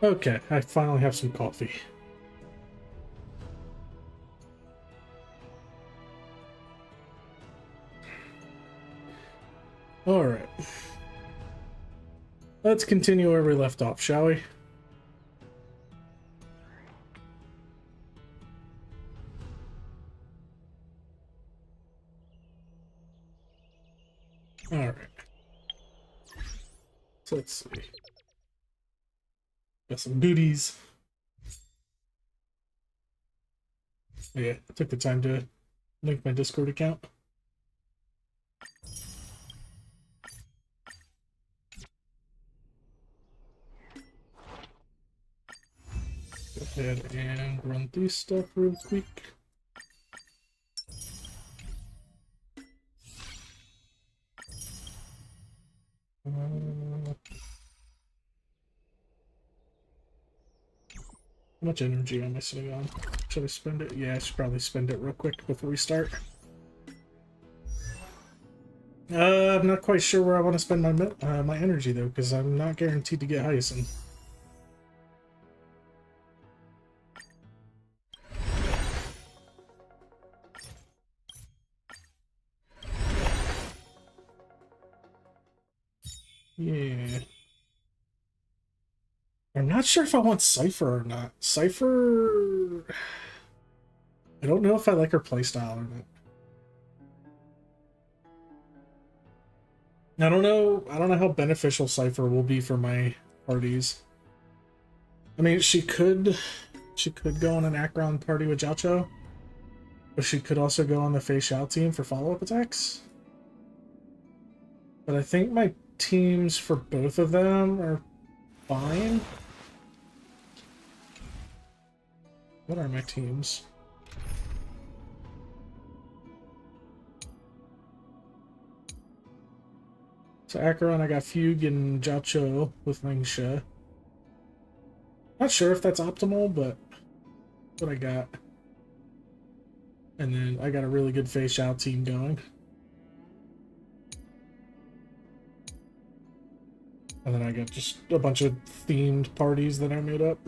Okay, I finally have some coffee. Alright. Let's continue where we left off, shall we? Alright. So let's see. Got some duties. Yeah, I took the time to link my Discord account. Go ahead and run through stuff real quick. How much energy am I sitting on? Should I spend it? Yeah, I should probably spend it real quick before we start. I'm not quite sure where I want to spend my energy though, because I'm not guaranteed to get Hyacinth. Yeah. I'm not sure if I want Cypher or not. Cypher... I don't know if I like her playstyle or not. I don't know how beneficial Cypher will be for my parties. I mean, she could go on an Acheron party with Jiaocho, but she could also go on the Fei Xiao team for follow-up attacks. But I think my teams for both of them are fine. What are my teams? So Acheron, I got Fugue and Jiaocho with Lingsha. Not sure if that's optimal, but what I got. And then I got a really good Fei Xiao team going. And then I got just a bunch of themed parties that I made up.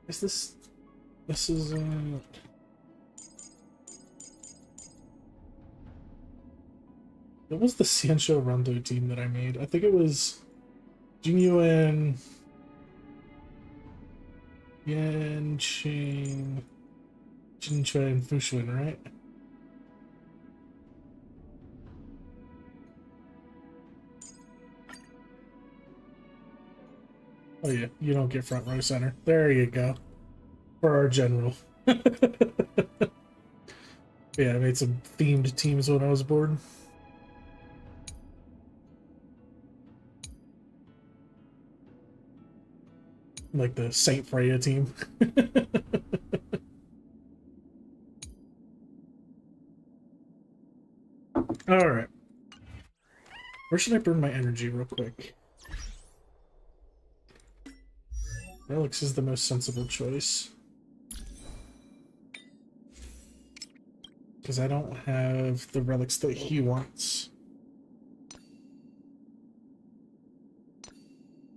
Is this... This is... What was the Sancho Rondo team that I made? I think it was Jingyuan, Yanqing, Jinchua, and Fushun, right? Oh yeah, you don't get front row center. There you go. For our general. Yeah, I made some themed teams when I was bored. Like the Saint Freya team. Alright. Where should I burn my energy real quick? Relics is the most sensible choice. Because I don't have the relics that he wants.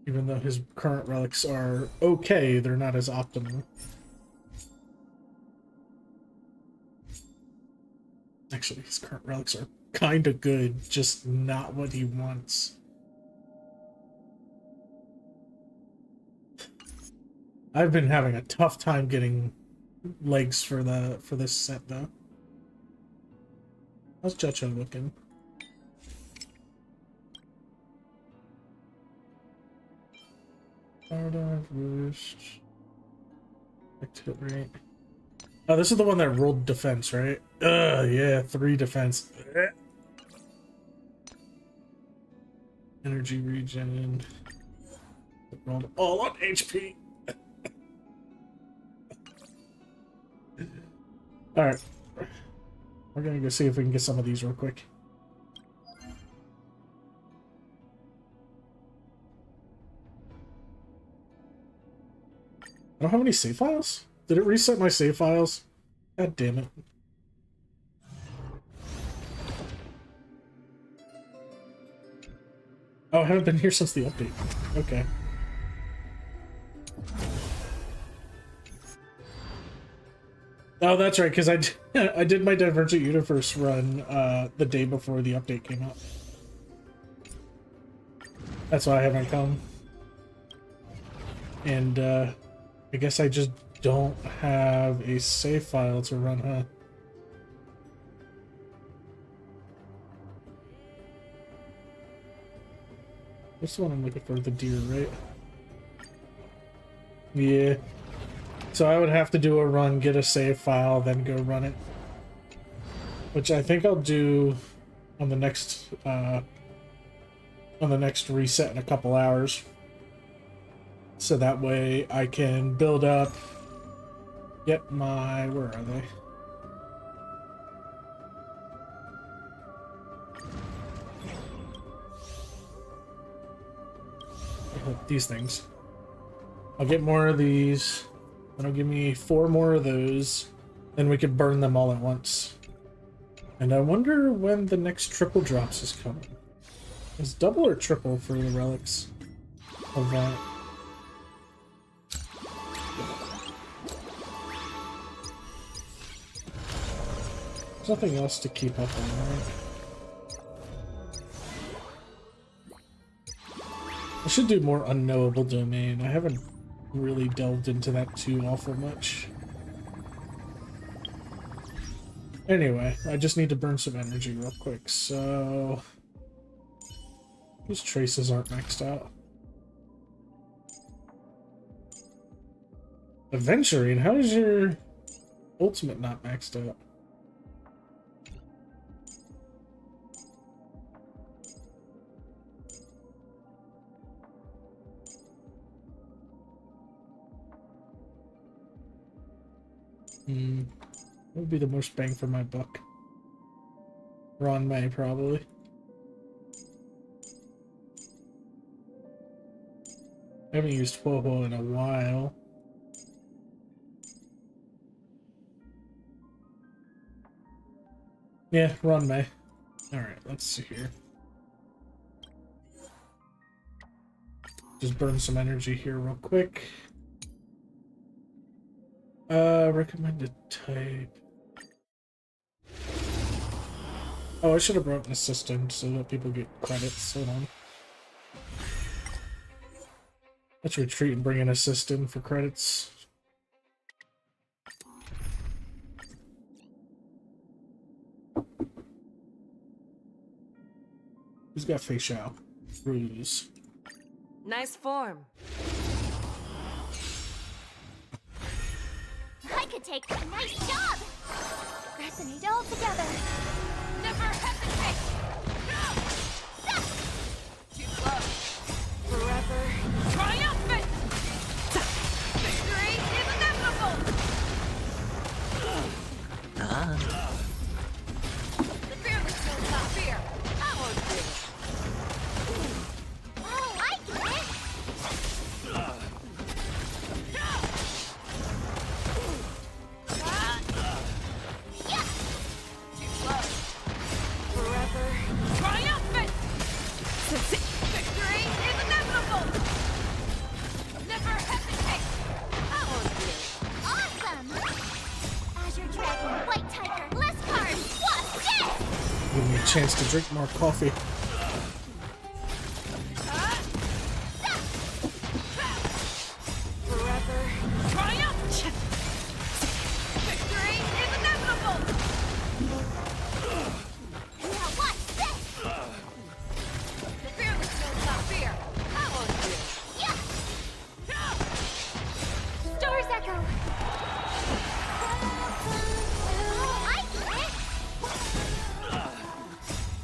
Even though his current relics are okay, they're not as optimal. Actually, his current relics are kind of good, just not what he wants. I've been having a tough time getting legs for this set though. How's Jocho looking? Dive, Roost. Hit rate. Oh, this is the one that rolled defense, right? Yeah, 3 defense. Energy regen. It rolled all on HP. Alright. We're gonna go see if we can get some of these real quick. I don't have any save files? Did it reset my save files? God damn it. Oh, I haven't been here since the update. Okay. Oh, that's right, because I did my Divergent Universe run the day before the update came out. That's why I haven't come. And I guess I just don't have a save file to run, huh? This one I'm looking for, the deer, right? Yeah. So I would have to do a run, get a save file, then go run it. Which I think I'll do on the next reset in a couple hours. So that way I can build up, get my, where are they? These things. I'll get more of these. That'll give me 4 more of those. Then we could burn them all at once. And I wonder when the next triple drops is coming. Is double or triple for the relics of that? There's nothing else to keep up on, right? I should do more unknowable domain. I haven't really delved into that too awful much. Anyway, I just need to burn some energy real quick, so... These traces aren't maxed out. Adventuring? How is your ultimate not maxed out? What would be the most bang for my buck? Ron May, probably. I haven't used Poho in a while. Yeah, Ron May. Alright, let's see here. Just burn some energy here real quick. Recommended type. Oh, I should have brought an assistant so that people get credits. Hold on. Let's retreat and bring an assistant for credits. Who's got facial? Ruse. Nice form. I could take a nice job! Resonate all together. Never hesitate! Too close. Forever triumphant! Victory is inevitable! The fearless knows not fear. I won't do it. Oh, I get it! Too close. Forever triumphant! Victory is inevitable! Never hesitate! I won't do it. Awesome! Azure Dragon, White Tiger, less cards! What's this? Give me a chance to drink more coffee. Forever triumphant! Victory is inevitable! Now what's this? The fearless knows not fear. I won't do it. Yeah! Stars Echo! Oh, I get it!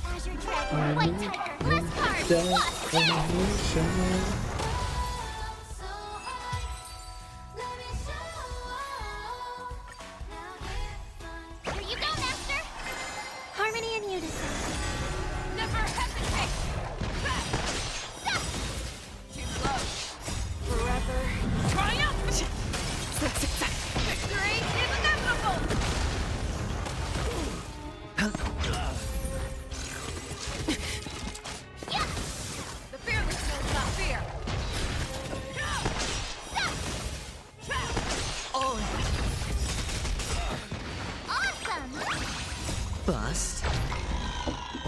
Azure Dragon, White Tiger, less cards! What's this? Here you go, Master! Harmony and unison. Never hesitate! Too close. Forever triumphant! Victory is inevitable! The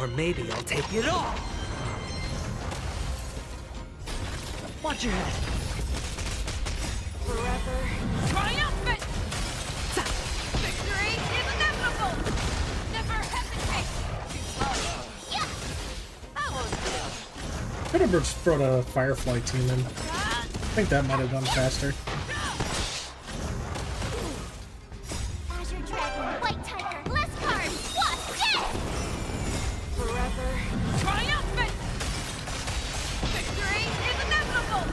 Or maybe I'll take it all. Watch your head. Forever triumphant! Victory is inevitable! Never hesitate! Yeah! That was good. Could have just brought a Firefly team in. I think that might have gone faster. Azure Dragon, White Tiger, less cards, Wasp, death! Forever triumphant! Victory is inevitable!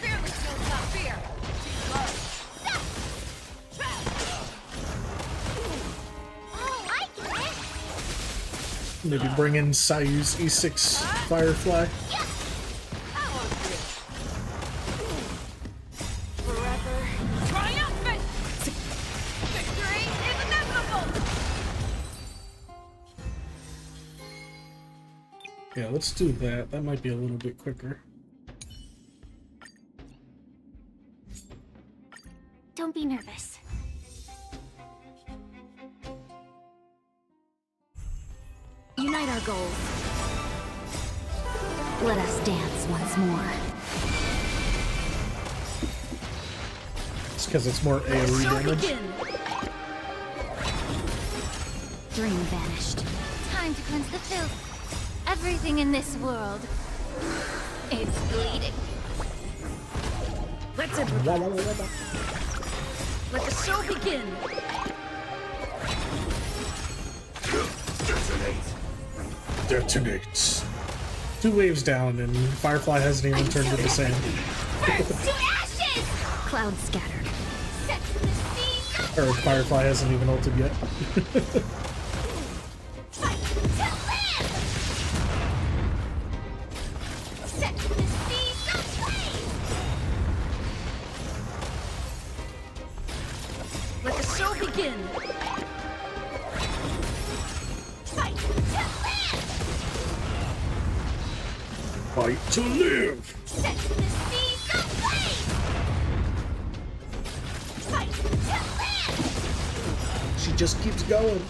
Fearless knows not fear. She's love. Oh, I get it! Maybe bring in Sayu's E6 Firefly. Yeah! That was good. Forever triumphant! Victory is inevitable! Yeah, let's do that. That might be a little bit quicker. Don't be nervous. Unite our goals. Let us dance once more. It's because it's more AoE damage. Dream vanished. Time to cleanse the filth. Everything in this world is bleeding. Let's improvise. Let the show begin. Detonates. 2 waves down and Firefly hasn't even turned into sand. Burns to ashes! Clouds scattered. Set to the sea. Or Firefly hasn't even ulted yet. Fight to live! Set to the seas of flame! Let the show begin. Fight to live! Fight to live! Set to the seas of flame! Fight to live! She just keeps going.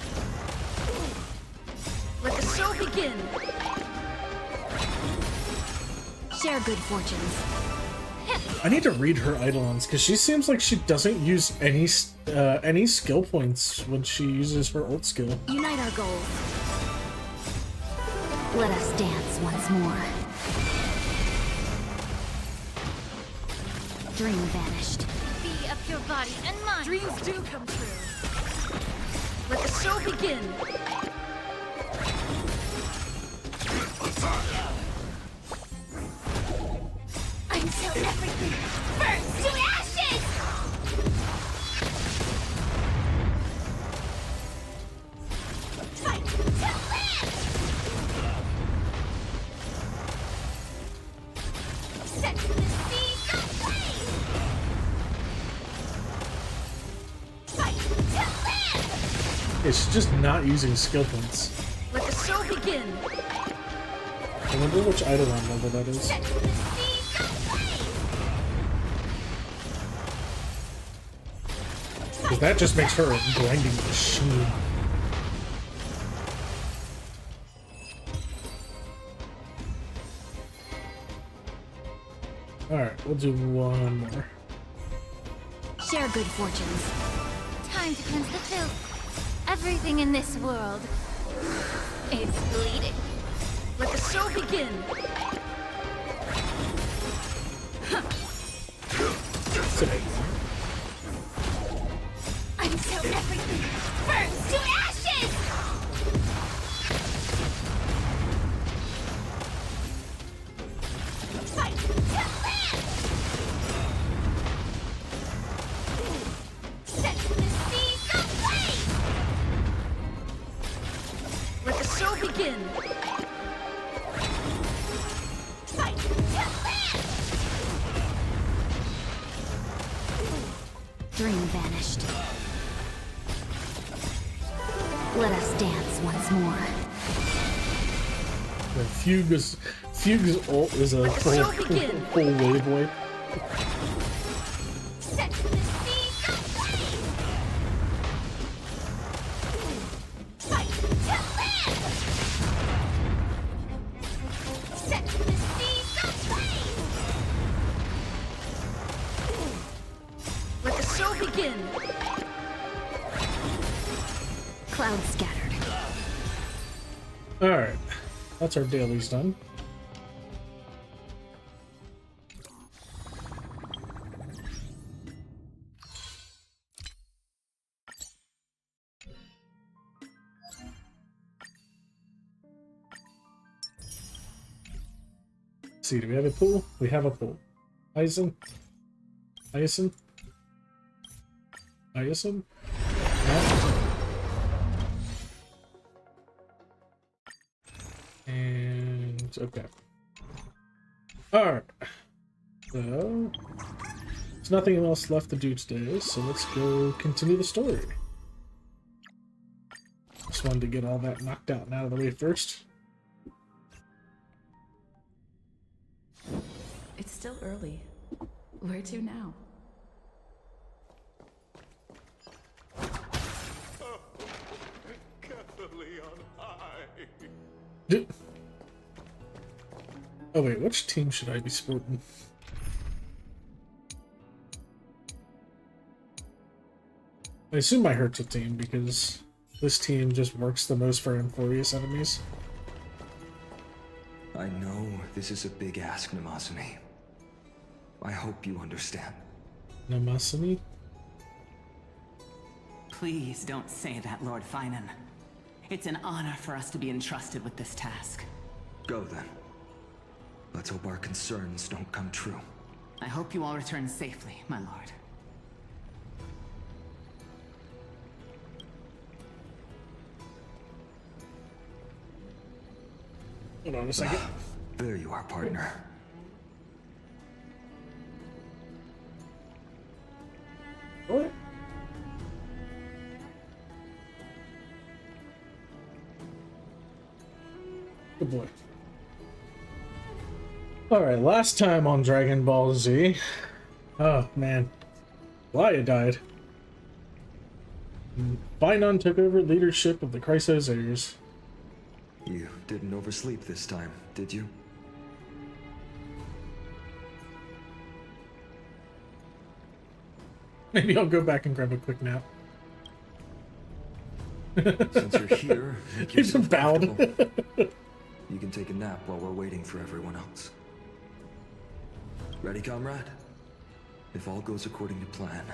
Let the show begin. Share good fortunes. I need to read her Eidolons because she seems like she doesn't use any skill points when she uses her ult skill. Unite our goals. Let us dance once more. Dream vanished. Be of your body and mind. Dreams do come true. Let the show begin. Until everything burns to ashes! Fight to live! Set to the seas of flame! Fight to live! It's just not using skill points. Let the show begin. I wonder which Eidolon level that is. Set to the seas of flame! Because that just makes her a grinding machine. Alright, we'll do one more. Share good fortunes. Time to cleanse the filth. Everything in this world is bleeding. Let the show begin. Until everything burns to ashes! Fight to live! Set to the seas of flame! Let the show begin. Fight to live! Dream vanished. Let us dance once more. The Fugue's ult is a full wave wipe. Set to the seas of flame! Fight to live! Begin. Clouds scattered. Alright. That's our dailies done. Let's see, do we have a pool? We have a pool. Hyacinth? Hyacinth? Hyacinth? No. And okay. Alright. So there's nothing else left to do today, so let's go continue the story. Just wanted to get all that knocked out and out of the way first. It's still early. Where to now? Oh wait, which team should I be sporting? I assume my Hertz team because this team just works the most for Amphorious enemies. I know this is a big ask, Namasumi. I hope you understand. Namasumi? Please don't say that, Lord Finan. It's an honor for us to be entrusted with this task. Go then. Let's hope our concerns don't come true. I hope you all return safely, my lord. Hold on a second. There you are, partner. What? Good boy. Alright, last time on Dragon Ball Z. Oh, man. Laya died. Finon took over leadership of the Chrysos heirs. You didn't oversleep this time, did you? Maybe I'll go back and grab a quick nap. Since you're here, make He's yourself bowed. comfortable. You can take a nap while we're waiting for everyone else. Ready, comrade? If all goes according to plan,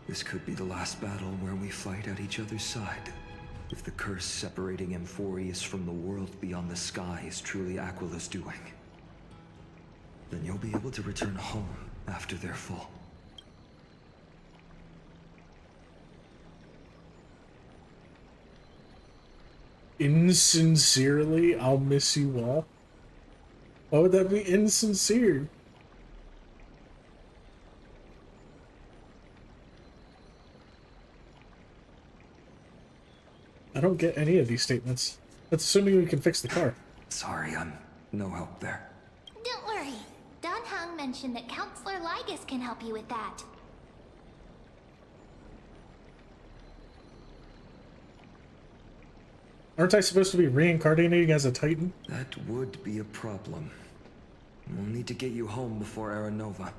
this could be the last battle where we fight at each other's side. If the curse separating Amphorius from the world beyond the sky is truly Aquila's doing, then you'll be able to return home after their fall. Insincerely, I'll miss you all. Why would that be insincere? I don't get any of these statements. That's assuming we can fix the car. Sorry, I'm no help there. Don't worry. Don Hung mentioned that Counselor Ligus can help you with that. Aren't I supposed to be reincarnating as a Titan? That would be a problem. We'll need to get you home before Aranova.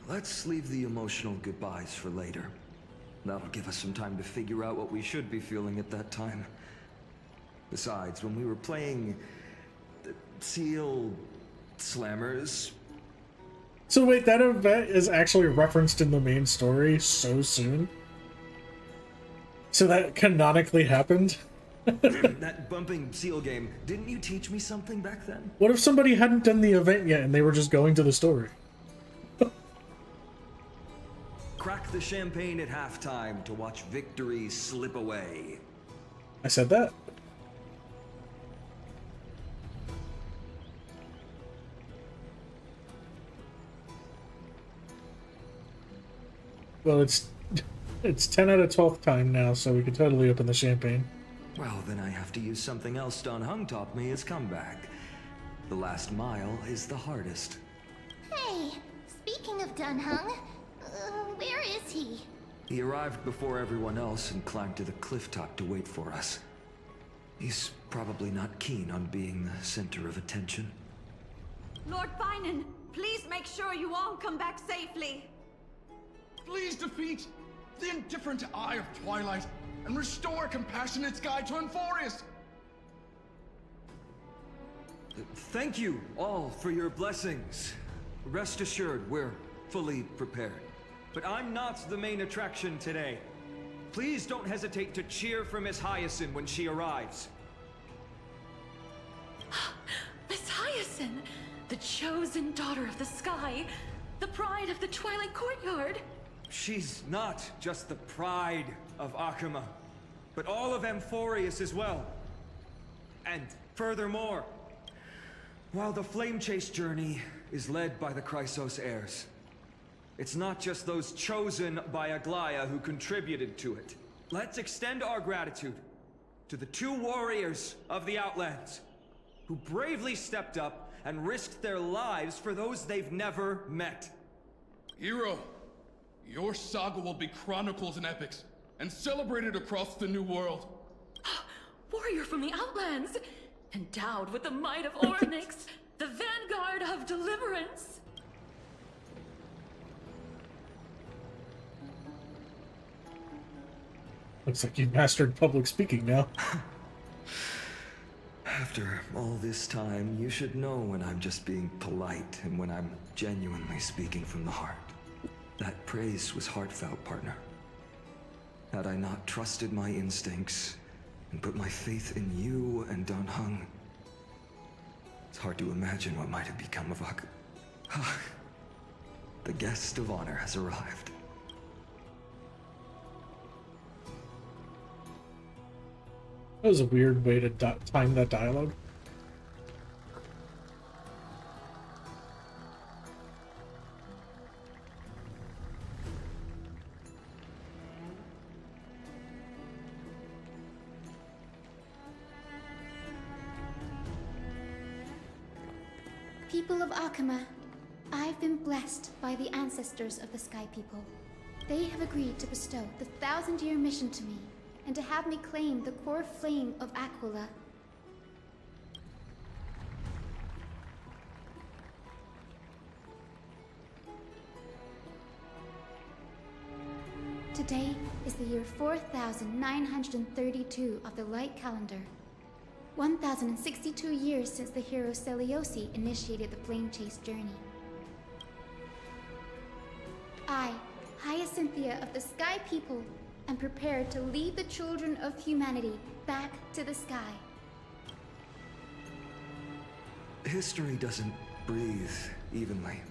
Let's leave the emotional goodbyes for later. That'll give us some time to figure out what we should be feeling at that time. Besides, when we were playing the Seal Slammers... So wait, that event is actually referenced in the main story so soon? So that canonically happened? that bumping Seal game, didn't you teach me something back then? What if somebody hadn't done the event yet and they were just going to the story? Crack the champagne at halftime to watch victory slip away. I said that. Well, it's 10 out of 12th time now, so we could totally open the champagne. Well, then I have to use something else Don Hung taught me as comeback. The last mile is the hardest. Hey, speaking of Don Hung, where is he? He arrived before everyone else and climbed to the cliff top to wait for us. He's probably not keen on being the center of attention. Lord Finan, please make sure you all come back safely. Please defeat the indifferent eye of Twilight and restore a compassionate sky to Enforius. Thank you all for your blessings. Rest assured, we're fully prepared. But I'm not the main attraction today. Please don't hesitate to cheer for Miss Hyacinth when she arrives. Miss Hyacinth, the chosen daughter of the sky, the pride of the Twilight Courtyard. She's not just the pride of Akuma, but all of Amphorius as well. And furthermore, while the Flame Chase journey is led by the Chrysos heirs, it's not just those chosen by Aglaya who contributed to it. Let's extend our gratitude to the 2 warriors of the Outlands who bravely stepped up and risked their lives for those they've never met. Hero, your saga will be chronicled in epics and celebrated across the New World. Warrior from the Outlands, endowed with the might of Ornyx, the vanguard of deliverance. Looks like you've mastered public speaking now. After all this time, you should know when I'm just being polite and when I'm genuinely speaking from the heart. That praise was heartfelt, partner. Had I not trusted my instincts and put my faith in you and Dan Heng, it's hard to imagine what might have become of Ak. The guest of honor has arrived. That was a weird way to time that dialogue. People of Akuma, I've been blessed by the ancestors of the Sky People. They have agreed to bestow the 1,000-year mission to me, and to have me claim the core flame of Aquila. Today is the year 4932 of the Light Calendar. 1062 years since the hero Seliosi initiated the Flame Chase journey. I, Hyacinthia of the Sky People, am prepared to lead the children of humanity back to the sky. History doesn't breathe evenly.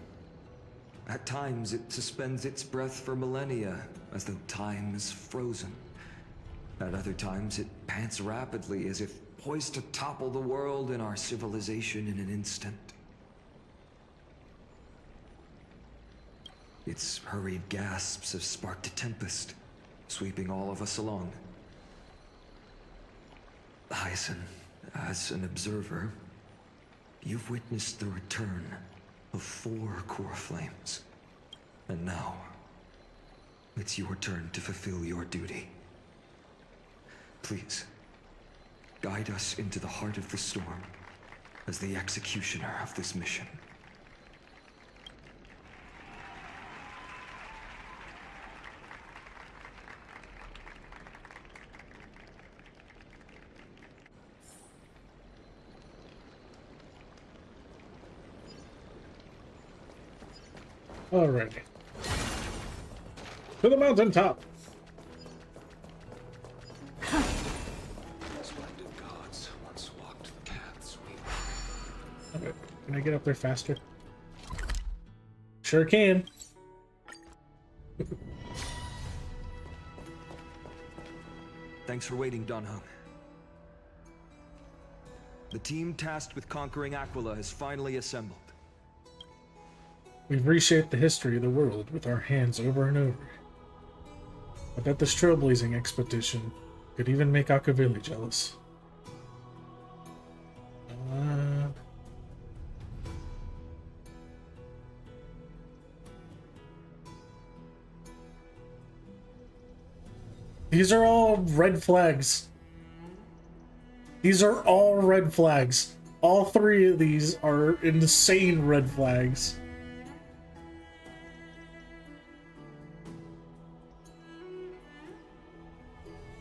At times, it suspends its breath for millennia, as though time is frozen. At other times, it pants rapidly, as if poised to topple the world and our civilization in an instant. Its hurried gasps have sparked a tempest, sweeping all of us along. Hyacinth, as an observer, you've witnessed the return of 4 core flames. And now, it's your turn to fulfill your duty. Please, guide us into the heart of the storm as the executioner of this mission. Alrighty. To the mountaintop! Splendid gods once walked the paths we... Okay. Can I get up there faster? Sure can. Thanks for waiting, Dan Heng. The team tasked with conquering Aquila has finally assembled. We've reshaped the history of the world with our hands over and over. I bet this trailblazing expedition could even make Akavili jealous. These are all red flags. These are all red flags. All 3 of these are insane red flags.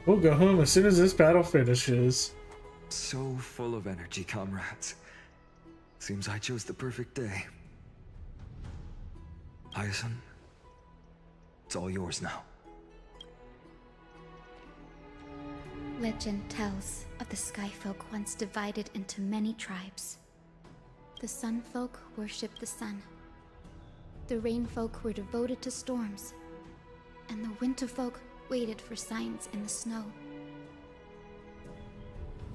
We'll go home as soon as this battle finishes. So full of energy, comrades. Seems I chose the perfect day. Hyacin, it's all yours now. Legend tells of the Sky Folk once divided into many tribes. The Sun Folk worshipped the sun. The Rain Folk were devoted to storms. And the Winter Folk waited for signs in the snow.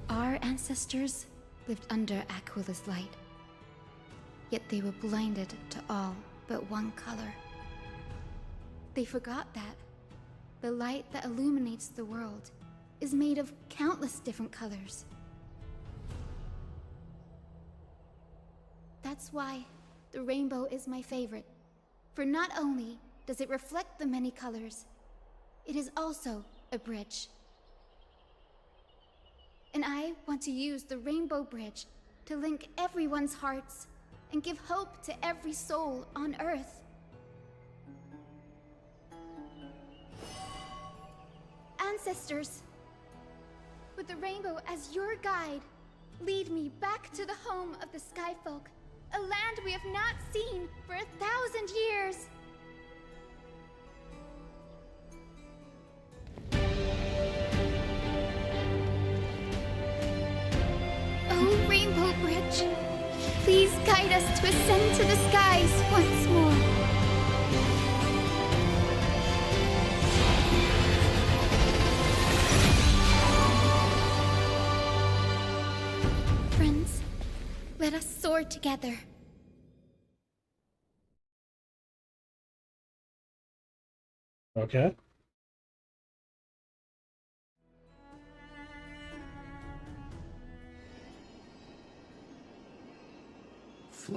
Our ancestors lived under Aquila's light. Yet they were blinded to all but one color. They forgot that the light that illuminates the world is made of countless different colors. That's why the rainbow is my favorite. For not only does it reflect the many colors, it is also a bridge. And I want to use the Rainbow Bridge to link everyone's hearts and give hope to every soul on Earth. Ancestors, with the rainbow as your guide, lead me back to the home of the Sky Folk, a land we have not seen for 1,000 years. Oh, Rainbow Bridge, please guide us to ascend to the skies once more. Friends, let us soar together. Okay.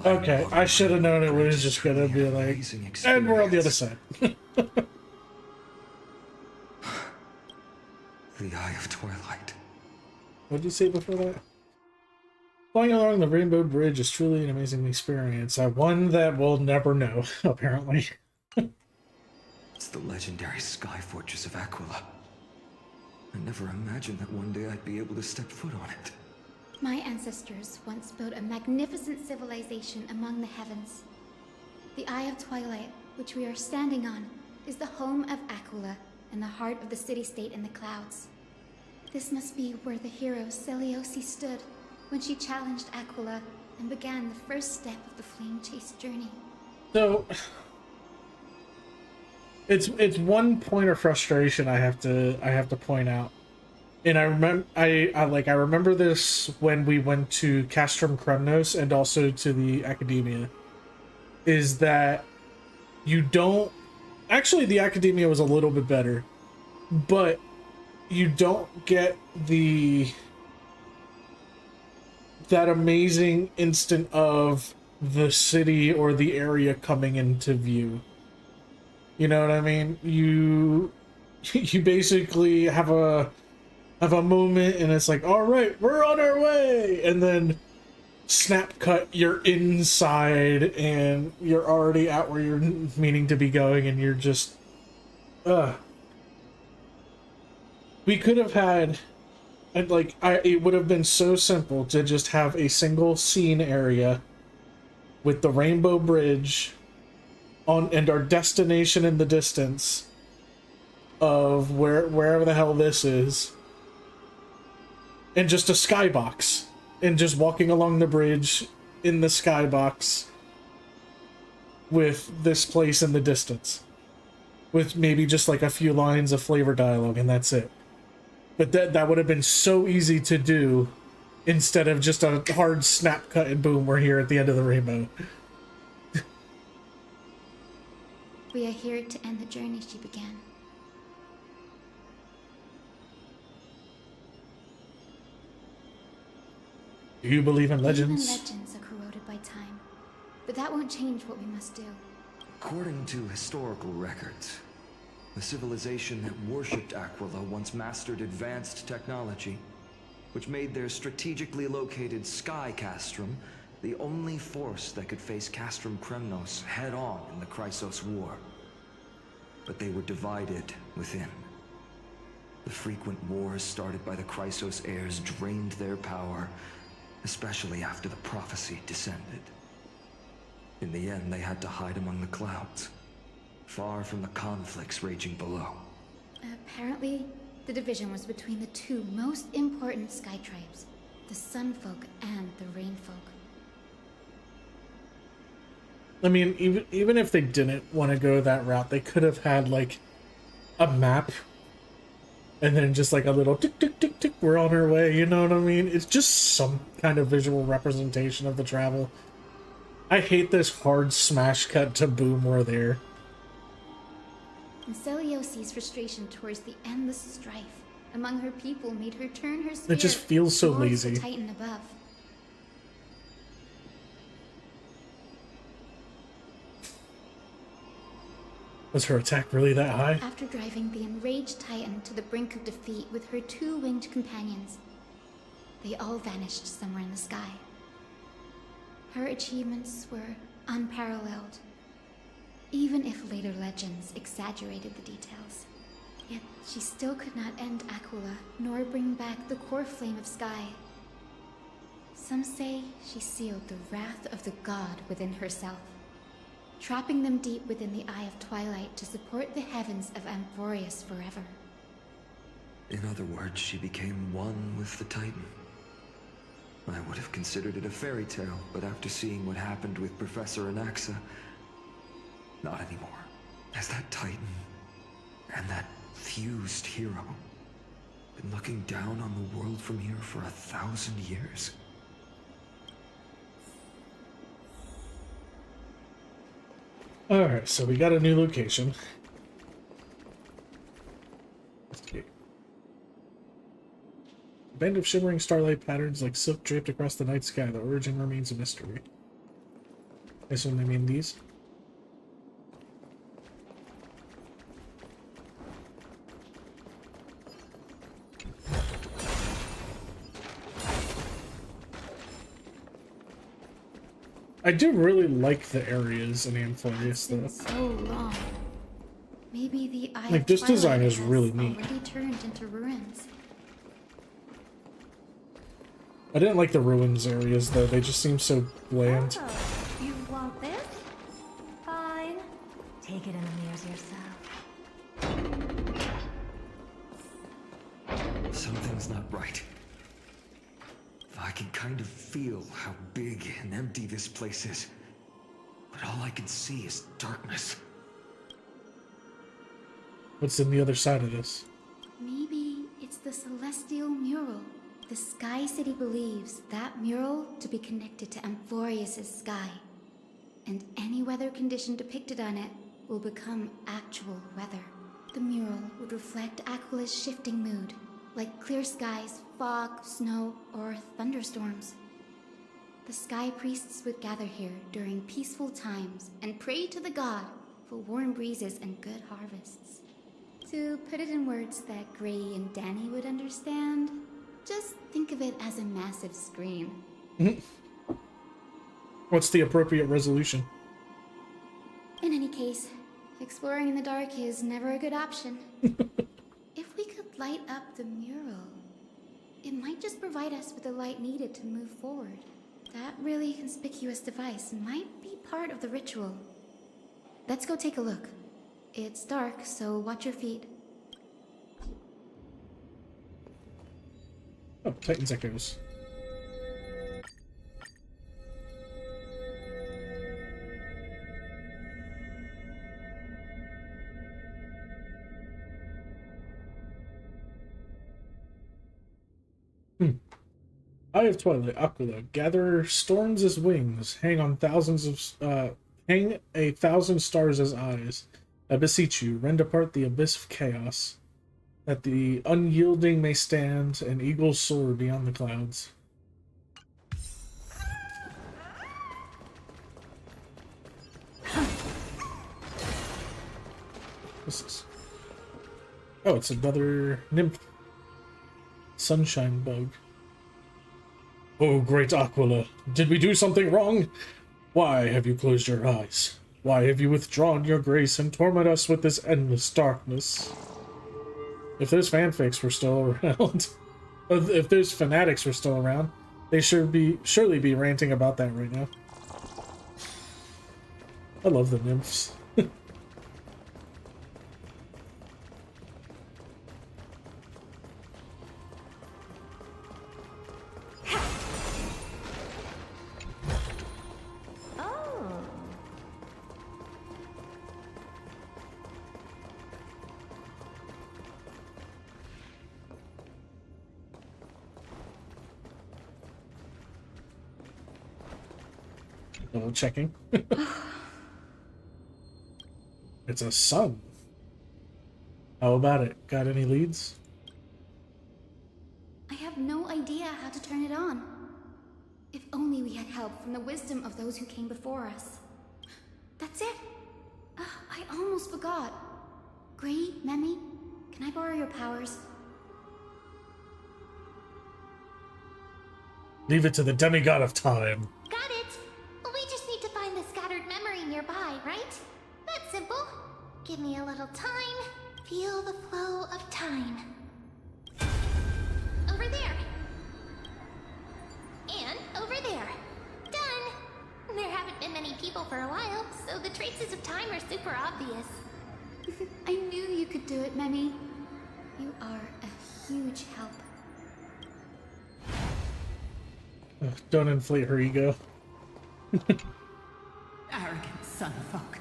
Okay, I should have known it was just gonna be like, and we're on the other side. The Eye of Twilight. What did you say before that? Flying along the Rainbow Bridge is truly an amazing experience. One that we'll never know, apparently. It's the legendary Sky Fortress of Aquila. I never imagined that one day I'd be able to step foot on it. My ancestors once built a magnificent civilization among the heavens. The Eye of Twilight, which we are standing on, is the home of Aquila and the heart of the city-state in the clouds. This must be where the hero Seliosi stood when she challenged Aquila and began the first step of the Flame Chase journey. So, it's one point of frustration I have to point out. And I remember this when we went to Castrum Kremnos and also to the Academia, is that you don't actually, the Academia was a little bit better, but you don't get that amazing instant of the city or the area coming into view. You know what I mean? You basically have a moment and it's like, all right, we're on our way, and then snap cut, you're inside and you're already at where you're meaning to be going, and you're just we could have had, and it would have been so simple to just have a single scene area with the Rainbow Bridge on and our destination in the distance of wherever the hell this is, and just a skybox, and just walking along the bridge in the skybox with this place in the distance, with maybe just like a few lines of flavor dialogue, and that's it. But that would have been so easy to do, instead of just a hard snap cut and boom, we're here at the end of the rainbow. We are here to end the journey she began. Do you believe in legends? Even legends are corroded by time, but that won't change what we must do. According to historical records, the civilization that worshipped Aquila once mastered advanced technology, which made their strategically located Sky Castrum the only force that could face Castrum Kremnos head-on in the Chrysos War. But they were divided within. The frequent wars started by the Chrysos heirs drained their power, especially after the prophecy descended. In the end, they had to hide among the clouds, far from the conflicts raging below. Apparently, the division was between the two most important sky tribes, the Sunfolk and the Rainfolk. I mean, even if they didn't want to go that route, they could have had, like, a map, and then just, like, a little tick, tick, tick, tick, we're on our way, you know what I mean? It's just some kind of visual representation of the travel. I hate this hard smash cut to boom, we're there. And Celiosi's frustration towards the endless strife among her people made her turn her spear It just feels so towards lazy. the Titan above. Was her attack really that high? After driving the enraged Titan to the brink of defeat with her two winged companions, they all vanished somewhere in the sky. Her achievements were unparalleled, even if later legends exaggerated the details. Yet she still could not end Aquila, nor bring back the core flame of Sky. Some say she sealed the wrath of the god within herself, trapping them deep within the Eye of Twilight to support the heavens of Amphorius forever. In other words, she became one with the Titan. I would have considered it a fairy tale, but after seeing what happened with Professor Anaxa, not anymore. As that Titan and that fused hero been looking down on the world from here for 1,000 years. Alright, so we got a new location. Okay. A band of shimmering starlight patterns like silk draped across the night sky. The origin remains a mystery. I assume they mean these? I do really like the areas in Amphorius, It's been though. so long. Maybe the Eye Like, of this design Twilight is really has neat. already turned into ruins. I didn't like the ruins areas, though. They just seem so bland. Oh, you want this? Fine. Take it in the mirrors yourself. Something's not right. I can kind of feel how big and empty this place is. But all I can see is darkness. What's in the other side of this? Maybe it's the celestial mural. The Sky City believes that mural to be connected to Amphorius' sky. And any weather condition depicted on it will become actual weather. The mural would reflect Aquila's shifting mood, like clear skies, fog, snow, or thunderstorms. The sky priests would gather here during peaceful times and pray to the god for warm breezes and good harvests. To put it in words that Gray and Danny would understand, just think of it as a massive screen. What's the appropriate resolution? In any case, exploring in the dark is never a good option. If we could light up the mural, it might just provide us with the light needed to move forward. That really conspicuous device might be part of the ritual. Let's go take a look. It's dark, so watch your feet. Oh, Titan's Echoes. Eye of Twilight, Aquila. Gather storms as wings. Hang a thousand stars as eyes. I beseech you, rend apart the abyss of chaos, that the unyielding may stand, an eagle's soar beyond the clouds. What's this? Oh, it's another nymph. Sunshine bug. Oh, great Aquila, did we do something wrong? Why have you closed your eyes? Why have you withdrawn your grace and torment us with this endless darkness? if those fanfics were still around, if those fanatics were still around, they surely be ranting about that right now. I love the nymphs. Double checking. It's a sun. How about it? Got any leads? I have no idea how to turn it on. If only we had help from the wisdom of those who came before us. That's it. I almost forgot. Gray, Memi, can I borrow your powers? Leave it to the demigod of time. Got it. We just need to find the scattered memory nearby, right? That's simple. Give me a little time. Feel the flow of time. Over there. And over there. Done. There haven't been many people for a while, so the traces of time are super obvious. I knew you could do it, Memi. You are a huge help. Don't inflate her ego. Arrogant sunfolk.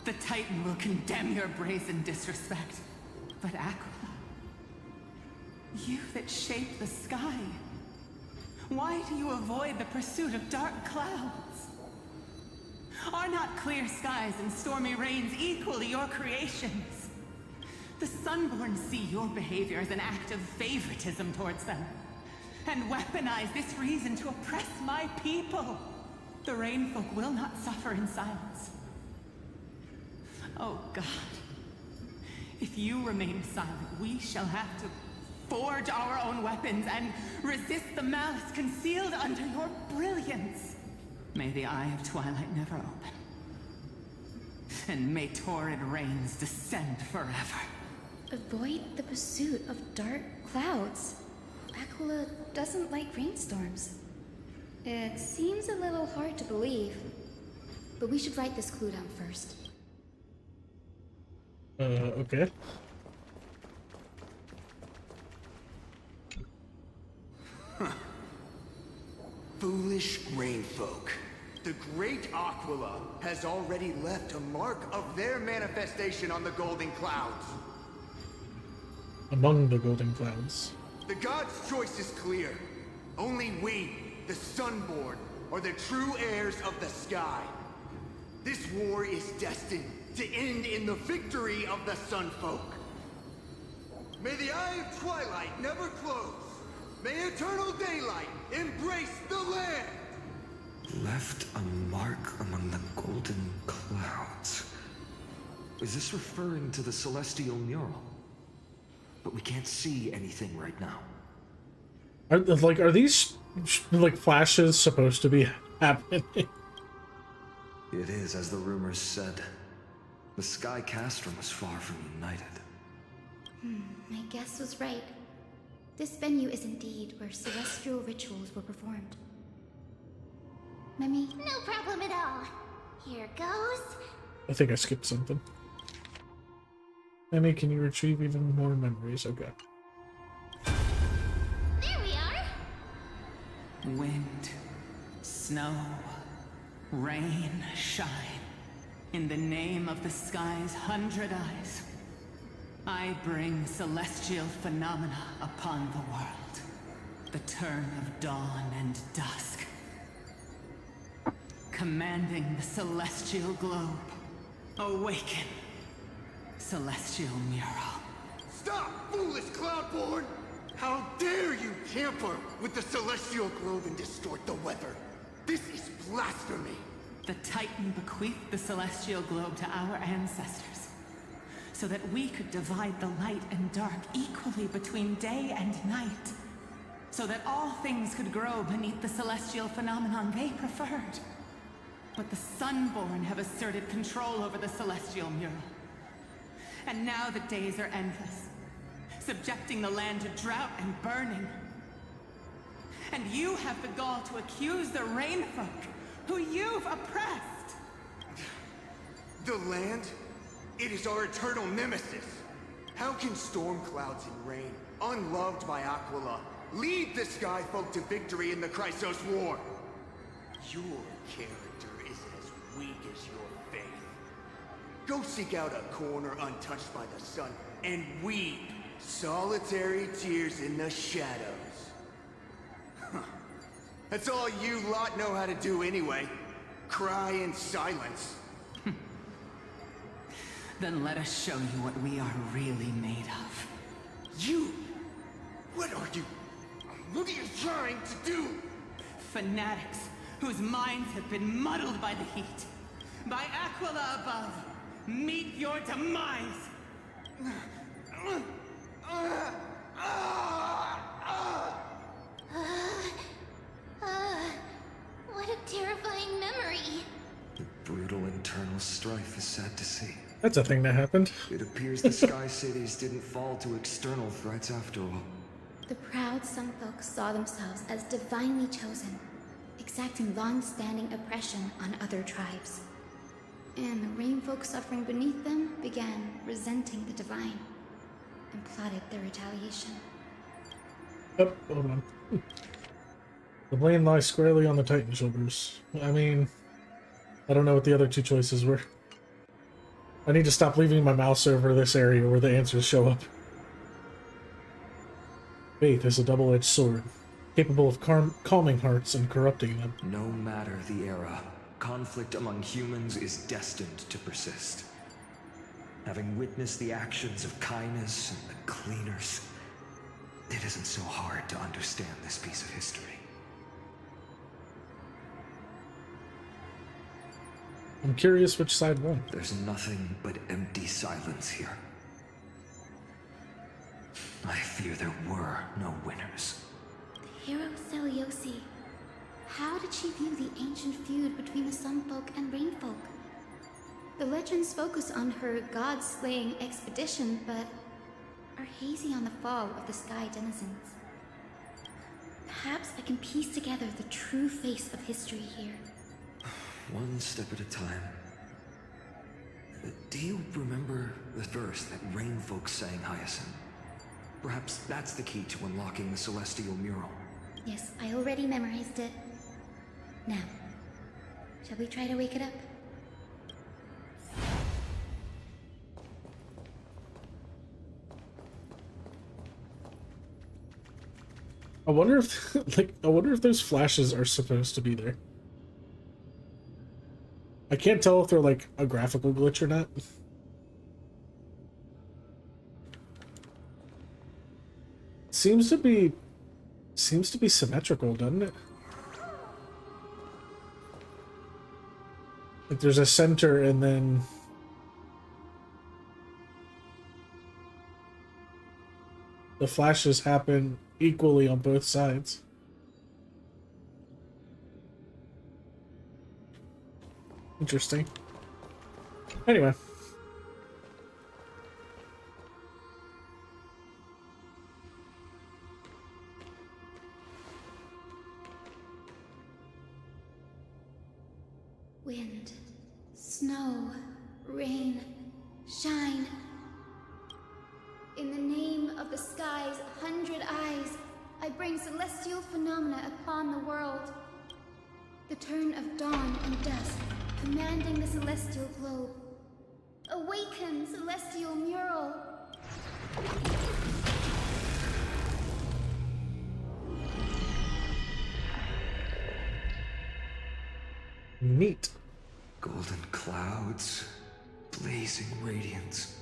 The Titan will condemn your brazen disrespect. But Aquila, you that shape the sky, why do you avoid the pursuit of dark clouds? Are not clear skies and stormy rains equally your creations? The Sunborn see your behavior as an act of favoritism towards them, and weaponize this reason to oppress my people. The Rainfolk will not suffer in silence. Oh God, if you remain silent, we shall have to forge our own weapons and resist the malice concealed under your brilliance. May the Eye of Twilight never open, and may torrid rains descend forever. Avoid the pursuit of dark clouds. Aquila doesn't like rainstorms. It seems a little hard to believe, but we should write this clue down first. Okay. Foolish rainfolk. The great Aquila has already left a mark of their manifestation on the golden clouds. Among the golden clouds. The gods' choice is clear. Only we, the Sunborn, are the true heirs of the sky. This war is destined to end in the victory of the Sunfolk. May the Eye of Twilight never close. May eternal daylight embrace the land. Left a mark among the golden clouds. Is this referring to the celestial mural? But we can't see anything right now. Are these like flashes supposed to be happening? It is, as the rumors said. The Sky Castrum is far from united. My guess was right. This venue is indeed where celestial rituals were performed. Memi? No problem at all. Here goes. I think I skipped something. Memi, can you retrieve even more memories? Okay. There we are. Wind, snow, rain, shine. In the name of the sky's 100 eyes, I bring celestial phenomena upon the world. The turn of dawn and dusk. Commanding the celestial globe. Awaken, celestial mural. Stop, foolish Cloudborn! How dare you tamper with the celestial globe and distort the weather? This is blasphemy! The Titan bequeathed the celestial globe to our ancestors, so that we could divide the light and dark equally between day and night, so that all things could grow beneath the celestial phenomenon they preferred. But the Sunborn have asserted control over the celestial mural. And now the days are endless, subjecting the land to drought and burning. And you have the gall to accuse the Rainfolk, who you've oppressed. The land? It is our eternal nemesis. How can storm clouds and rain, unloved by Aquila, lead the Sky Folk to victory in the Chrysos War? Your character is as weak as your faith. Go seek out a corner untouched by the sun and weep solitary tears in the shadows. Huh. That's all you lot know how to do anyway. Cry in silence. Then let us show you what we are really made of. You? What are you? What are you trying to do? Fanatics whose minds have been muddled by the heat. By Aquila above. Meet your demise! What a terrifying memory. The brutal internal strife is sad to see. That's a thing that happened. It appears the Sky Cities didn't fall to external threats after all. The proud Sun Folk saw themselves as divinely chosen, exacting long-standing oppression on other tribes. And the Rainfolk suffering beneath them began resenting the divine, and plotted their retaliation. Oh, hold on. The blame lies squarely on the Titan shoulders. I mean, I don't know what the other two choices were. I need to stop leaving my mouse over this area where the answers show up. Faith is a double-edged sword, capable of calming hearts and corrupting them. No matter the era, conflict among humans is destined to persist. Having witnessed the actions of kindness and the cleaners, it isn't so hard to understand this piece of history. I'm curious which side won. There's nothing but empty silence here. I fear there were no winners. The hero Seliosi. How did she view the ancient feud between the Sunfolk and Rainfolk? The legends focus on her god-slaying expedition, but are hazy on the fall of the Sky Denizens. Perhaps I can piece together the true face of history here. One step at a time. Do you remember the verse that Rainfolk sang, Hyacinth? Perhaps that's the key to unlocking the Celestial Mural. Yes, I already memorized it. Now, shall we try to wake it up? I wonder if, I wonder if those flashes are supposed to be there. I can't tell if they're like a graphical glitch or not. Seems to be symmetrical, doesn't it? Like there's a center and then the flashes happen equally on both sides. Interesting. Anyway. Wind, snow, rain, shine. In the name of the sky's 100 eyes, I bring celestial phenomena upon the world. The turn of dawn and dusk, commanding the celestial globe. Awaken, celestial mural! Neat. Golden clouds, blazing radiance.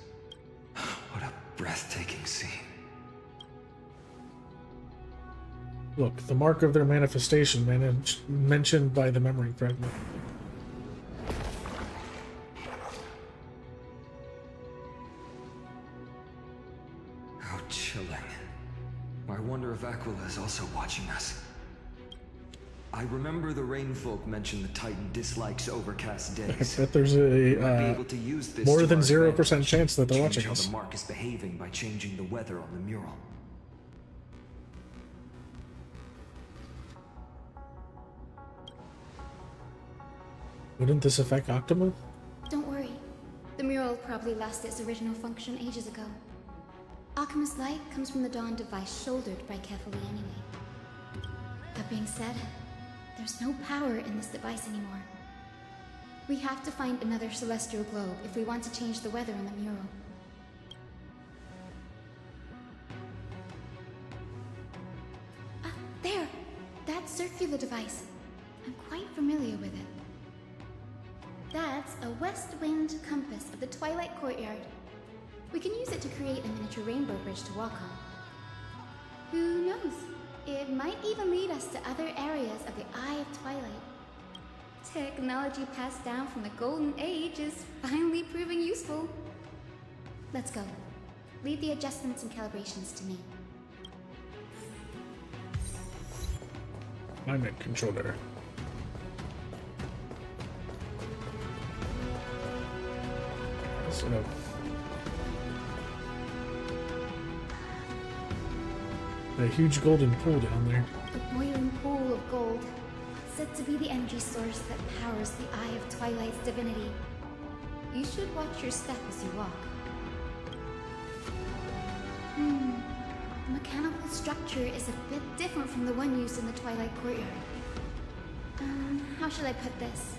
What a breathtaking scene. Look, the mark of their manifestation mentioned by the memory fragment. How chilling. I wonder if Aquila is also watching us. I remember the Rainfolk mentioned the Titan dislikes overcast I days. bet there's Might be a able to use this more to than our 0% advantage. chance that they're Change watching how us. the mark is behaving by changing the weather on the mural. Wouldn't this affect Optimal? Don't worry. The mural probably lost its original function ages ago. Alchemist light comes from the dawn device shouldered by Kefali anyway. That being said, there's no power in this device anymore. We have to find another celestial globe if we want to change the weather on the mural. Ah, there! That circular device. I'm quite familiar with it. That's a west wind compass of the Twilight Courtyard. We can use it to create a miniature rainbow bridge to walk on. Who knows? It might even lead us to other areas of the Eye of Twilight. Technology passed down from the Golden Age is finally proving useful. Let's go. Leave the adjustments and calibrations to me. I'm in controller. So, a huge golden pool down there. A boiling pool of gold, said to be the energy source that powers the Eye of Twilight's divinity. You should watch your step as you walk. The mechanical structure is a bit different from the one used in the Twilight Courtyard. How should I put this?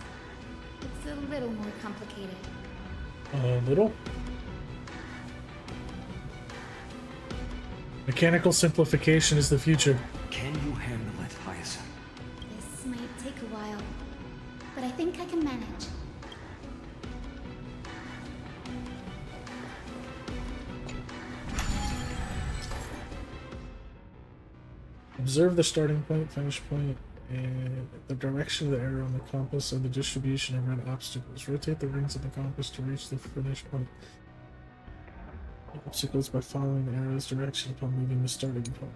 It's a little more complicated. A little? Mechanical simplification is the future. Can you handle it, Hyacinth? This might take a while, but I think I can manage. Observe the starting point, finish point, and the direction of the arrow on the compass and the distribution of red obstacles. Rotate the rings of the compass to reach the finish point. Obstacles by following the arrow's direction upon leaving the starting point.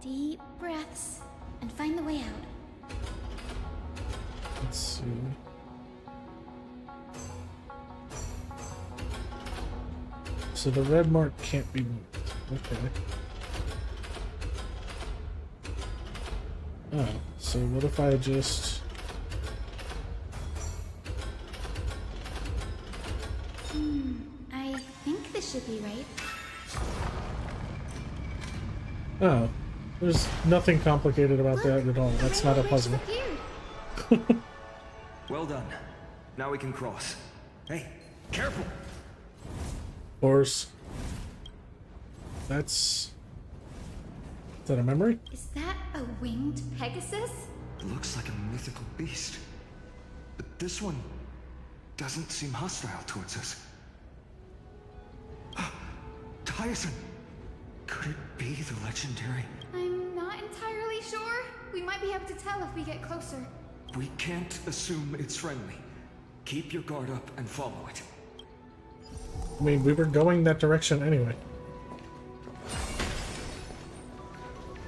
Deep breaths and find the way out. Let's see. So the red mark can't be moved. Okay. Oh, so what if I just... I think this should be right. Oh, there's nothing complicated about that at all. That's not a puzzle. Well done. Now we can cross. Hey, careful! Horse. That's... Is that a memory? Is that a winged Pegasus? Looks like a mythical beast. But this one doesn't seem hostile towards us. Tyson! Could it be the legendary? I'm not entirely sure. We might be able to tell if we get closer. We can't assume it's friendly. Keep your guard up and follow it. I mean, we were going that direction anyway.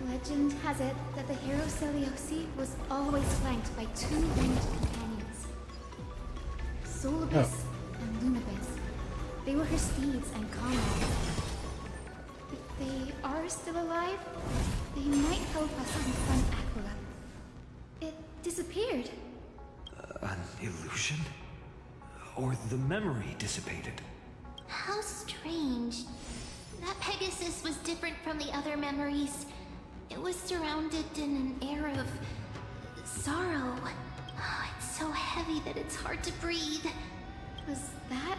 Legend has it that the hero Celiosi was always flanked by two winged companions. Solibus and Lunibus. They were her steeds and comrades. If they are still alive, they might help us confront Aquila. It disappeared. An illusion? Or the memory dissipated? How strange. That Pegasus was different from the other memories. It was surrounded in an air of sorrow. Oh, it's so heavy that it's hard to breathe. Was that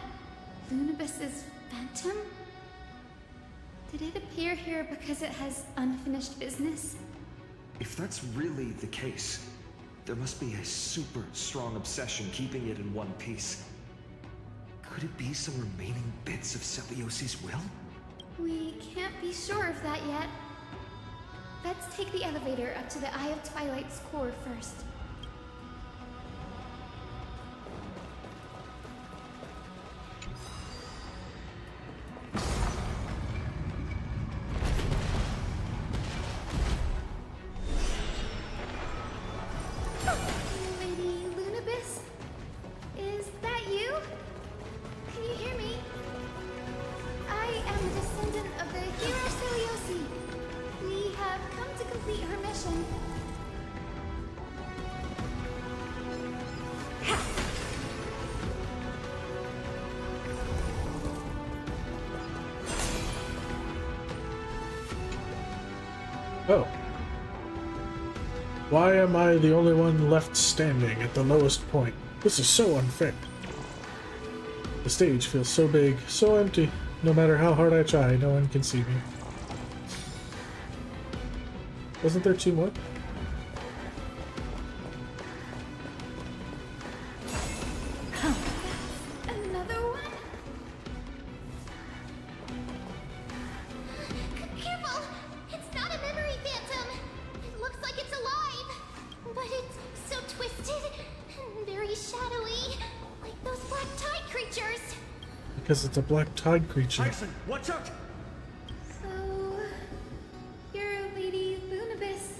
Lunibus's phantom? Did it appear here because it has unfinished business? If that's really the case, there must be a super strong obsession keeping it in one piece. Could it be some remaining bits of Celiosi's will? We can't be sure of that yet. Let's take the elevator up to the Eye of Twilight's core first. Oh. Why am I the only one left standing at the lowest point? This is so unfair. The stage feels so big, so empty. No matter how hard I try, no one can see me. Wasn't there two more? Another one? Careful! It's not a memory phantom! It looks like it's alive! But it's so twisted and very shadowy, like those black tide creatures! Because it's a black tide creature. Tyson, watch out! So, you're Lady Lunabis,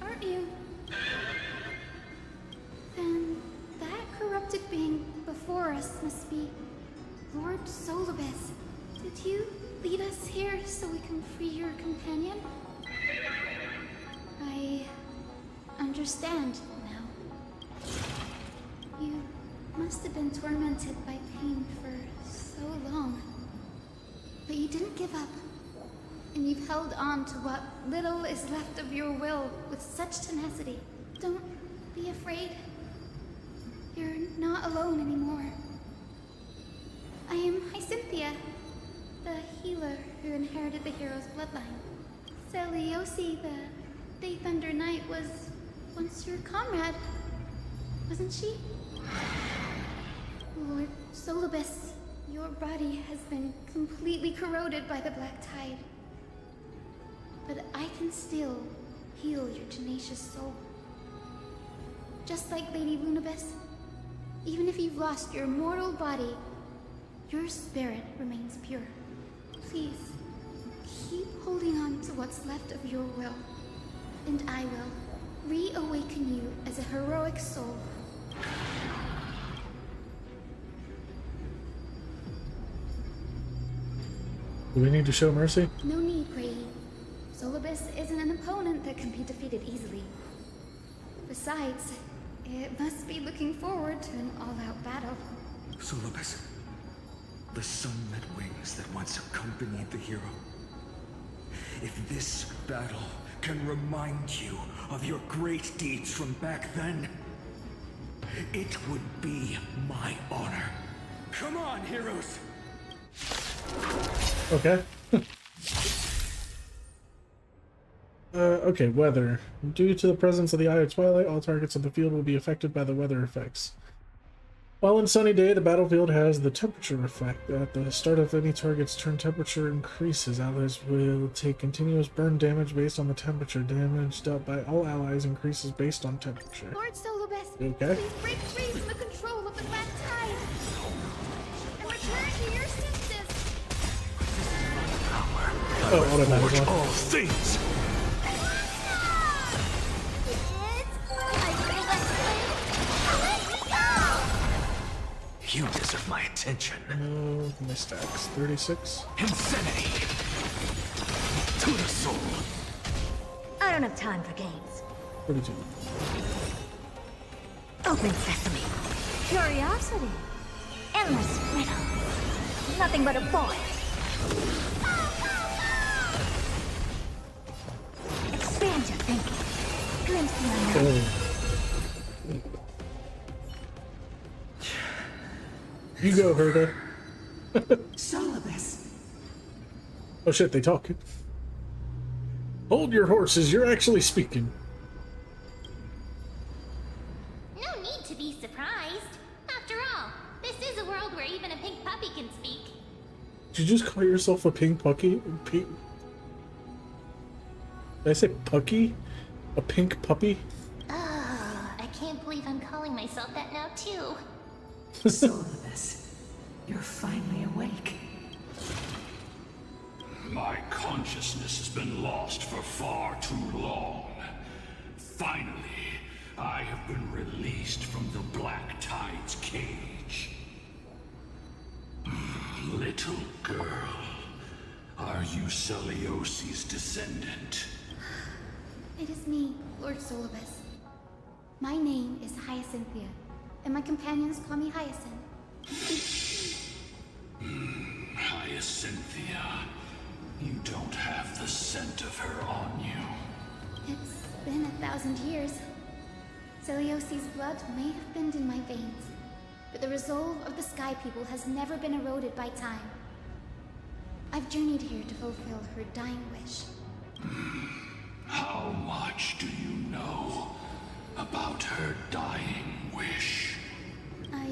aren't you? Then that corrupted being before us must be Lord Solibus. Did you lead us here so we can free your companion? I understand now. You must have been tormented by pain for so long. But you didn't give up. And you've held on to what little is left of your will with such tenacity. Don't be afraid. You're not alone anymore. I am Hyacinthia, the healer who inherited the hero's bloodline. Celiosi, the Day Thunder Knight, was once your comrade, wasn't she? Lord Solibus, your body has been completely corroded by the black tide. But I can still heal your tenacious soul. Just like Lady Lunabis, even if you've lost your mortal body, your spirit remains pure. Please, keep holding on to what's left of your will, and I will reawaken you as a heroic soul. Do we need to show mercy? No need, Grady. Solibus isn't an opponent that can be defeated easily. Besides, it must be looking forward to an all-out battle. Solibus, the sun-lit wings that once accompanied the hero. If this battle can remind you of your great deeds from back then, it would be my honor. Come on, heroes! Okay. Okay, weather. Due to the presence of the Eye of Twilight, all targets on the field will be affected by the weather effects. While in sunny day, the battlefield has the temperature effect. At the start of any target's turn, temperature increases. Allies will take continuous burn damage based on the temperature. Damage dealt by all allies increases based on temperature. Lord Solibus, Okay. please break free from the control of the black tide and return to your senses. Oh, automatic one. All things! You deserve my attention. No, my stacks. 36. Insanity! To the soul! I don't have time for games. 42. Open sesame. Curiosity. Endless riddles. Nothing but a boy. Expand your thinking. Glimpse the unknown. Oh. You go, Herda. Solibus. Oh shit, they talk. Hold your horses, you're actually speaking. No need to be surprised. After all, this is a world where even a pink puppy can speak. Did you just call yourself a pink puppy? Did I say pucky? A pink puppy? Oh, I can't believe I'm calling myself that now, too. Solibus, you're finally awake. My consciousness has been lost for far too long. Finally, I have been released from the Black Tide's cage. Little girl, are you Celiosi's descendant? It is me, Lord Solibus. My name is Hyacinthia, and my companions call me Hyacinth. Hyacinthia, you don't have the scent of her on you. It's been 1,000 years. Celiosi's blood may have thinned in my veins, but the resolve of the Sky People has never been eroded by time. I've journeyed here to fulfill her dying wish. How much do you know about her dying wish? I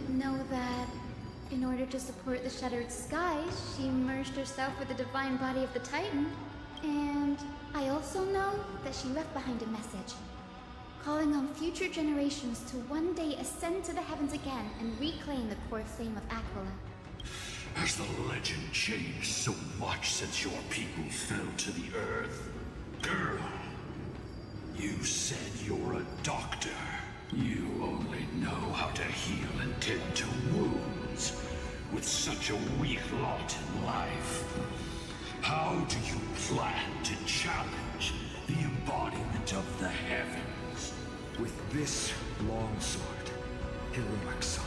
know that in order to support the Shattered Sky, she merged herself with the divine body of the Titan. And I also know that she left behind a message, calling on future generations to one day ascend to the heavens again and reclaim the core flame of Aquila. Has the legend changed so much since your people fell to the earth? Girl, you said you're a doctor. You only know how to heal and tend to wounds. With such a weak lot in life, how do you plan to challenge the embodiment of the heavens? With this longsword, heroic soul.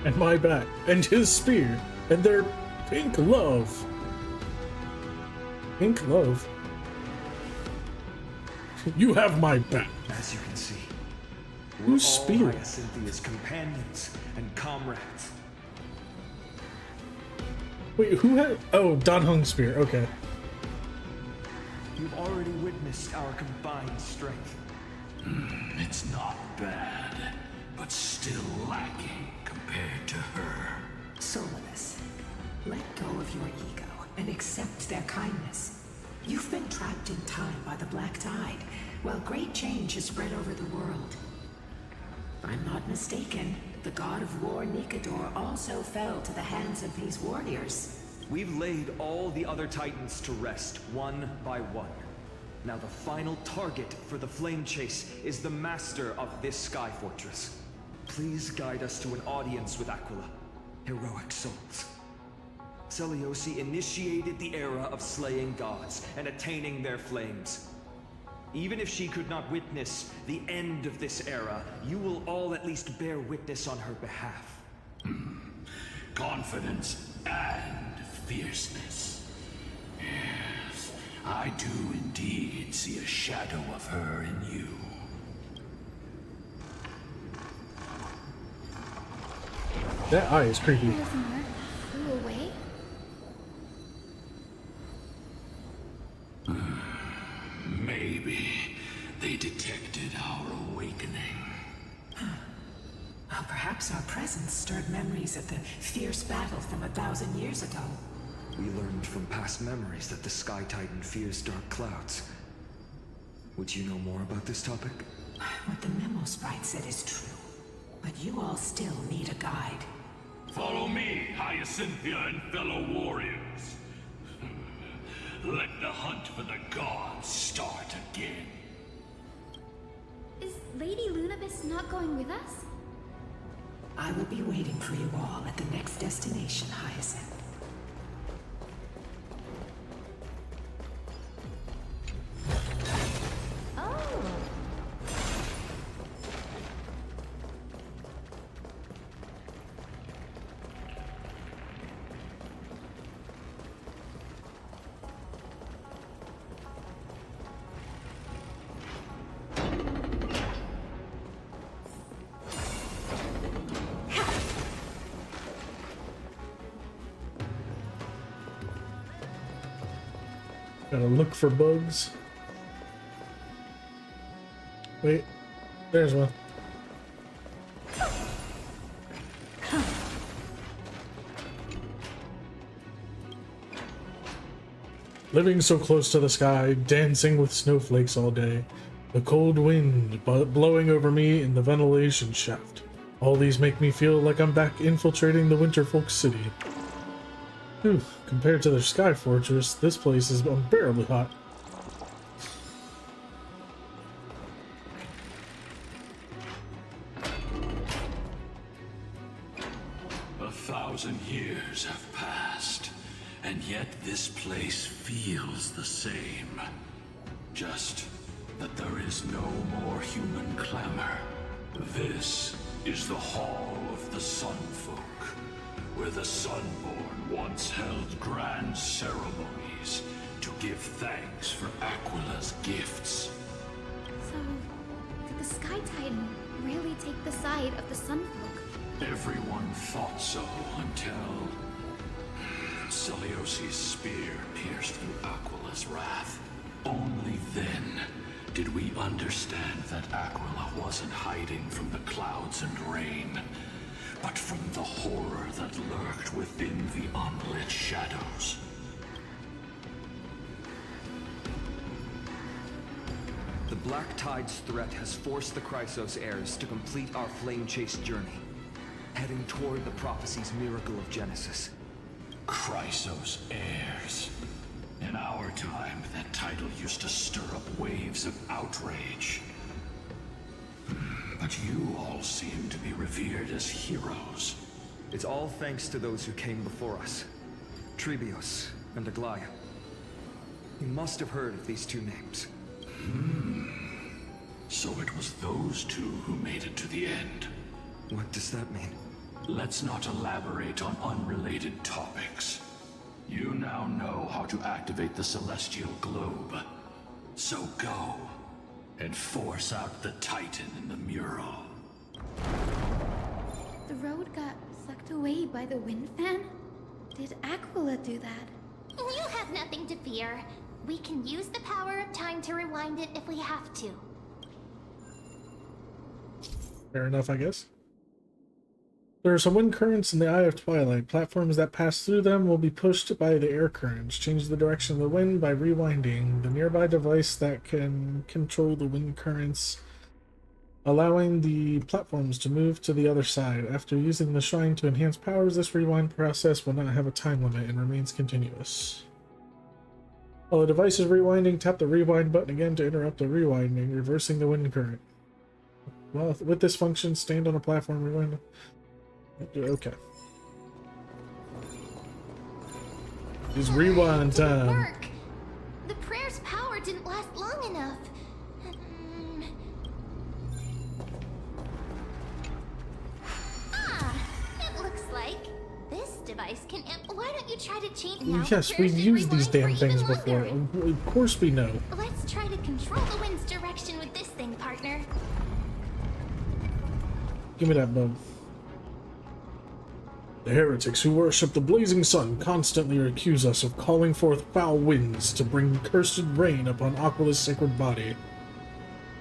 And my back, and his spear, and their pink love. Pink love? You have my back. As you can see, Whose we're all spear? Hyacinthia's companions and comrades. Wait, who had... Oh, Dan Hung's spear, okay. You've already witnessed our combined strength. It's not bad, but still lacking compared to her. Solace, let go of your ego and accept their kindness. You've been trapped in time by the Black Tide, while great change has spread over the world. If I'm not mistaken, the god of war Nikador also fell to the hands of these warriors. We've laid all the other titans to rest, one by one. Now the final target for the flame chase is the master of this sky fortress. Please guide us to an audience with Aquila. Heroic souls. Celiosi initiated the era of slaying gods and attaining their flames. Even if she could not witness the end of this era, you will all at least bear witness on her behalf. Confidence and fierceness. Yes, I do indeed see a shadow of her in you. That eye is creepy. Listener, flew away? Maybe they detected our awakening. Well, perhaps our presence stirred memories of the fierce battle from 1,000 years ago. We learned from past memories that the Sky Titan fears dark clouds. Would you know more about this topic? What the memo sprite said is true, but you all still need a guide. Follow me, Hyacinthia and fellow warriors. Let the hunt for the gods start again. Is Lady Lunabis not going with us? I will be waiting for you all at the next destination, Hyacinth. Oh, Gotta look for bugs. Wait, there's one. Living so close to the sky, dancing with snowflakes all day, the cold wind blowing over me in the ventilation shaft. All these make me feel like I'm back infiltrating the Winterfolk city. Whew, compared to the Sky Fortress, this place is unbearably hot. A 1,000 years have passed, and yet this place feels the same. Just that there is no more human clamor. This is the Hall of the Sunfolk, where the Sunborn once held grand ceremonies to give thanks for Aquila's gifts. So, did the Sky Titan really take the side of the Sunfolk? Everyone thought so until Celiosi's spear pierced through Aquila's wrath. Only then did we understand that Aquila wasn't hiding from the clouds and rain, but from the horror that lurked within the unlit shadows. The Black Tide's threat has forced the Chrysos heirs to complete our flame chase journey, heading toward the prophecy's miracle of Genesis. Chrysos heirs. In our time, that title used to stir up waves of outrage. But you all seem to be revered as heroes. It's all thanks to those who came before us. Trebios and Aglaya. You must have heard of these two names. So it was those two who made it to the end. What does that mean? Let's not elaborate on unrelated topics. You now know how to activate the celestial globe. So go and force out the Titan in the mural. The road got sucked away by the wind fan? Did Aquila do that? You have nothing to fear. We can use the power of time to rewind it if we have to. Fair enough, I guess. There are some wind currents in the Eye of Twilight. Platforms that pass through them will be pushed by the air currents. Change the direction of the wind by rewinding the nearby device that can control the wind currents, allowing the platforms to move to the other side. After using the shrine to enhance powers, this rewind process will not have a time limit and remains continuous. While the device is rewinding, tap the rewind button again to interrupt the rewinding, reversing the wind current. Well, with this function, stand on a platform, rewind. Okay. It's rewind time. Work. The prayer's power didn't last long enough. It looks like this device can. Why don't you try to change now? Yes, we've used these damn things before. Of course we know. Let's try to control the wind's direction with this thing, partner. Give me that bug. The heretics who worship the blazing sun constantly accuse us of calling forth foul winds to bring cursed rain upon Aquila's sacred body.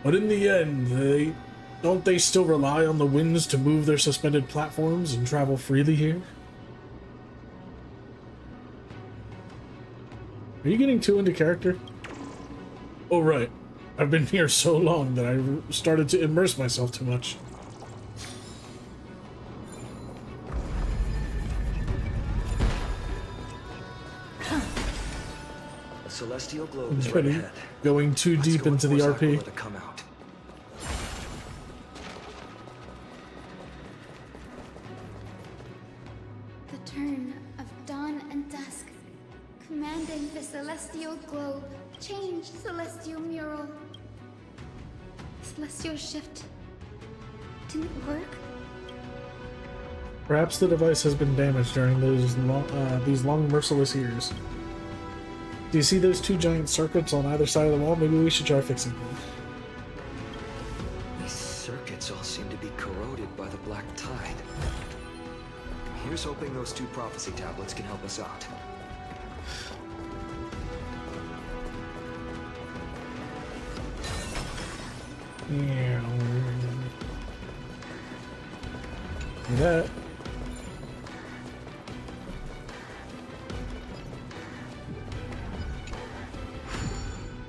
But in the end, don't they still rely on the winds to move their suspended platforms and travel freely here? Are you getting too into character? Oh right, I've been here so long that I started to immerse myself too much. Celestial globe is right ahead. Going too deep into the RP. To come out. The turn of dawn and dusk, commanding the celestial globe, change celestial mural. Celestial shift didn't work. Perhaps the device has been damaged during these long merciless years. Do you see those two giant circuits on either side of the wall? Maybe we should try fixing them. These circuits all seem to be corroded by the Black Tide. Here's hoping those two prophecy tablets can help us out. Yeah. Do that.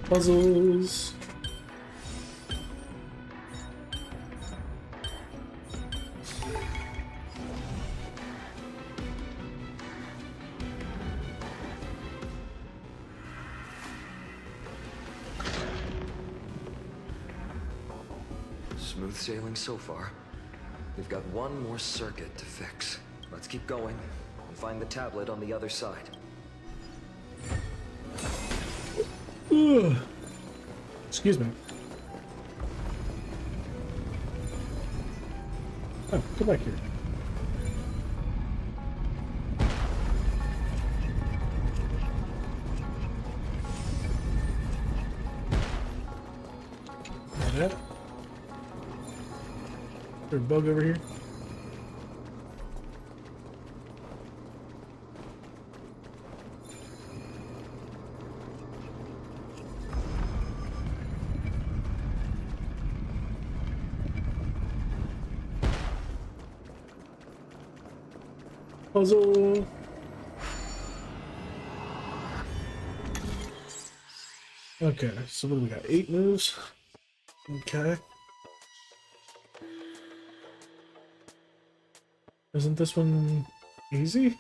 Puzzles. Smooth sailing so far. We've got one more circuit to fix. Let's keep going and find the tablet on the other side. Ugh. Excuse me. Oh, come back here. that. Is there a bug over here? Puzzle. Okay, so what do we got? 8 moves. Okay. Isn't this one easy?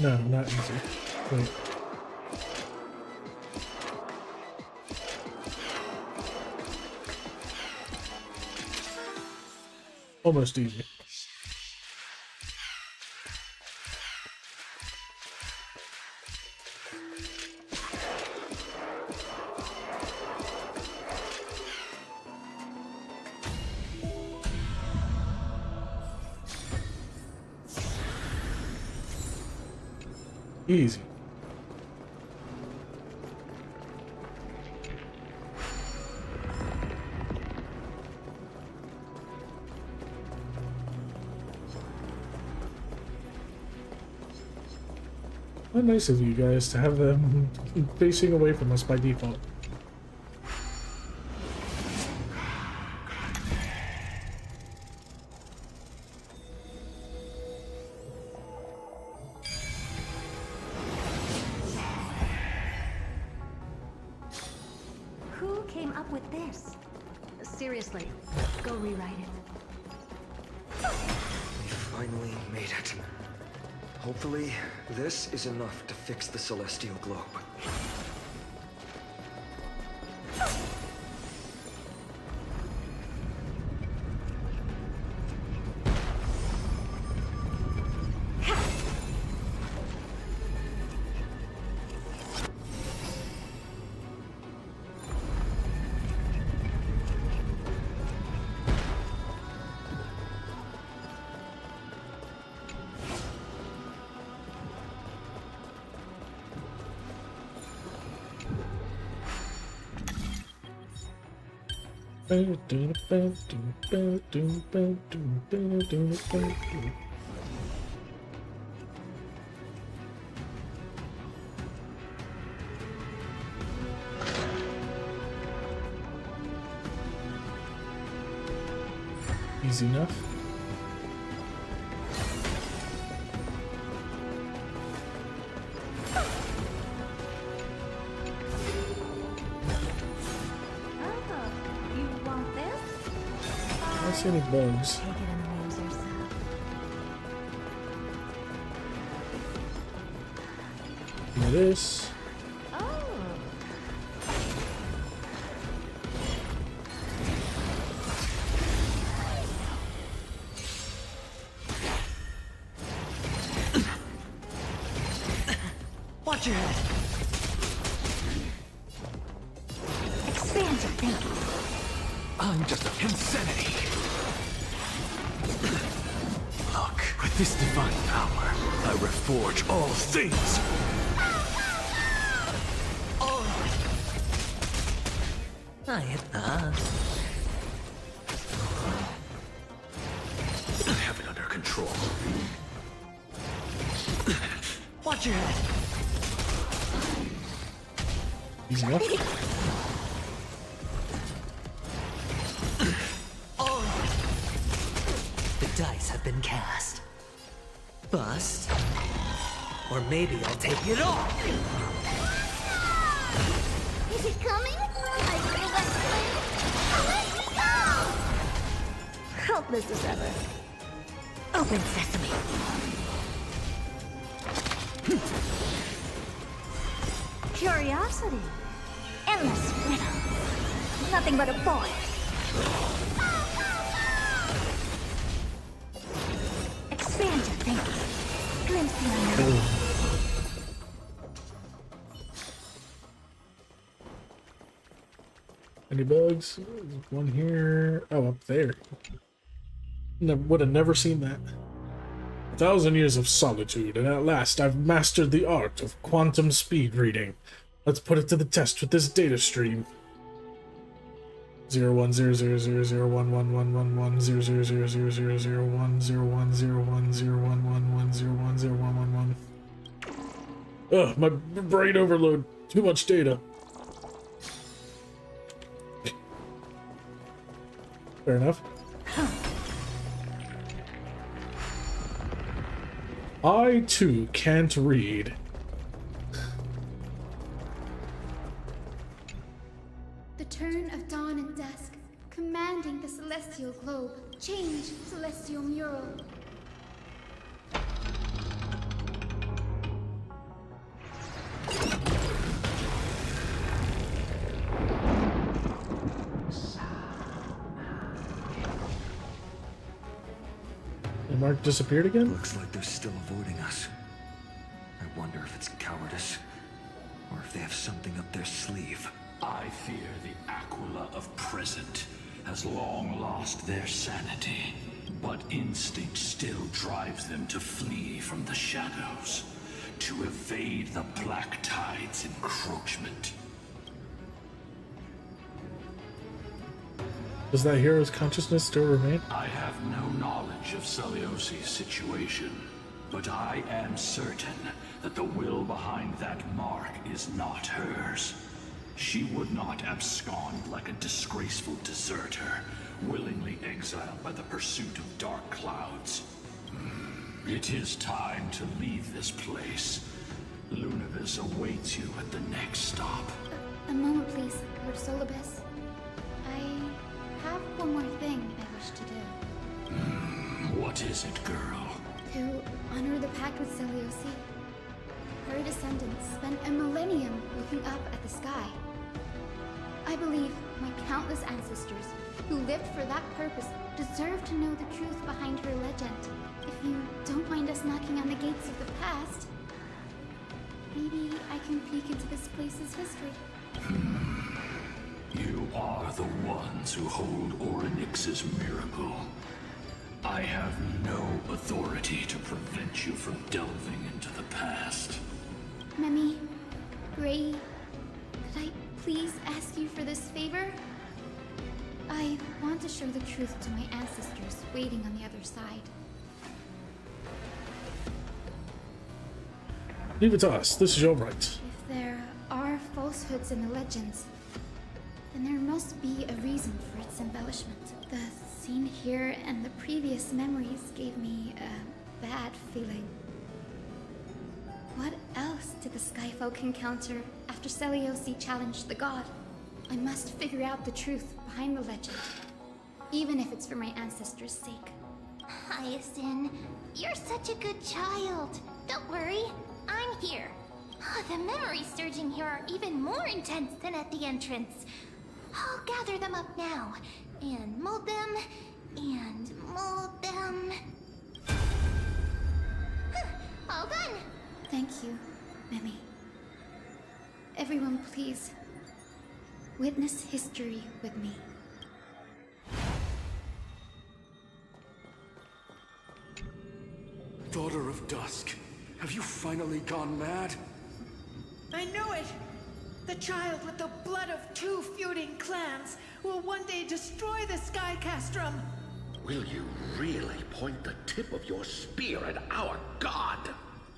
No, not easy. Wait. Almost easy. Easy. How nice of you guys to have them facing away from us by default. Who came up with this? Seriously, go rewrite it. We finally made it. Hopefully, this is enough to fix the Celestial Globe. Easy enough. I don't see any bugs. Take it and amuse yourself. Do this. Watch your head. Expand your thinking. I'm just a insanity. Look, with this divine power, I reforge all things. I have it under control. Watch your head. Easy enough. The dice have been cast. Bust. Or maybe I'll take it all. Is it coming? I feel that flame. Let's go! Helpless as ever. Open sesame. Curiosity. Endless riddle. Nothing but a boy. Expand your thinking. Glimpse the unknown. Any bugs? One here. Oh, up there. Would have never seen that. 1,000 years of solitude, and at last I've mastered the art of quantum speed reading. Let's put it to the test with this data stream. 0100011111000000101010101010101. Ugh, my brain overload. Too much data. Fair enough. I too can't read. The turn of dawn and dusk, commanding the celestial globe. Change, celestial mural. The mark disappeared again? Looks like they're still avoiding us. I wonder if it's cowardice, or if they have something up their sleeve. I fear the Aquila of present has long lost their sanity, but instinct still drives them to flee from the shadows, to evade the Black Tide's encroachment. Does that hero's consciousness still remain? I have no knowledge of Celiosi's situation, but I am certain that the will behind that mark is not hers. She would not abscond like a disgraceful deserter, willingly exiled by the pursuit of dark clouds. It is time to leave this place. Lunavis awaits you at the next stop. A moment, please, Lord Solibus. I have one more thing I wish to do. What is it, girl? To honor the pact with Celiosi. Her descendants spent a millennium looking up at the sky. I believe my countless ancestors who lived for that purpose deserve to know the truth behind her legend. If you don't mind us knocking on the gates of the past, maybe I can peek into this place's history. You are the ones who hold Orynyx's miracle. I have no authority to prevent you from delving into the past. Memi, Gray, could I please ask you for this favor? I want to show the truth to my ancestors waiting on the other side. Leave it to us. This is your right. If there are falsehoods in the legends, then there must be a reason for its embellishment. The scene here and the previous memories gave me a bad feeling. What else did the Skyfolk encounter after Celiosi challenged the god? I must figure out the truth behind the legend, even if it's for my ancestors' sake. Hyacinth, you're such a good child. Don't worry, I'm here. The memories surging here are even more intense than at the entrance. I'll gather them up now, and mold them, and mold them. All done! Thank you, Memi. Everyone, please, witness history with me. Daughter of Dusk, have you finally gone mad? I knew it! The child with the blood of two feuding clans will one day destroy the Sky Castrum! Will you really point the tip of your spear at our god?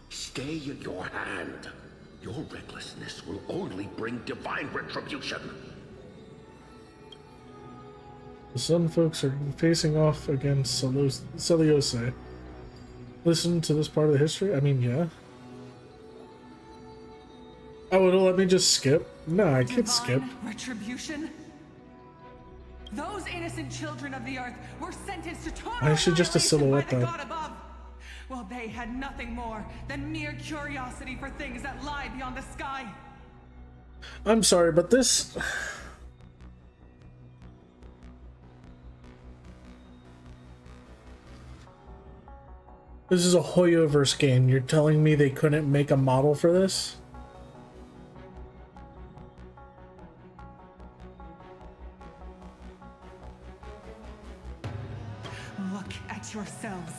Stay in your hand. Your recklessness will only bring divine retribution. The Sun folks are facing off against Celiose. Listen to this part of the history? I mean, yeah. Oh, it'll let me just skip? No, I can't skip. Retribution? Those innocent children of the earth were sentenced to total Actually, just a silhouette, by the though. god above. Well, they had nothing more than mere curiosity for things that lie beyond the sky. I'm sorry, but this... This is a Hoyoverse game. You're telling me they couldn't make a model for this? Look at yourselves.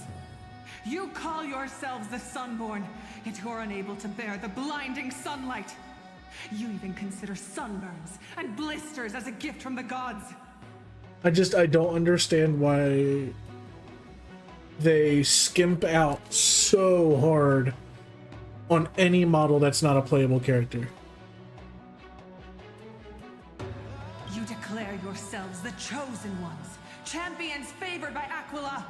You call yourselves the Sunborn, yet you're unable to bear the blinding sunlight. You even consider sunburns and blisters as a gift from the gods. I don't understand why they skimp out so hard on any model that's not a playable character. You declare yourselves the chosen ones, champions favored by Aquila.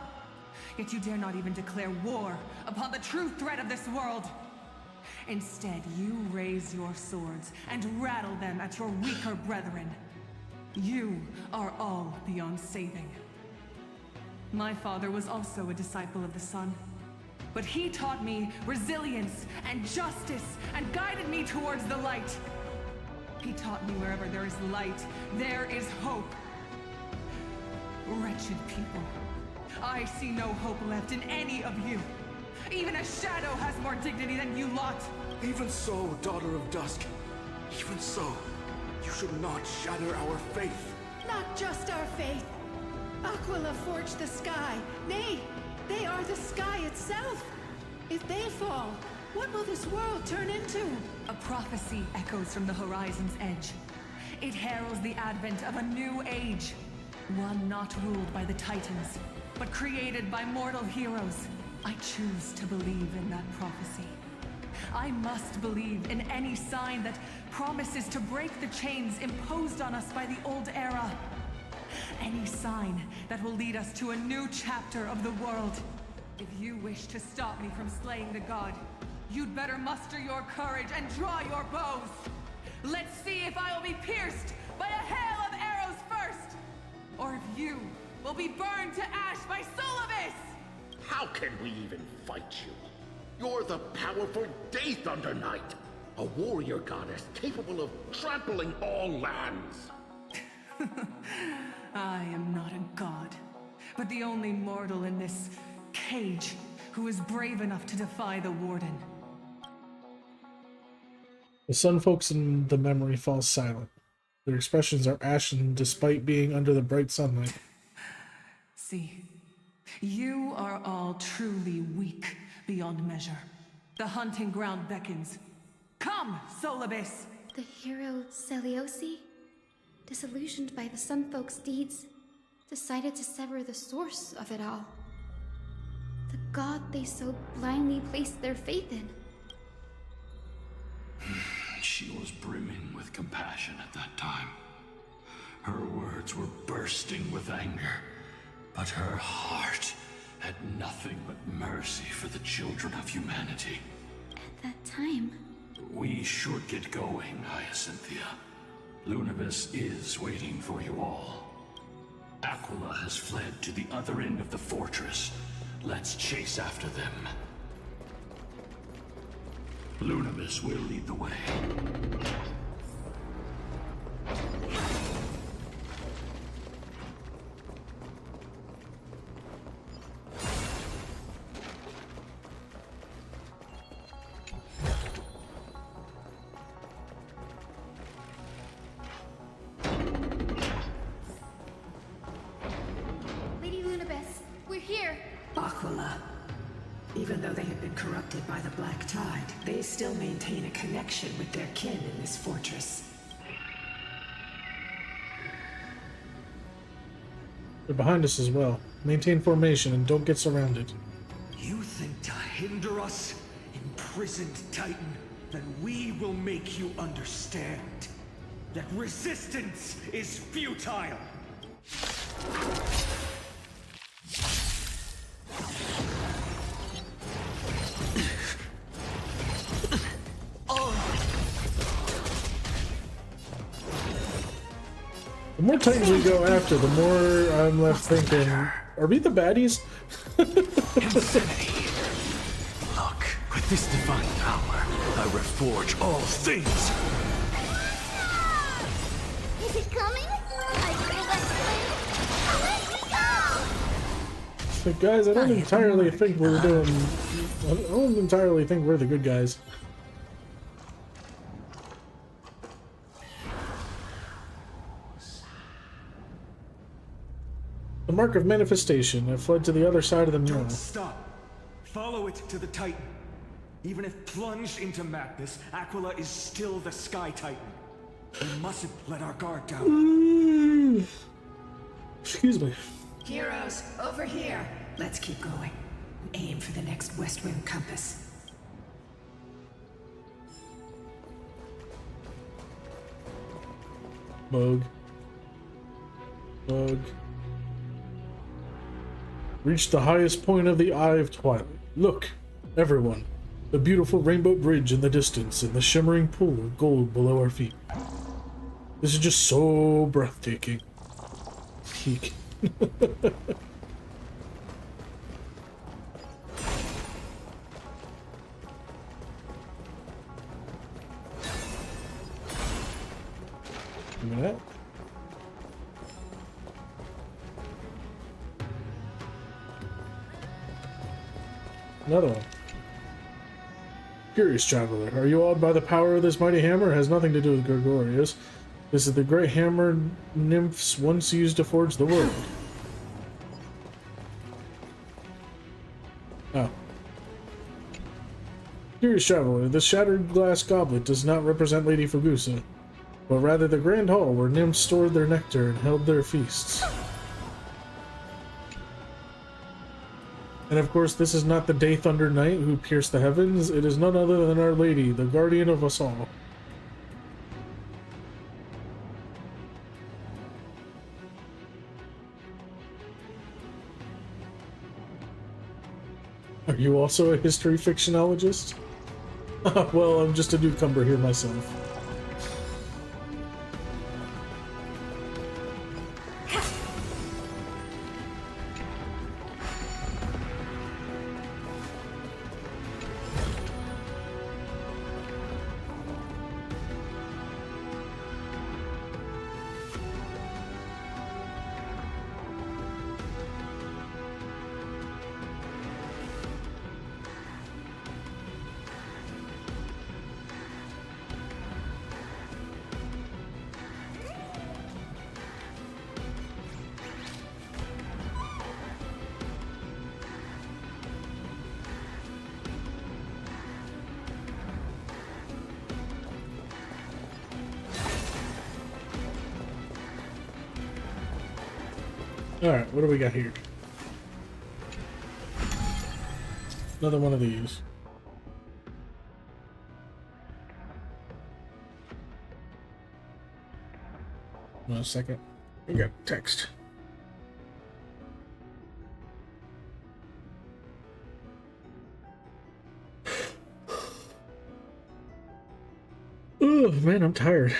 Yet you dare not even declare war upon the true threat of this world. Instead, you raise your swords and rattle them at your weaker brethren. You are all beyond saving. My father was also a disciple of the sun, but he taught me resilience and justice and guided me towards the light. He taught me wherever there is light, there is hope. Wretched people. I see no hope left in any of you. Even a shadow has more dignity than you lot. Even so, Daughter of Dusk. Even so, you should not shatter our faith. Not just our faith. Aquila forged the sky. Nay, they are the sky itself. If they fall, what will this world turn into? A prophecy echoes from the horizon's edge. It heralds the advent of a new age. One not ruled by the Titans, but created by mortal heroes. I choose to believe in that prophecy. I must believe in any sign that promises to break the chains imposed on us by the old era. Any sign that will lead us to a new chapter of the world. If you wish to stop me from slaying the god, you'd better muster your courage and draw your bows. Let's see if I will be pierced by a hail of arrows first, or if you will be burned to ash by Solibus! How can we even fight you? You're the powerful Day Thunder Knight, a warrior goddess capable of trampling all lands. I am not a god, but the only mortal in this cage who is brave enough to defy the Warden. The sun folks in the memory fall silent. Their expressions are ashen despite being under the bright sunlight. See, you are all truly weak beyond measure. The hunting ground beckons. Come, Solibus! The hero Celiosi, disillusioned by the sun folks' deeds, decided to sever the source of it all. The god they so blindly placed their faith in. She was brimming with compassion at that time. Her words were bursting with anger, but her heart had nothing but mercy for the children of humanity. At that time... We should get going, Hyacinthia. Lunibus is waiting for you all. Aquila has fled to the other end of the fortress. Let's chase after them. Lunibus will lead the way. Lady Lunibus, we're here! Aquila. Even though they have been corrupted by the Black Tide, they still maintain a connection with their kin in this fortress. They're behind us as well. Maintain formation and don't get surrounded. You think to hinder us, imprisoned Titan? Then we will make you understand that resistance is futile! The more Titans we go after, the more I'm left thinking, are we the baddies? Insanity. Look, with this divine power, I reforge all things. Is it coming? I feel that flame. Let me go! But guys, I don't entirely think we're doing... I don't entirely think we're the good guys. The mark of manifestation. I fled to the other side of the mirror. Don't stop. follow it to the Titan. Even if plunged into madness, Aquila is still the Sky Titan. We mustn't let our guard down. Excuse me. Heroes, over here. Let's keep going. Aim for the next west wind compass. Bug. Bug. Reach the highest point of the Eye of Twilight. Look, everyone. The beautiful rainbow bridge in the distance and the shimmering pool of gold below our feet. This is just so breathtaking. Peak. Give me that. Another one. Curious traveler, are you awed by the power of this mighty hammer? It has nothing to do with Gregorius. This is the great hammer nymphs once used to forge the world. Oh. Curious traveler, the shattered glass goblet does not represent Lady Fergusa, but rather the grand hall where nymphs stored their nectar and held their feasts. And of course, this is not the Day Thunder Knight who pierced the heavens. It is none other than Our Lady, the guardian of us all. Are you also a history fictionologist? Well, I'm just a newcomer here myself. Alright, what do we got here? Another one of these. One second. We got text. Oh man, I'm tired.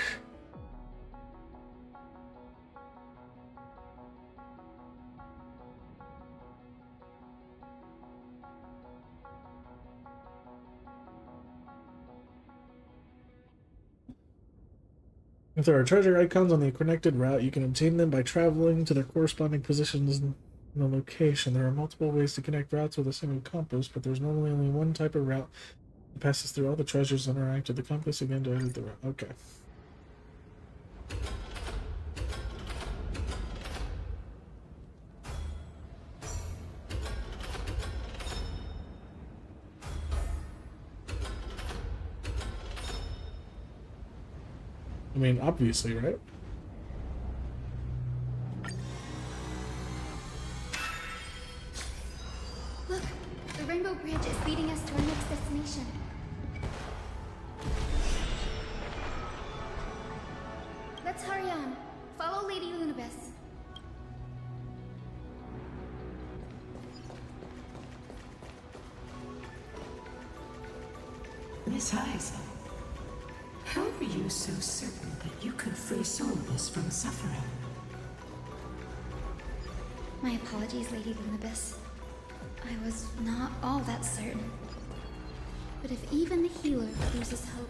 If there are treasure icons on the connected route, you can obtain them by traveling to their corresponding positions in the location. There are multiple ways to connect routes with a single compass, but there's normally only one type of route that passes through all the treasures and interact with the compass again to edit the route. Okay. I mean, obviously, right? Look, the Rainbow Bridge is leading us to our next destination. Let's hurry on. Follow Lady Lunabis. Miss Heisel, how are you so certain that you could free Solus from suffering? My apologies, Lady Lunabis. I was not all that certain. But if even the healer loses hope,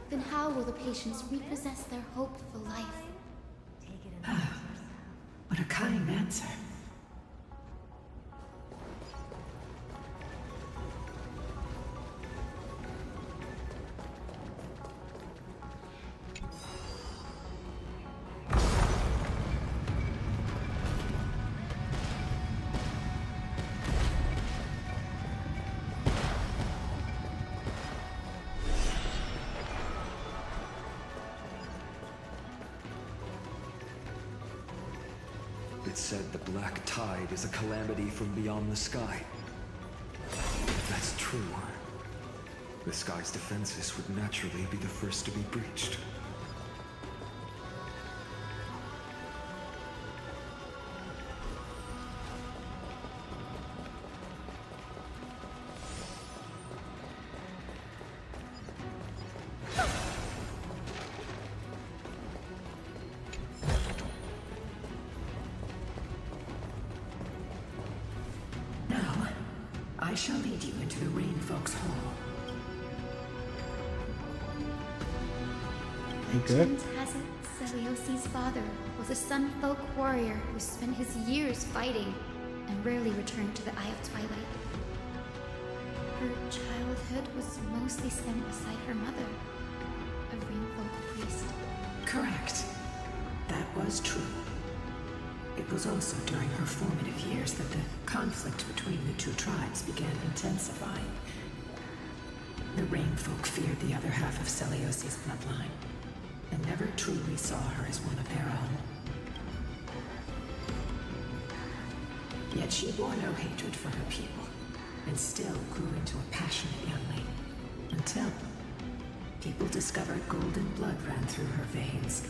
then how will the patients repossess their hope for life? Ah, what a kind answer. It said the Black Tide is a calamity from beyond the sky. If that's true, the sky's defenses would naturally be the first to be breached. Now, I shall lead you into the Rain Folks Hall. Legend has it Celiosi's father was a Sun Folk warrior who spent his years fighting and rarely returned to the Eye of Twilight. Her childhood was mostly spent beside her mother, a Rain Folk priest. Correct. That was true. It was also during her formative years that the conflict between the two tribes began intensifying. The Rain Folk feared the other half of Celiosi's bloodline, and never truly saw her as one of their own. Yet she bore no hatred for her people, and still grew into a passionate young lady, until people discovered golden blood ran through her veins.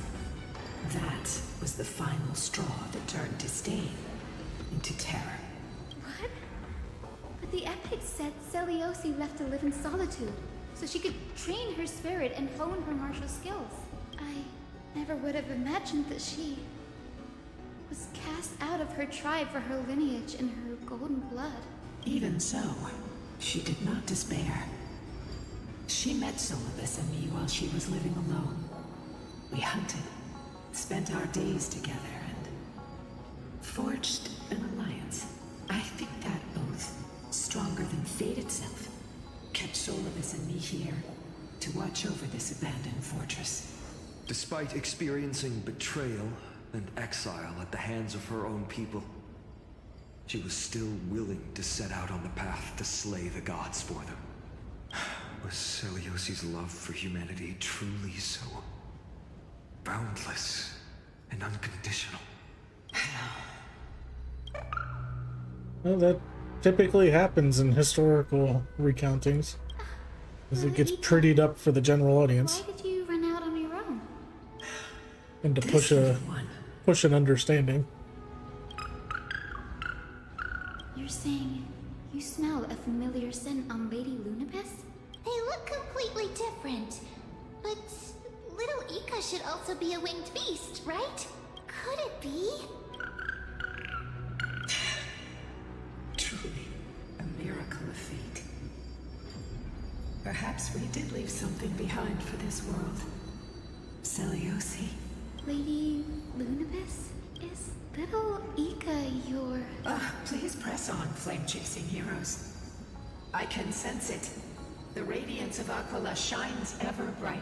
That was the final straw that turned disdain into terror. What? But the epic said Celiosi left to live in solitude, so she could train her spirit and hone her martial skills. I never would have imagined that she was cast out of her tribe for her lineage and her golden blood. Even so, she did not despair. She met Solibus and me while she was living alone. We hunted, spent our days together, and forged an alliance. I think that oath, stronger than fate itself, kept Solibus and me here to watch over this abandoned fortress. Despite experiencing betrayal and exile at the hands of her own people, she was still willing to set out on the path to slay the gods for them. Was Celiosi's love for humanity truly so boundless and unconditional? Well, that typically happens in historical recountings, as it gets prettied up for the general audience. Why did you run out on your own? And to push an understanding. You're saying you smell a familiar scent on Lady Lunabis? They look completely different. But little Ika should also be a winged beast, right? Could it be? Truly, a miracle of fate. Perhaps we did leave something behind for this world. Celiosi. Lady Lunabis? Is little Ika your... Please press on, flame-chasing heroes. I can sense it. The radiance of Aquila shines ever brighter.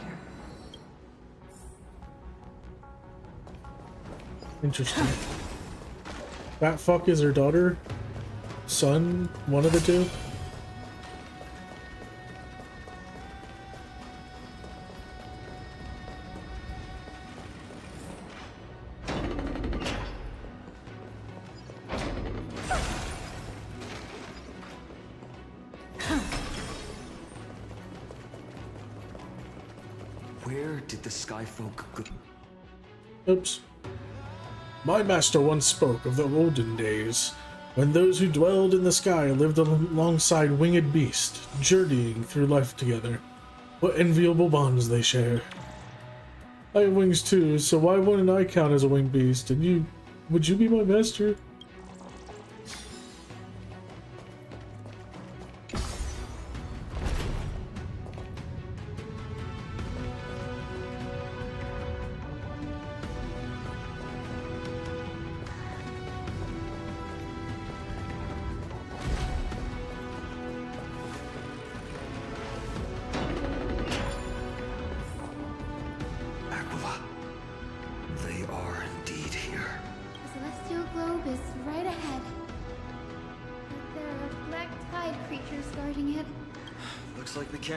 Interesting. That fuck is her daughter? Son? One of the two? Where did the Skyfolk go? Oops. My master once spoke of the olden days, when those who dwelled in the sky lived alongside winged beasts, journeying through life together. What enviable bonds they share. I have wings too, so why wouldn't I count as a winged beast? And you, would you be my master?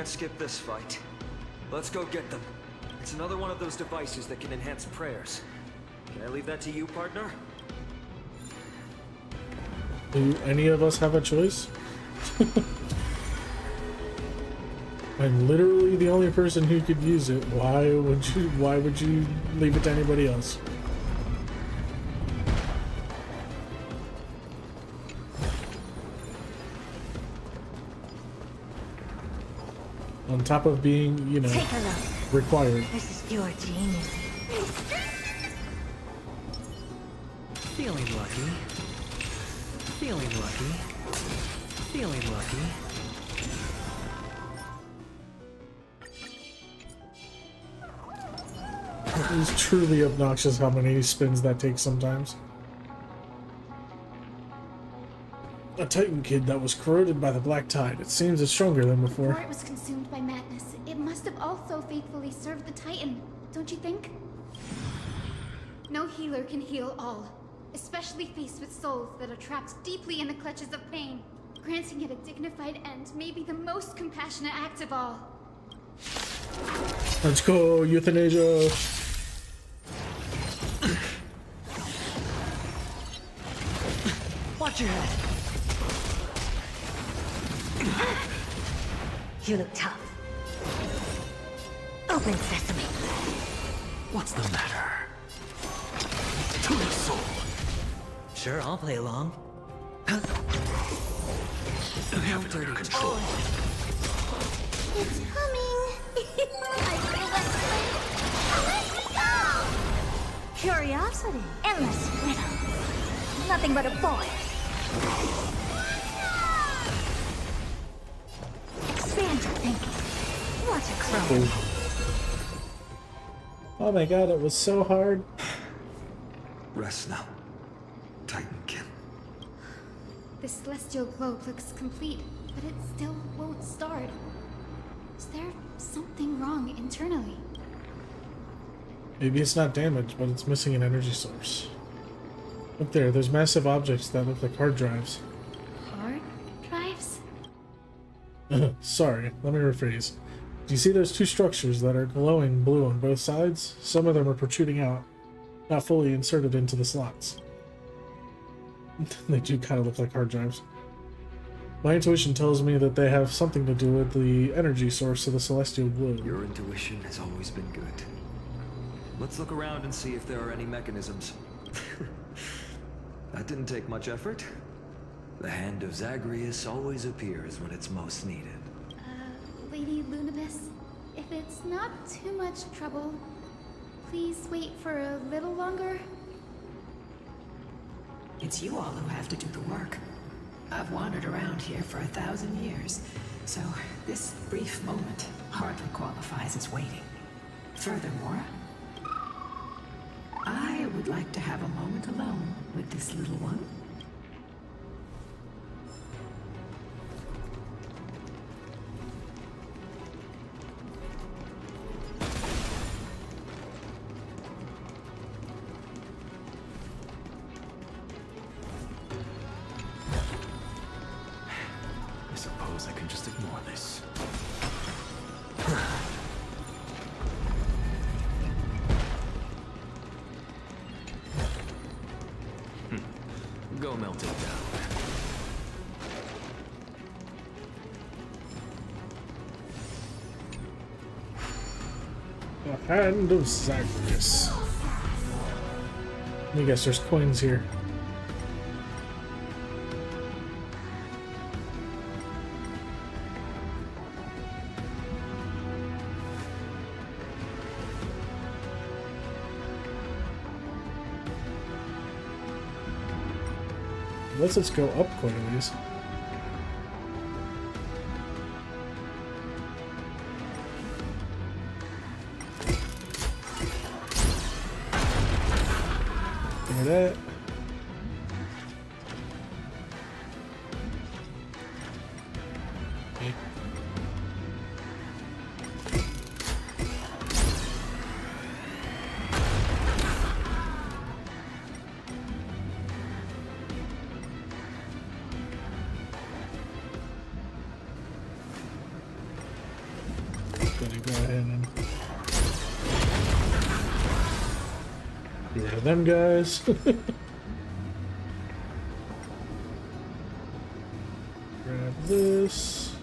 Skip this fight. Let's go get them. It's another one of those devices that can enhance prayers. Can I leave that to you, partner? Do any of us have a choice? I'm literally the only person who could use it. Why would you leave it to anybody else? On top of being, you know, Take a look. required. This is your genius. Feeling lucky. Feeling lucky. Feeling lucky. It's truly obnoxious how many spins that takes sometimes. A Titan kid that was corroded by the black tide. It seems it's stronger than before. Before it was consumed by madness, it must have also faithfully served the Titan, don't you think? No healer can heal all, especially faced with souls that are trapped deeply in the clutches of pain. Granting it a dignified end may be the most compassionate act of all. Let's go, euthanasia! Watch your head. You look tough. Open sesame. What's the matter? To the soul. Sure, I'll play along. Have it under control. It's coming. I feel that strength. Let me go. Curiosity. Endless riddle. Nothing but a void. Expand your thinking. What a crow. Oh my god, it was so hard. Rest now, Titankin. The celestial globe looks complete, but it still won't start. Is there something wrong internally? Maybe it's not damaged, but it's missing an energy source. Look there, there's massive objects that look like hard drives. Hard drives? Sorry, let me rephrase. Do you see those two structures that are glowing blue on both sides? Some of them are protruding out, not fully inserted into the slots. They do kind of look like hard drives. My intuition tells me that they have something to do with the energy source of the celestial globe. Your intuition has always been good. Let's look around and see if there are any mechanisms. That didn't take much effort. The hand of Zagreus always appears when it's most needed. Lady Lunibus, if it's not too much trouble, please wait for a little longer. It's you all who have to do the work. I've wandered around here for 1,000 years, so this brief moment hardly qualifies as waiting. Furthermore, I would like to have a moment alone with this little one. I suppose I can just ignore this. Go melt it down. The hand of Zagreus. Let me guess, there's coins here. Let's go up quite a ways. Look at that. Okay. Gonna go ahead and get rid of them guys. this.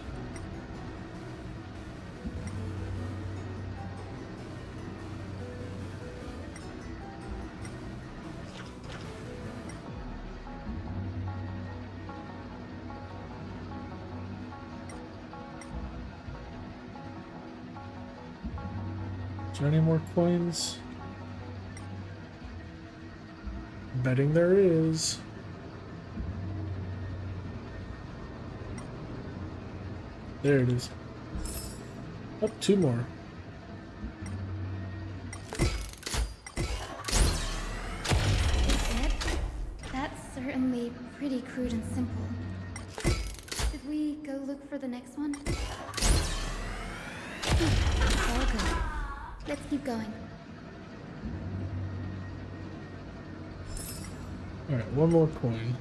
Is there any more coins? Betting there is. There it is. Up, 2 more. That's certainly pretty crude and simple. Should we go look for the next one? All good. Let's keep going. Alright, 1 more coin.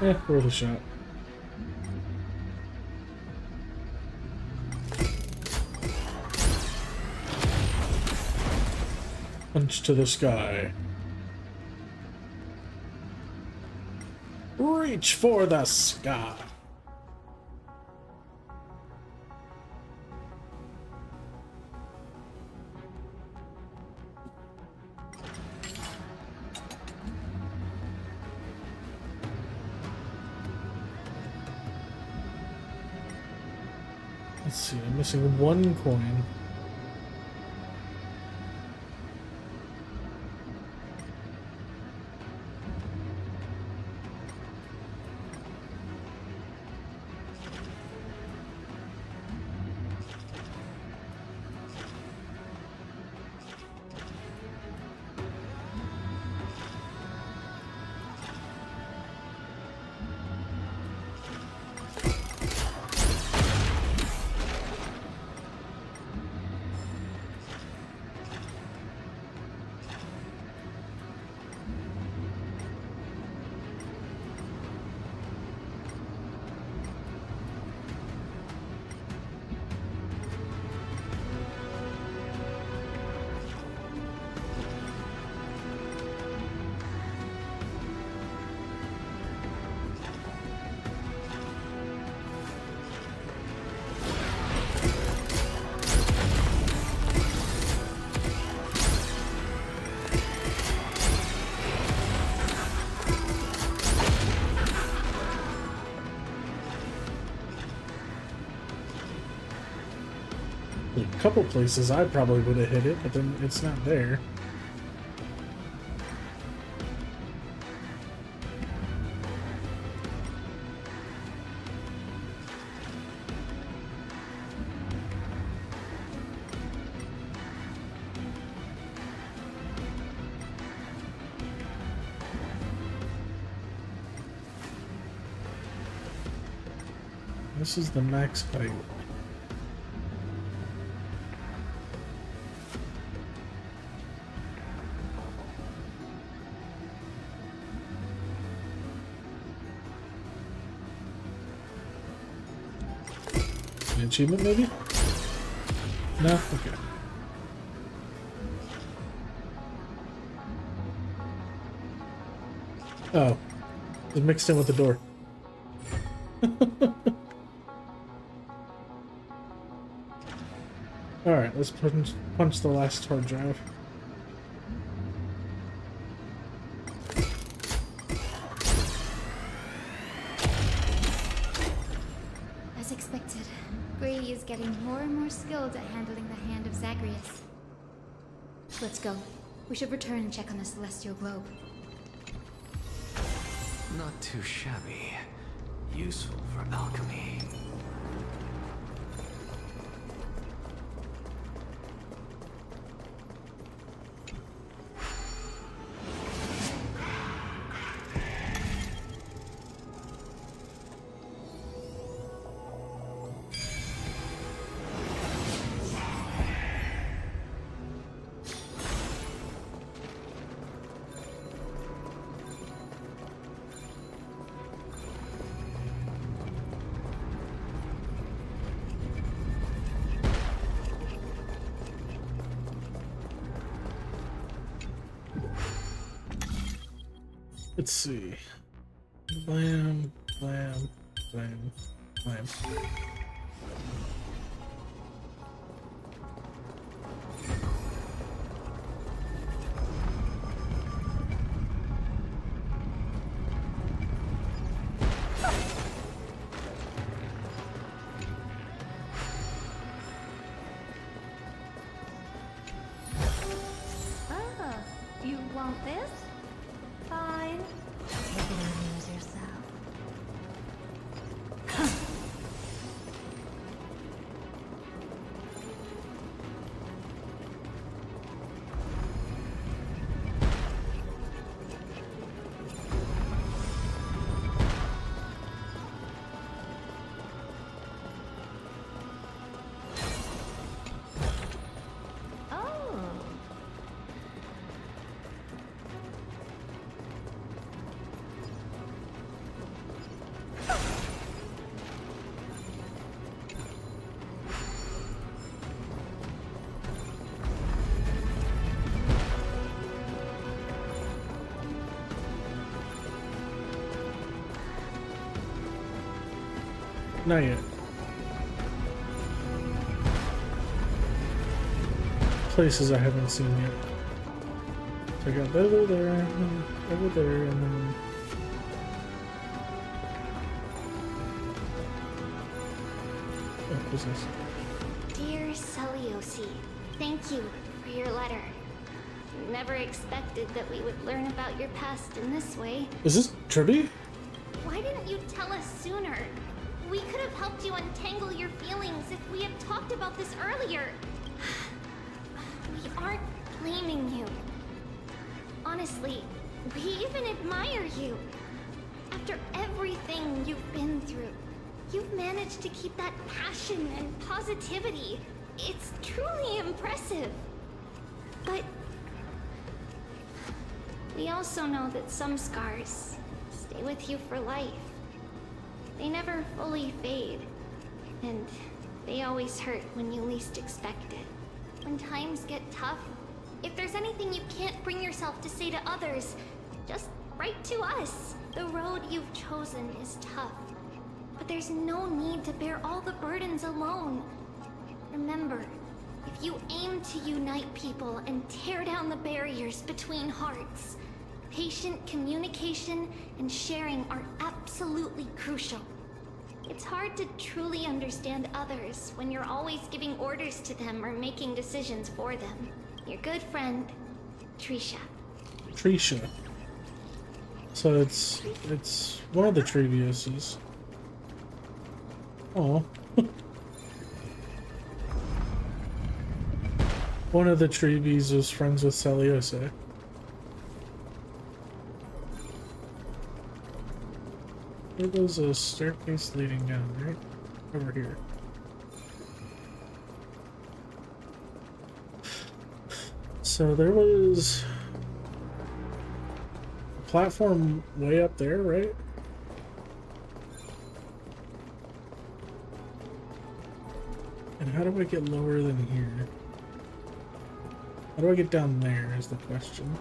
Yeah, worth a shot. Punch to the sky. Reach for the sky. Let's see, I'm missing 1 coin. A couple places I probably would have hit it, but then it's not there. This is the max height. An achievement, maybe? No? Okay. Oh. It mixed in with the door. Alright, let's punch the last hard drive. As expected, Grady is getting more and more skilled at handling the hand of Zagreus. Let's go. We should return and check on the celestial globe. Not too shabby. Useful for alchemy. Let's see. Blam, blam, blam, blam. Oh, you want this? Fine. Take it and amuse yourself. Oh. Not yet. Places I haven't seen yet. So I got over there, and over there, and then. Oh, what's this? Dear Celiosi, thank you for your letter. Never expected that we would learn about your past in this way. Is this Tribby? Why didn't you tell us sooner? We could have helped you untangle your feelings if we had talked about this earlier. We aren't blaming you. Honestly, we even admire you. After everything you've been through, you've managed to keep that passion and positivity. It's truly impressive. But we also know that some scars stay with you for life. They never fully fade, and they always hurt when you least expect it. When times get tough, if there's anything you can't bring yourself to say to others, just write to us. The road you've chosen is tough, but there's no need to bear all the burdens alone. Remember, if you aim to unite people and tear down the barriers between hearts, patient communication and sharing are absolutely crucial. It's hard to truly understand others when you're always giving orders to them or making decisions for them. Your good friend, Trisha. Trisha. So it's one of the Treviuses. Oh. One of the Trevies was friends with Celiosa. There was a staircase leading down, right? Over here. So there was a platform way up there, right? And how do I get lower than here? How do I get down there is the question.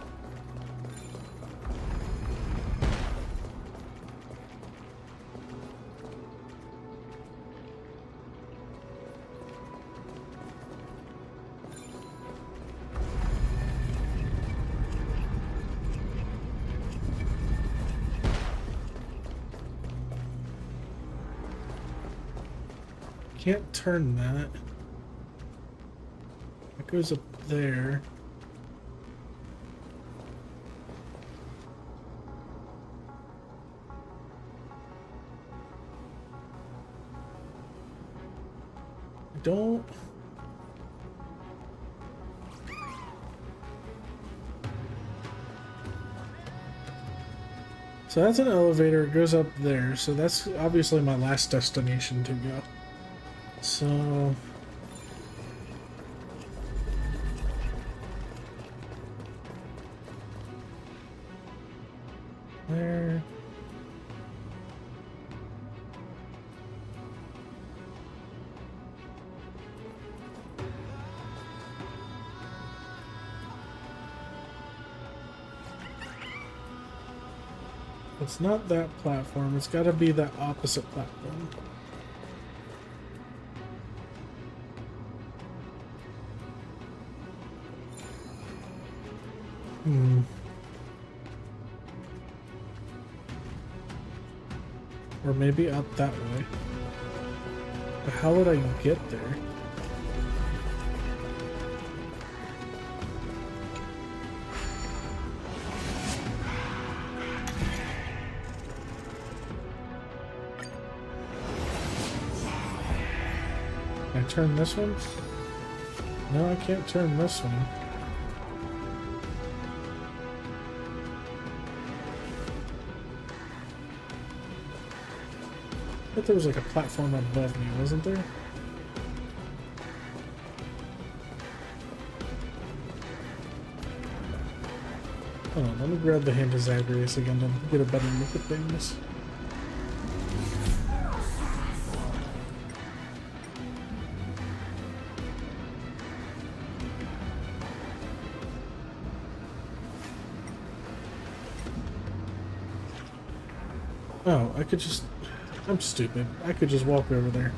Can't turn that. It goes up there. I don't. So that's an elevator, it goes up there, so that's obviously my last destination to go. So there. It's not that platform. It's got to be that opposite platform. Or maybe out that way. But how would I get there? Can I turn this one? No, I can't turn this one. I thought there was like a platform above me, wasn't there? Hold on, let me grab the hand of Zagreus again to get a better look at things. Oh, I could just... I'm stupid. I could just walk over there.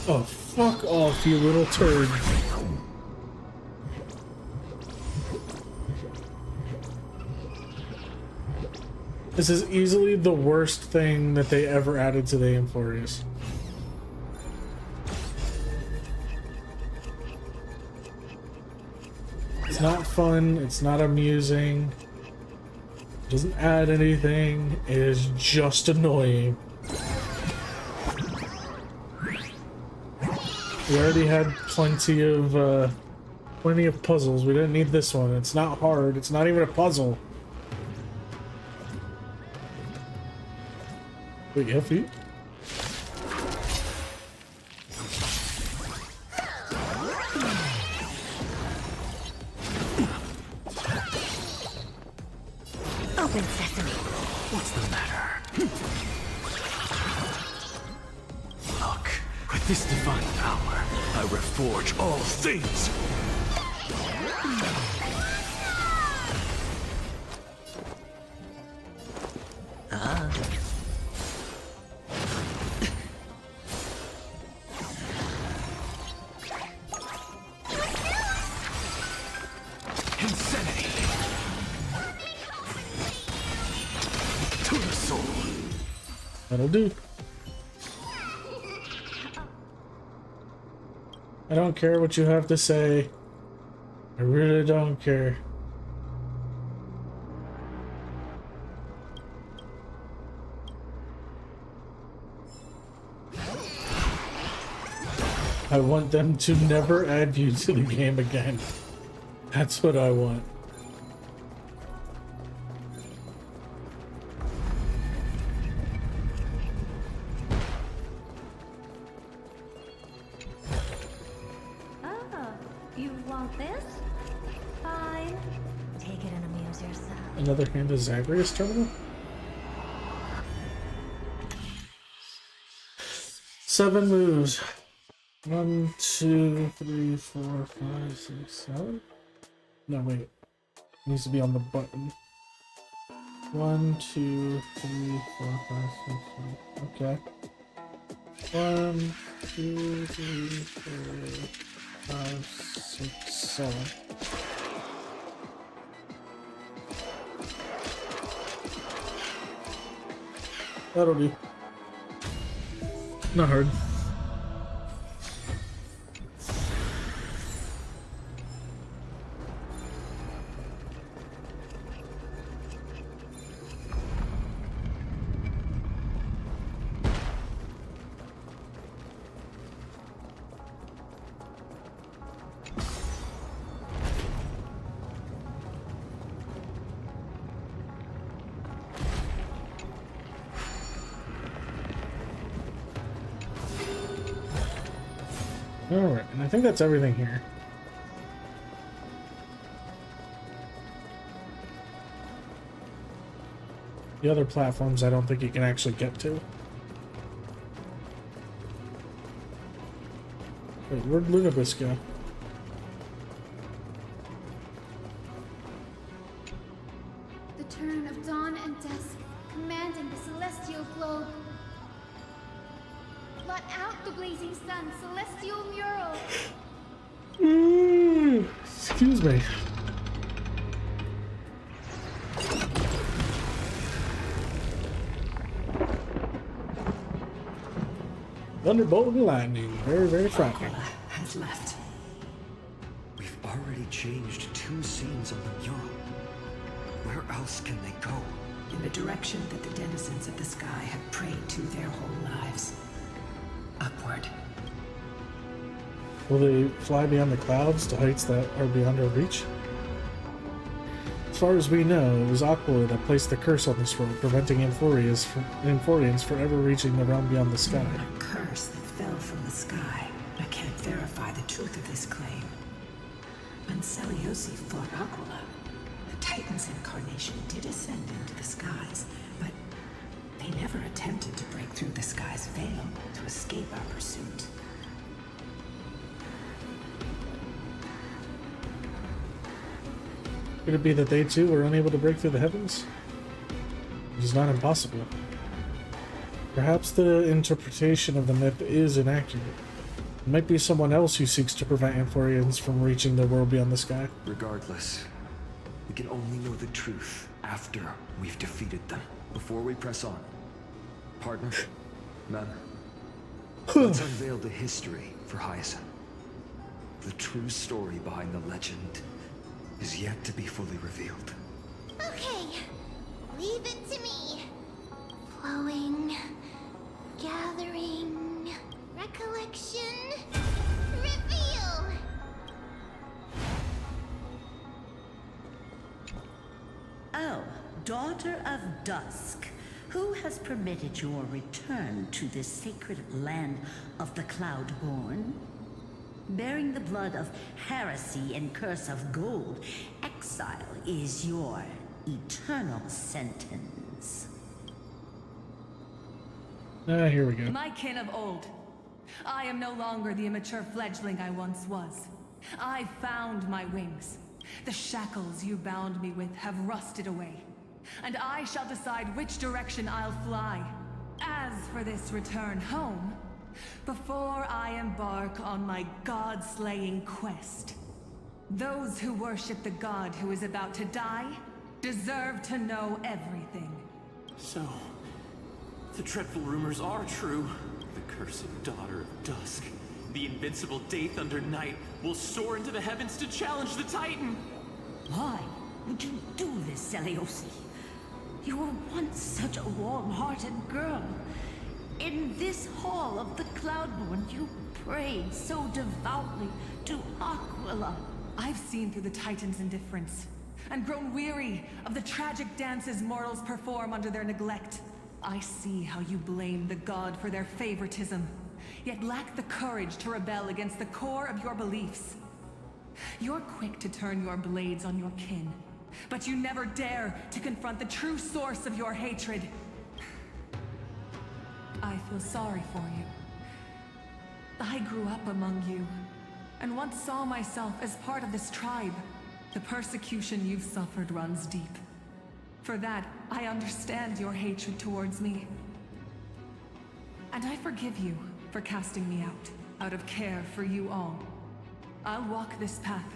Oh, fuck off, you little turd. This is easily the worst thing that they ever added to the Amphorius. It's not fun, it's not amusing, it doesn't add anything, it is just annoying. We already had plenty of puzzles. We didn't need this one. It's not hard. It's not even a puzzle. Wait, you have feet? Open sesame. What's the matter? Look, with this divine power, I reforge all things. Insanity. To the soul. That'll do. I don't care what you have to say. I really don't care. I want them to never add you to the game again. That's what I want. Oh, you want this? Fine. Take it and amuse yourself. Another hand of Zagreus terminal? 7 moves. 1, 2, 3, 4, 5, 6, 7? No, wait. It needs to be on the button. 1, 2, 3, 4, 5, 6, 7. Okay. 1, 2, 3, 4, 5, 6, 7. That'll do. Not hard. Alright, and I think that's everything here. The other platforms I don't think you can actually get to. Wait, where'd Lunabis go? The turn of dawn and dusk, commanding the celestial globe. Blot out the blazing sun, celestial mural. Excuse me. Thunderbolt and lightning. Very, very frightening. Has left. We've already changed 2 scenes on the mural. Where else can they go? In the direction that the denizens of the sky have prayed to their whole lives. Upward. Will they fly beyond the clouds to heights that are beyond our reach? As far as we know, it was Aquila that placed the curse on this world, preventing Amphorians from ever reaching the realm beyond the sky. A curse that fell from the sky. I can't verify the truth of this claim. When Seleucus fought Aquila, the Titan's incarnation did ascend into the skies, but they never attempted to break through the sky's veil to escape our pursuit. Could it be that they too were unable to break through the heavens? It is not impossible. Perhaps the interpretation of the myth is inaccurate. It might be someone else who seeks to prevent Amphorians from reaching the world beyond the sky. Regardless, we can only know the truth after we've defeated them. Before we press on. Partner, Mem, let's unveil the history for Hyacinth. The true story behind the legend is yet to be fully revealed. Okay, leave it to me. Flowing, gathering, recollection, reveal! Oh, daughter of dusk, who has permitted your return to this sacred land of the Cloudborn? Bearing the blood of heresy and curse of gold, exile is your eternal sentence. Here we go. My kin of old. I am no longer the immature fledgling I once was. I found my wings. The shackles you bound me with have rusted away, and I shall decide which direction I'll fly. As for this return home, before I embark on my god-slaying quest, those who worship the god who is about to die deserve to know everything. So, the dreadful rumors are true. The cursed daughter of dusk, the invincible Day Thunder Knight, will soar into the heavens to challenge the Titan! Why would you do this, Seleucus? You were once such a warm-hearted girl. In this hall of the Cloudborn, you prayed so devoutly to Aquila. I've seen through the Titan's indifference, and grown weary of the tragic dances mortals perform under their neglect. I see how you blame the god for their favoritism, yet lack the courage to rebel against the core of your beliefs. You're quick to turn your blades on your kin, but you never dare to confront the true source of your hatred. I feel sorry for you. I grew up among you, and once saw myself as part of this tribe. The persecution you've suffered runs deep. For that, I understand your hatred towards me. And I forgive you for casting me out of care for you all. I'll walk this path.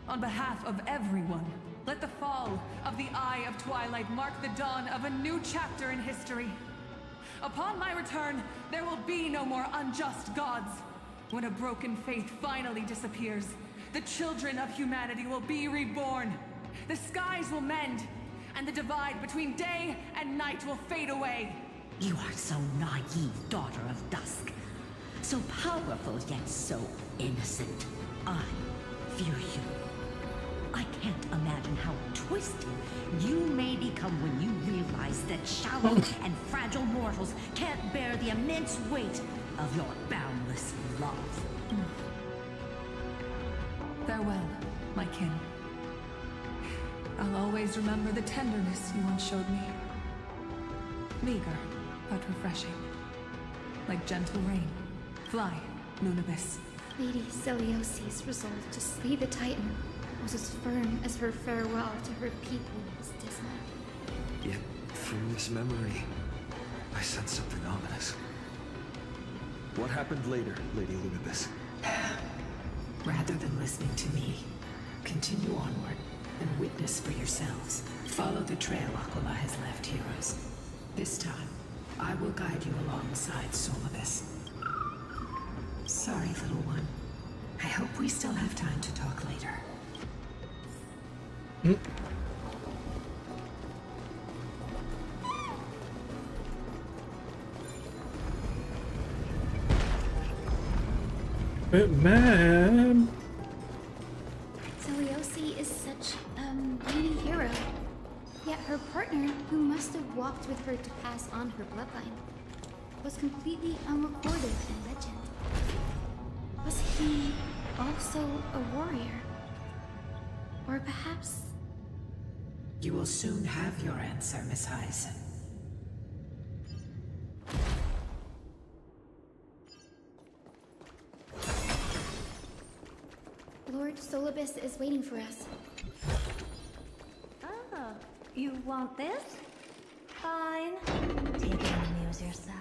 On behalf of everyone, let the fall of the Eye of Twilight mark the dawn of a new chapter in history. Upon my return, there will be no more unjust gods. When a broken faith finally disappears, the children of humanity will be reborn. The skies will mend, and the divide between day and night will fade away. You are so naive, daughter of dusk. So powerful, yet so innocent. I fear you. I can't imagine how twisted you may become when you realize that shallow and fragile mortals can't bear the immense weight of your boundless love. Farewell, my kin. I'll always remember the tenderness you once showed me. Meager, but refreshing. Like gentle rain. Fly, Lunibus. Lady Celiosi's resolve to slay the Titan was as firm as her farewell to her people was dismal. Yet, from this memory, I sense something ominous. What happened later, Lady Lunibus? Rather than listening to me, continue onward and witness for yourselves. Follow the trail Aquila has left, heroes. This time, I will guide you alongside Solibus. Sorry, little one. I hope we still have time to talk later. Man. Celiosi is such a mighty hero. Yet her partner, who must have walked with her to pass on her bloodline, was completely unrecorded in legend. Was he also a warrior? Or perhaps... You will soon have your answer, Miss Hyacinth. Lord Solibus is waiting for us. Oh, you want this? Fine. Take it and amuse yourself.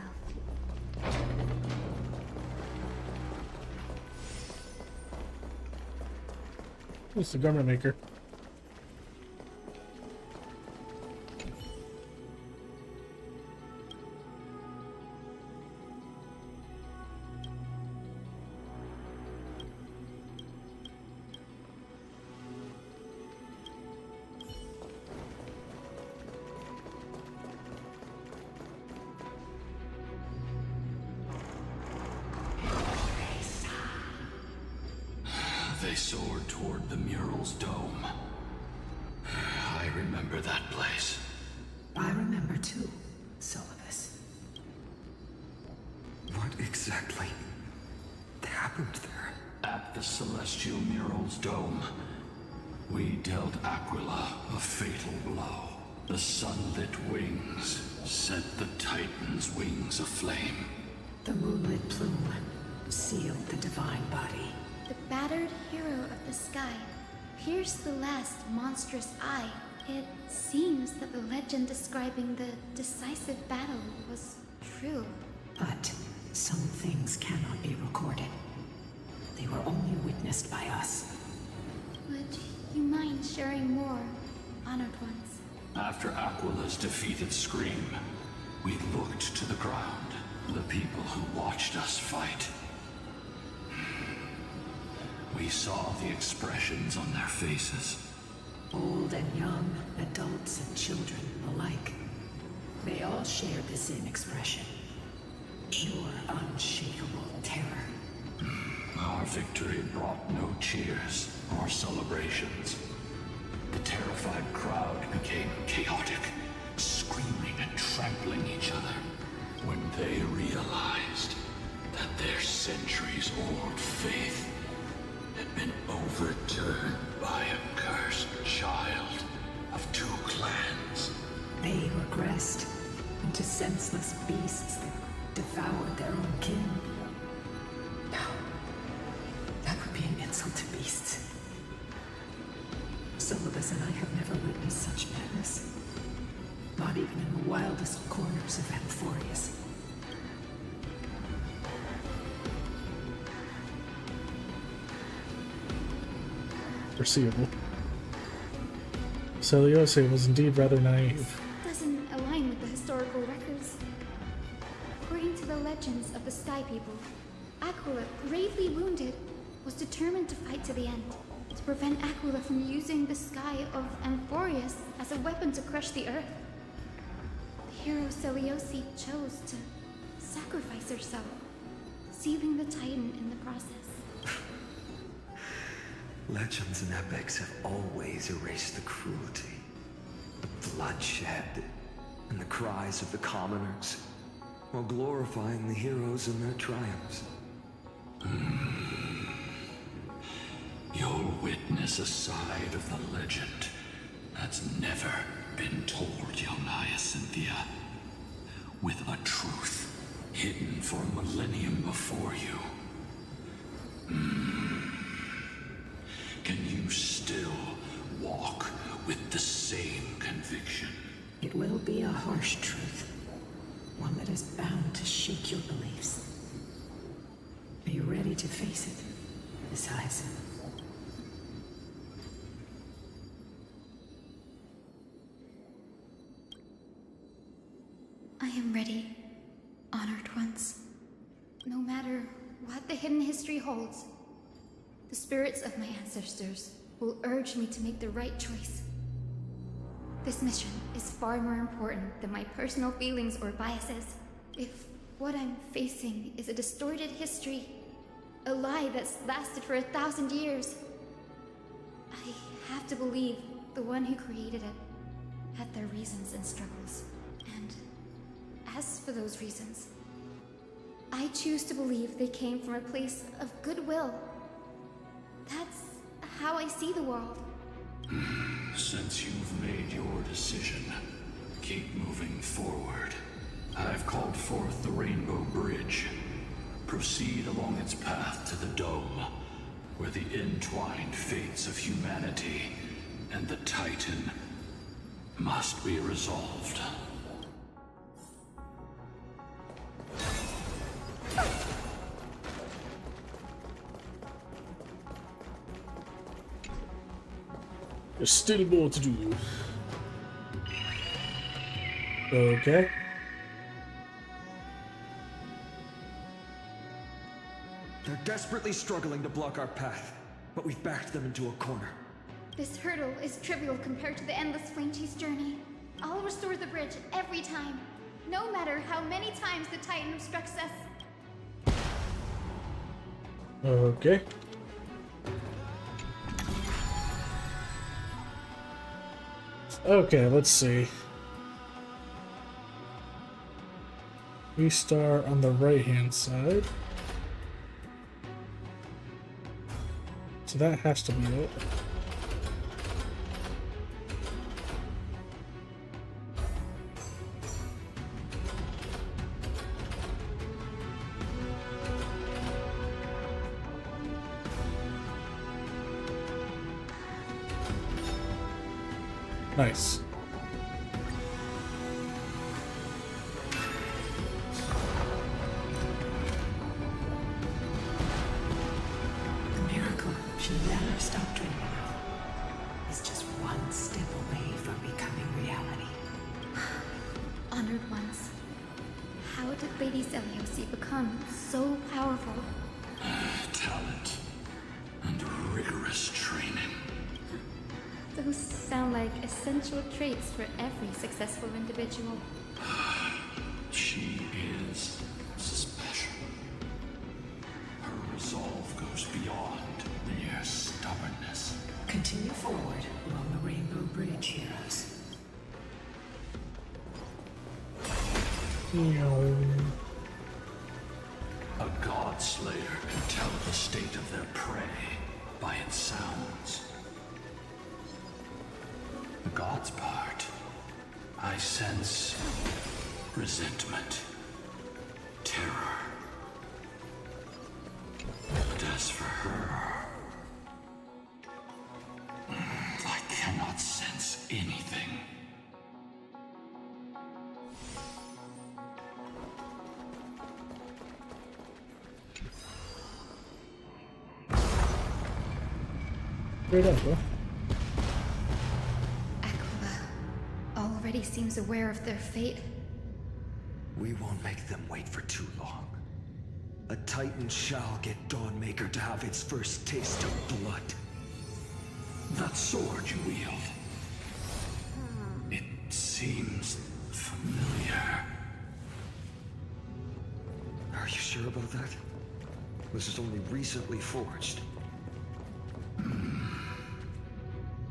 Who's the garment maker? They soared toward the mural's dome. I remember that place. I remember too, Solibus. What exactly happened there? At the celestial mural's dome, we dealt Aquila a fatal blow. The sunlit wings set the Titan's wings aflame. The moonlit plume sealed the divine body. The battered hero of the sky pierced the last monstrous eye. It seems that the legend describing the decisive battle was true. But some things cannot be recorded. They were only witnessed by us. Would you mind sharing more, honored ones? After Aquila's defeated scream, we looked to the ground. The people who watched us fight. We saw the expressions on their faces. Old and young, adults and children alike. They all shared the same expression. Pure, unshakable terror. Our victory brought no cheers or celebrations. The terrified crowd became chaotic, screaming and trampling each other when they realized that their centuries-old faith had been overturned by a cursed child of two clans. They regressed into senseless beasts that devoured their own kin. No, that would be an insult to beasts. Solibus and I have never witnessed such madness. Not even in the wildest corners of Amphorius. Foreseeable. Celiose was indeed rather naive. Doesn't align with the historical records. According to the legends of the Sky People, Aquila, gravely wounded, was determined to fight to the end, to prevent Aquila from using the sky of Amphorius as a weapon to crush the Earth. The hero Seliosi chose to sacrifice herself, sealing the Titan in the process. Legends and epics have always erased the cruelty, the bloodshed, and the cries of the commoners, while glorifying the heroes and their triumphs. You'll witness a side of the legend that's never been told, young Hyacinthia, with a truth hidden for a millennium before you. Can you still walk with the same conviction? It will be a harsh truth, one that is bound to shake your beliefs. Are you ready to face it, Miss Hyacinth? I am ready, honored ones. No matter what the hidden history holds, the spirits of my ancestors will urge me to make the right choice. This mission is far more important than my personal feelings or biases. If what I'm facing is a distorted history, a lie that's lasted for 1,000 years, I have to believe the one who created it had their reasons and struggles. And as for those reasons, I choose to believe they came from a place of goodwill. That's how I see the world. Since you've made your decision, keep moving forward. I've called forth the Rainbow Bridge. Proceed along its path to the Dome, where the entwined fates of humanity and the Titan must be resolved. There's still more to do. Okay. They're desperately struggling to block our path, but we've backed them into a corner. This hurdle is trivial compared to the endless flame chase journey. I'll restore the bridge every time, no matter how many times the Titan obstructs us. Okay. Okay, let's see. We start on the right-hand side. So that has to be it. Nice. The miracle she never stopped dreaming of is just one step away from becoming reality. Honored ones, how did Lady Seliosi become so powerful? Talent and rigorous training. Those sound like essential traits for every successful individual. She is special. Her resolve goes beyond mere stubbornness. Continue forward along the Rainbow Bridge, heroes. A god slayer can tell the state of their prey by its sounds. The god's part, I sense resentment, terror. But as for her, I cannot sense anything. Straight up, bro. Aquila already seems aware of their fate. We won't make them wait for too long. A Titan shall get Dawnmaker to have its first taste of blood. That sword you wield. It seems familiar. Are you sure about that? This is only recently forged.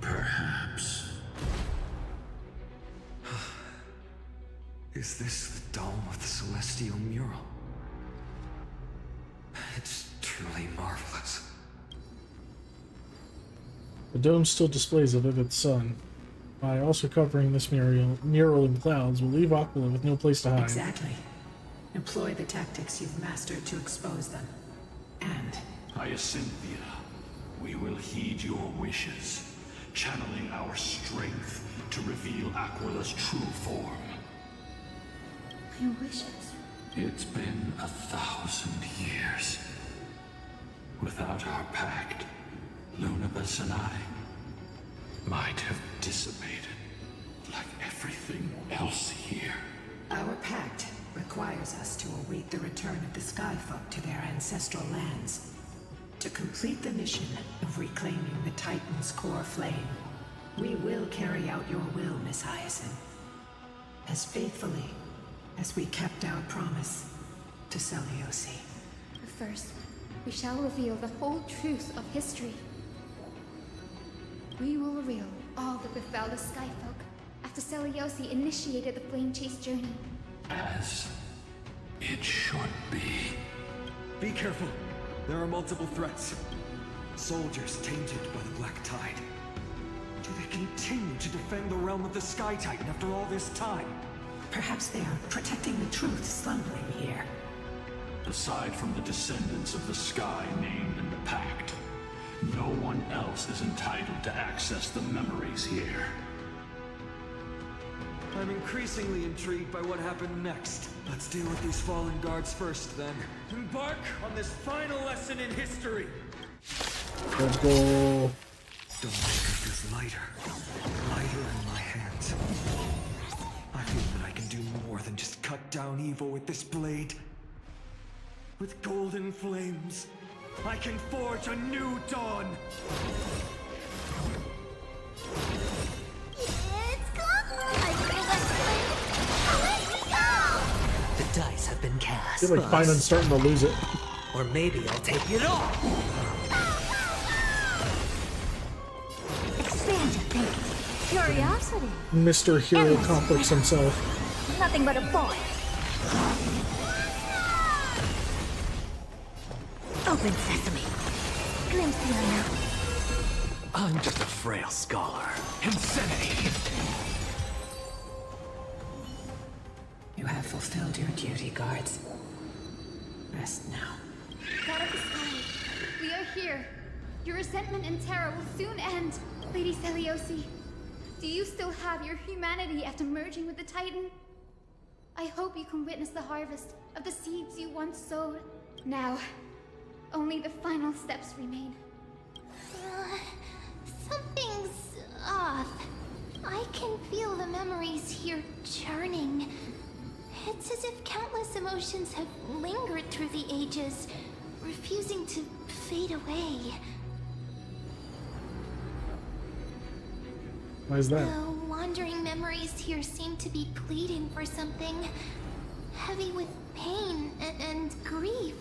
Perhaps. Is this the dome of the Celestial Mural? It's truly marvelous. The dome still displays a vivid sun. By also covering this mural in clouds will leave Aquila with no place to hide. Exactly. Employ the tactics you've mastered to expose them. And... Hyacinthia, we will heed your wishes, channeling our strength to reveal Aquila's true form. My wishes? It's been 1,000 years. Without our pact, Lunabus and I might have dissipated like everything else here. Our pact requires us to await the return of the Skyfolk to their ancestral lands. To complete the mission of reclaiming the Titan's core flame, we will carry out your will, Miss Hyacinth. As faithfully as we kept our promise to Seliosi. But first, we shall reveal the whole truth of history. We will reveal all that befell the Skyfolk after Seliosi initiated the Flame Chase journey. As it should be. Be careful. There are multiple threats. Soldiers tainted by the Black Tide. Do they continue to defend the realm of the Sky Titan after all this time? Perhaps they are protecting the truth slumbering here. Aside from the descendants of the Sky named in the Pact, no one else is entitled to access the memories here. I'm increasingly intrigued by what happened next. Let's deal with these fallen guards first, then. Embark on this final lesson in history! Let's go. Dawnmaker feels lighter. Lighter in my hands. I feel that I can do more than just cut down evil with this blade. With golden flames, I can forge a new dawn! It's gone! I feel that flame! Let me go! The dice have been I cast. feel like Finance starting to lose it. Or maybe I'll take it all. Expand your thinking. Curiosity. Mr. Hero Endless Complex himself. Nothing but a boy. Open sesame. Glimpse the unknown. I'm just a frail scholar. Insanity! You have fulfilled your duty, guards. Rest now. God of the Sky, we are here. Your resentment and terror will soon end. Lady Seliosi, do you still have your humanity after merging with the Titan? I hope you can witness the harvest of the seeds you once sowed. Now, only the final steps remain. Something's off. I can feel the memories here churning. It's as if countless emotions have lingered through the ages, refusing to fade away. Why is that? The wandering memories here seem to be pleading for something, heavy with pain and grief,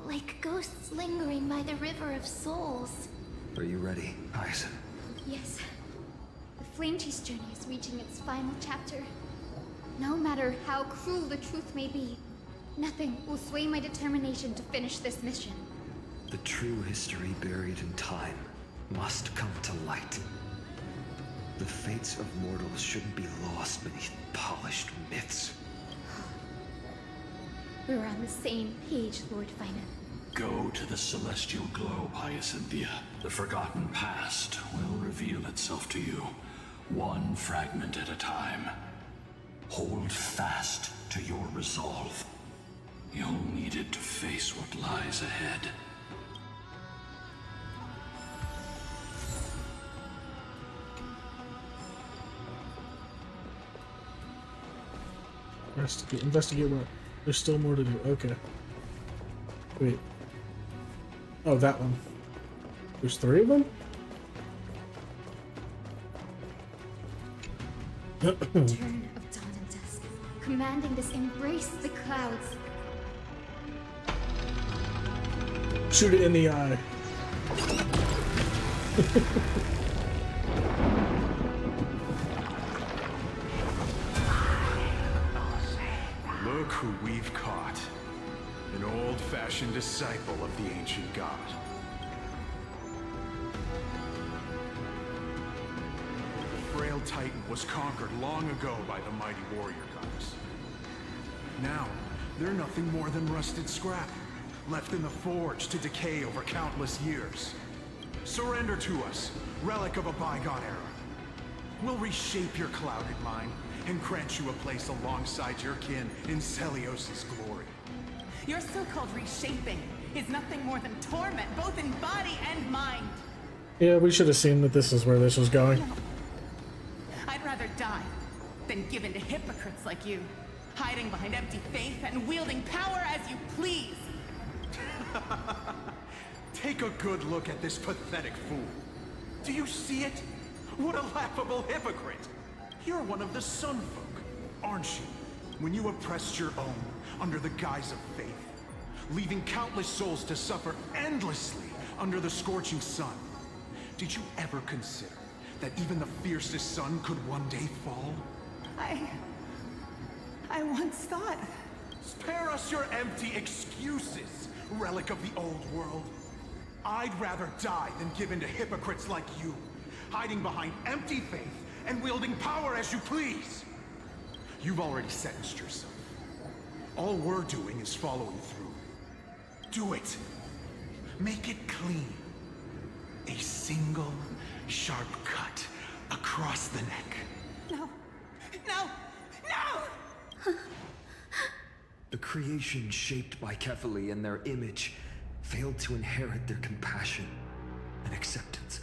like ghosts lingering by the river of souls. Are you ready, Hyacinth? Yes. The Flame Chase journey is reaching its final chapter. No matter how cruel the truth may be, nothing will sway my determination to finish this mission. The true history buried in time must come to light. The fates of mortals shouldn't be lost beneath polished myths. We're on the same page, Lord Finance. Go to the celestial globe, Hyacinthia. The forgotten past will reveal itself to you, one fragment at a time. Hold fast to your resolve. You'll need it to face what lies ahead. Investigate what? There's still more to do. Okay. Wait. Oh, that one. There's 3 of them? Turn of dawn and dusk, commanding this embrace the clouds. Shoot it in the eye. Look who we've caught. An old-fashioned disciple of the ancient god. The frail titan was conquered long ago by the mighty warrior goddess. Now, they're nothing more than rusted scrap, left in the forge to decay over countless years. Surrender to us, relic of a bygone era. We'll reshape your clouded mind and grant you a place alongside your kin in Celios' glory. Your so-called reshaping is nothing more than torment, both in body and mind. Yeah, we should have seen that this is where this was going. No. I'd rather die than give in to hypocrites like you, hiding behind empty faith and wielding power as you please. Take a good look at this pathetic fool. Do you see it? What a laughable hypocrite! You're one of the Sun Folk, aren't you? When you oppressed your own under the guise of faith, leaving countless souls to suffer endlessly under the scorching sun. Did you ever consider that even the fiercest sun could one day fall? I once thought... Spare us your empty excuses, relic of the old world. I'd rather die than give in to hypocrites like you, hiding behind empty faith and wielding power as you please. You've already sentenced yourself. All we're doing is following through. Do it. Make it clean. A single, sharp cut across the neck. No! No! No! The creation shaped by Kefali and their image failed to inherit their compassion and acceptance.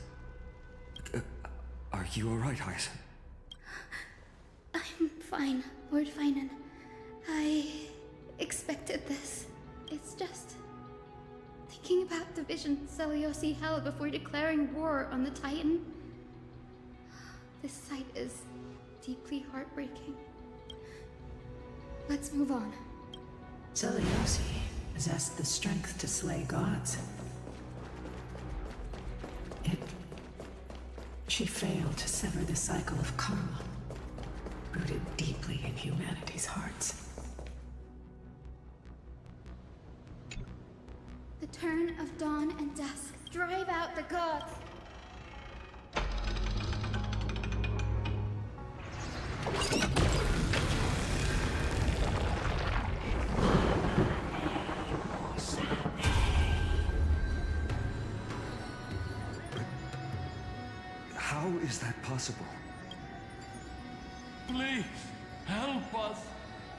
Are you alright, Hyacin? I'm fine, Lord Finan. I expected this. It's just... thinking about the vision Celiosi held before declaring war on the Titan. This sight is deeply heartbreaking. Let's move on. Celiosi possessed the strength to slay gods. Yet, she failed to sever the cycle of karma, rooted deeply in humanity's hearts. The turn of dawn and dusk. Drive out the gods! How is that possible? Please, help us,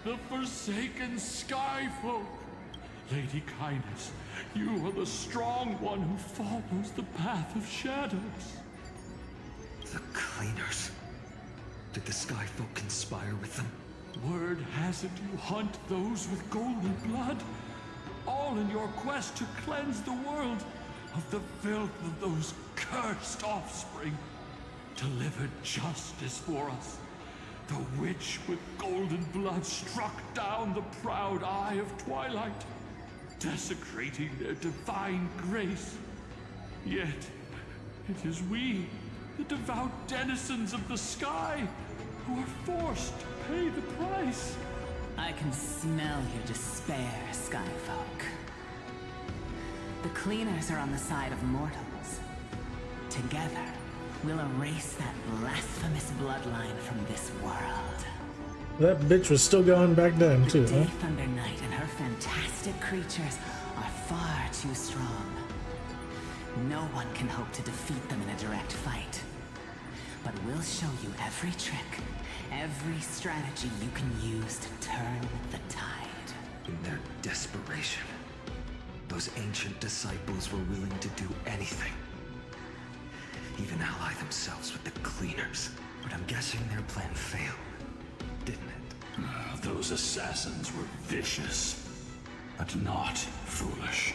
the forsaken sky folk. Lady Kindness, you are the strong one who follows the path of shadows. The Cleaners. Did the Sky Folk conspire with them? Word has it you hunt those with golden blood, all in your quest to cleanse the world of the filth of those cursed offspring. Delivered justice for us. The witch with golden blood struck down the proud eye of twilight, desecrating their divine grace. Yet, it is we, the devout denizens of the sky, who are forced to pay the price. I can smell your despair, Skyfolk. The Cleaners are on the side of mortals. Together, we'll erase that blasphemous bloodline from this world. That bitch was still going back then, too, huh? Thunder Knight and her fantastic creatures are far too strong. No one can hope to defeat them in a direct fight. But we'll show you every trick, every strategy you can use to turn the tide. In their desperation, those ancient disciples were willing to do anything. Even ally themselves with the Cleaners. But I'm guessing their plan failed, didn't it? Those assassins were vicious, but not foolish.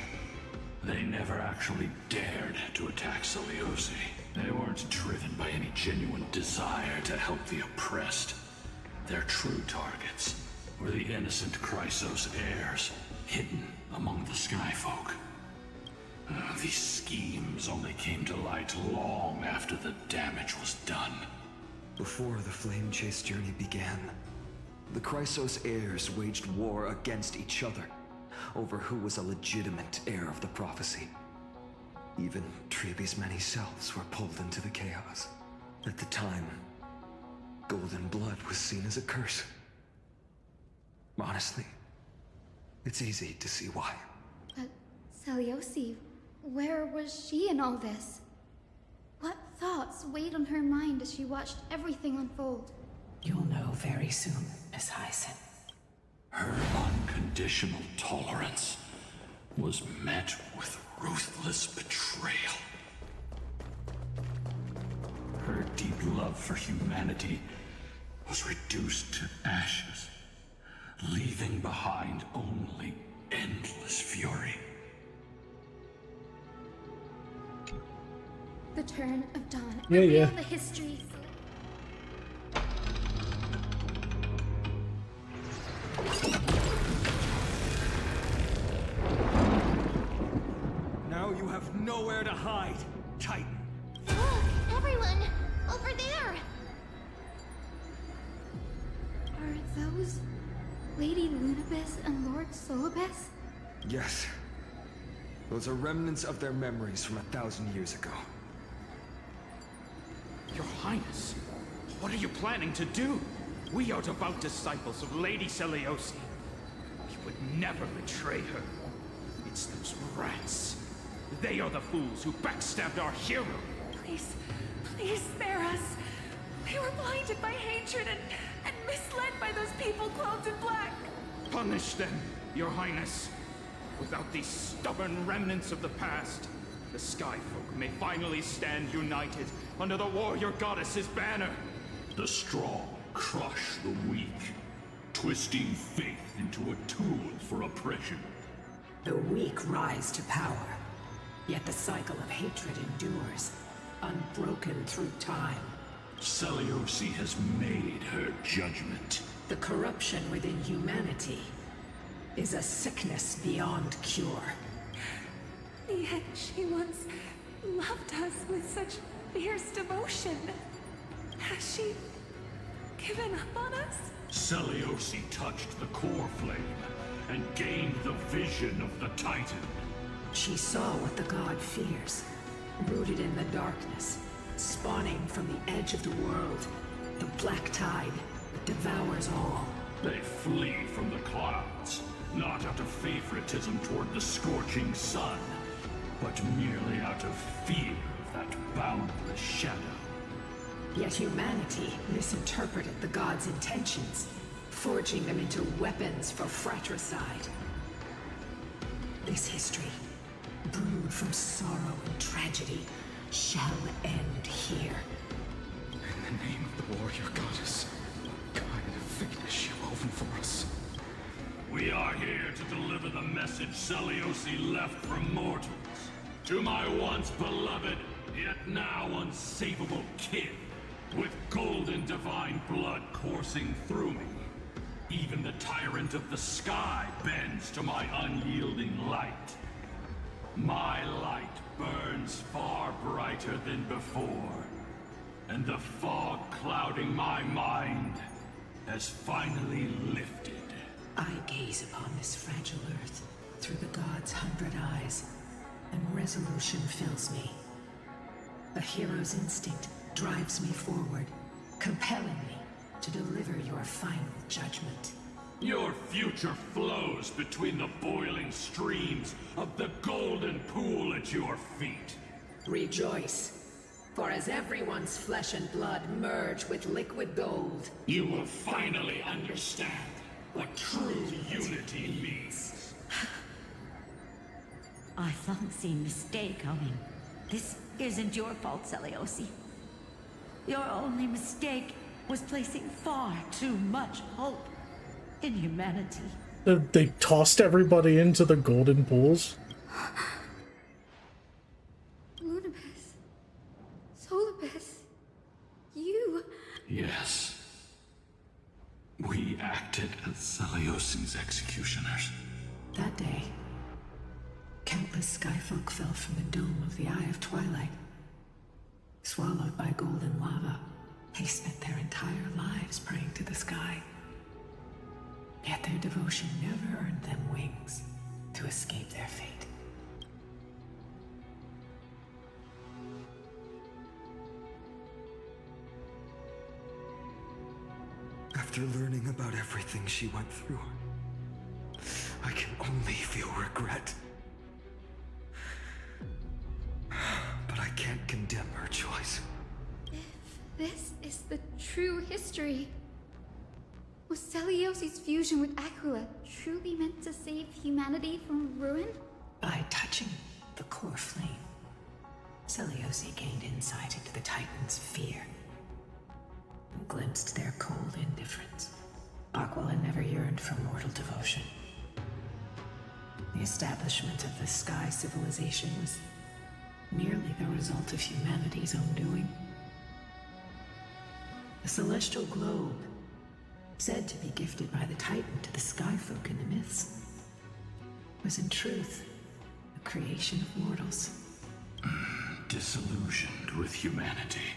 They never actually dared to attack Seliosi. They weren't driven by any genuine desire to help the oppressed. Their true targets were the innocent Chrysos heirs, hidden among the Skyfolk. These schemes only came to light long after the damage was done. Before the Flame Chase journey began, the Chrysos heirs waged war against each other over who was a legitimate heir of the prophecy. Even Trebi's many selves were pulled into the chaos. At the time, golden blood was seen as a curse. Honestly, it's easy to see why. But Seliosi, where was she in all this? What thoughts weighed on her mind as she watched everything unfold? You'll know very soon, Miss Hyson. Her unconditional tolerance was met with ruthless betrayal. Her deep love for humanity was reduced to ashes, leaving behind only endless fury. The turn of dawn. Yeah, Reveal yeah. the history. Now you have nowhere to hide, Titan. Look, everyone! Over there! Are those Lady Lunabis and Lord Solibus? Yes. Those are remnants of their memories from 1,000 years ago. Your Highness, what are you planning to do? We are devout disciples of Lady Seliosi. We would never betray her. It's those rats. They are the fools who backstabbed our hero. Please, please spare us. We were blinded by hatred and misled by those people clothed in black. Punish them, Your Highness. Without these stubborn remnants of the past, the Skyfolk may finally stand united under the warrior goddess's banner. The strong crush the weak, twisting faith into a tool for oppression. The weak rise to power, yet the cycle of hatred endures, unbroken through time. Seliosi has made her judgment. The corruption within humanity is a sickness beyond cure. Yet she once loved us with such fierce devotion. Has she given up on us? Seliosi touched the core flame and gained the vision of the Titan. She saw what the god fears, rooted in the darkness, spawning from the edge of the world, the black tide that devours all. They flee from the clouds, not out of favoritism toward the scorching sun, but merely out of fear of that boundless shadow. Yet humanity misinterpreted the gods' intentions, forging them into weapons for fratricide. This history, brewed from sorrow and tragedy, shall end here. In the name of the warrior goddess, guide the figness you woven for us. We are here to deliver the message Seliosi left for mortals. To my once beloved, yet now unsavable kin, with golden divine blood coursing through me. Even the tyrant of the sky bends to my unyielding light. My light burns far brighter than before, and the fog clouding my mind has finally lifted. I gaze upon this fragile earth through the gods' 100 eyes, and resolution fills me. A hero's instinct drives me forward, compelling me to deliver your final judgment. Your future flows between the boiling streams of the golden pool at your feet. Rejoice, for as everyone's flesh and blood merge with liquid gold, you will finally understand what true unity means. I've long seen this day coming. This isn't your fault, Seliosi. Your only mistake was placing far too much hope in humanity. They tossed everybody into the golden pools. Lunibus. Solibus. You. Yes. We acted as Celiosi's executioners. That day, countless skyfolk fell from the dome of the Eye of Twilight. Swallowed by golden lava, they spent their entire lives praying to the sky. Yet their devotion never earned them wings to escape their fate. After learning about everything she went through, I can only feel regret. But I can't condemn her choice. If this is the true history, was Celiosi's fusion with Aquila truly meant to save humanity from ruin? By touching the core flame, Celiosi gained insight into the Titans' fear and glimpsed their cold indifference. Aquila never yearned for mortal devotion. The establishment of the Sky civilization was merely the result of humanity's own doing. The celestial globe, said to be gifted by the Titan to the Skyfolk in the myths, was in truth a creation of mortals. Disillusioned with humanity,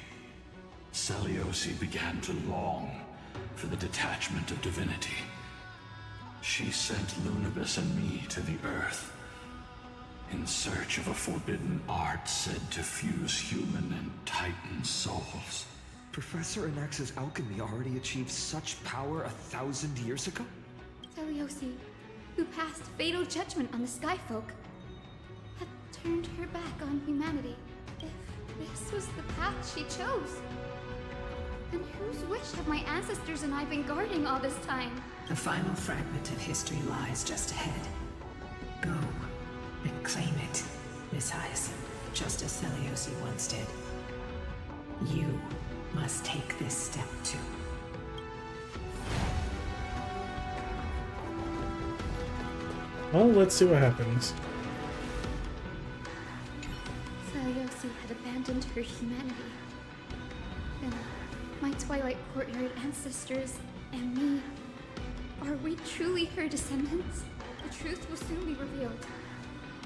Celiosi began to long for the detachment of divinity. She sent Lunibus and me to the Earth in search of a forbidden art said to fuse human and Titan souls. Professor Anax's alchemy already achieved such power 1,000 years ago? Celiosi, who passed fatal judgment on the Skyfolk, had turned her back on humanity. If this was the path she chose, then whose wish have my ancestors and I been guarding all this time? The final fragment of history lies just ahead. Go and claim it, Miss Hyacinth, just as Celiosi once did. You must take this step too. Well, let's see what happens. Celiosi had abandoned her humanity. Then my Twilight Courtyard ancestors and me, are we truly her descendants? The truth will soon be revealed.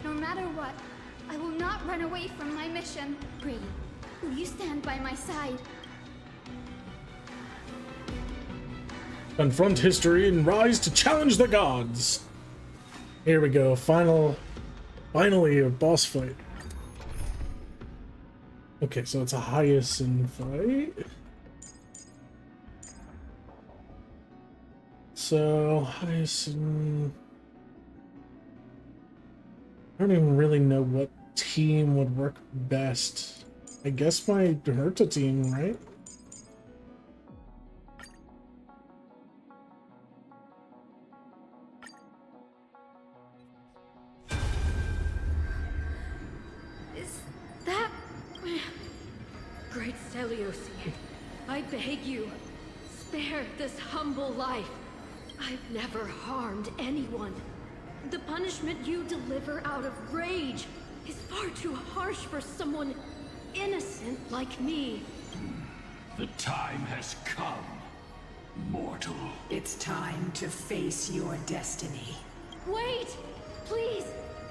No matter what, I will not run away from my mission. Brady, will you stand by my side? Confront history and rise to challenge the gods. Here we go. Finally a boss fight. Okay, so it's a Hyacinth fight. So Hyacinth, I don't even really know what team would work best. I guess my Herta team, right? Is that... Great Celiosi, I beg you, spare this humble life. I've never harmed anyone. The punishment you deliver out of rage is far too harsh for someone innocent like me. The time has come, mortal. It's time to face your destiny. Wait! Please!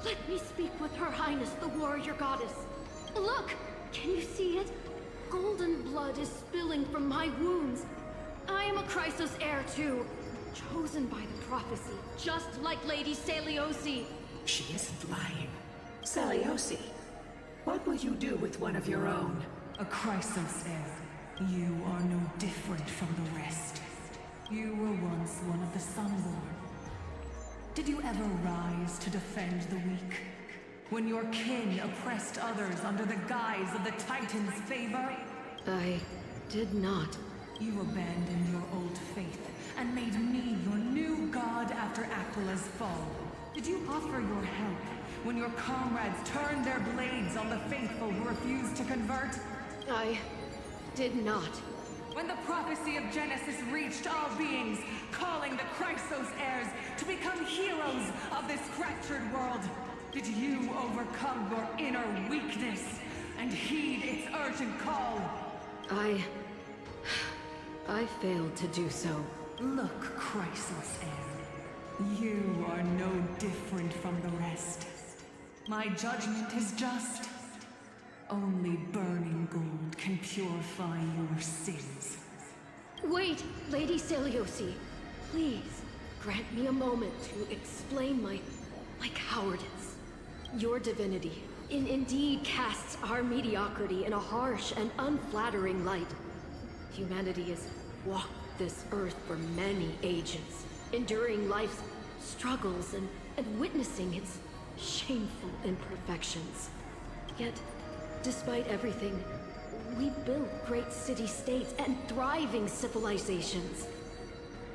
Let me speak with Her Highness, the warrior goddess. Look! Can you see it? Golden blood is spilling from my wounds. I am a Chrysos heir too. Chosen by the prophecy, just like Lady Celiosi. She isn't lying. Celiosi, what will you do with one of your own? A Chrysos heir. You are no different from the rest. You were once one of the Sunborn. Did you ever rise to defend the weak? When your kin oppressed others under the guise of the Titan's favor? I did not. You abandoned your old faith and made me your new god after Aquila's fall. Did you offer your help when your comrades turned their blades on the faithful who refused to convert? I did not. When the prophecy of Genesis reached all beings, calling the Chrysos heirs to become heroes of this fractured world, did you overcome your inner weakness and heed its urgent call? I failed to do so. Look, Chrysos heir, you are no different from the rest. My judgment is just. Only burning gold can purify your sins. Wait, Lady Seliosi. Please, grant me a moment to explain my cowardice. Your divinity indeed casts our mediocrity in a harsh and unflattering light. Humanity has walked this earth for many ages, enduring life's struggles and witnessing its shameful imperfections. Yet, despite everything, we built great city-states and thriving civilizations.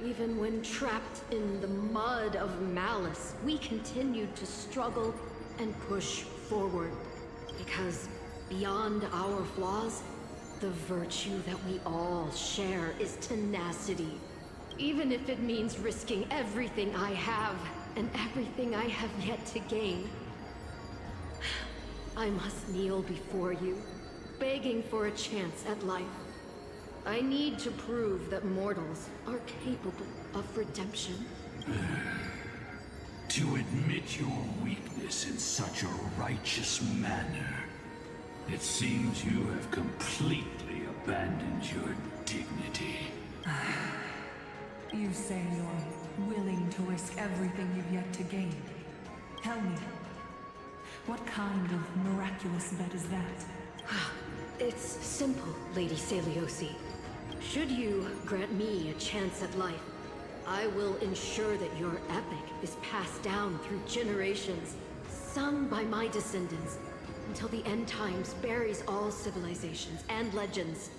Even when trapped in the mud of malice, we continued to struggle and push forward. Because beyond our flaws, the virtue that we all share is tenacity. Even if it means risking everything I have and everything I have yet to gain. I must kneel before you, begging for a chance at life. I need to prove that mortals are capable of redemption. To admit your weakness in such a righteous manner, it seems you have completely abandoned your dignity. You say you're willing to risk everything you've yet to gain. Tell me, what kind of miraculous bet is that? It's simple, Lady Seliosi. Should you grant me a chance at life, I will ensure that your epic is passed down through generations, sung by my descendants, until the end times buries all civilizations and legends.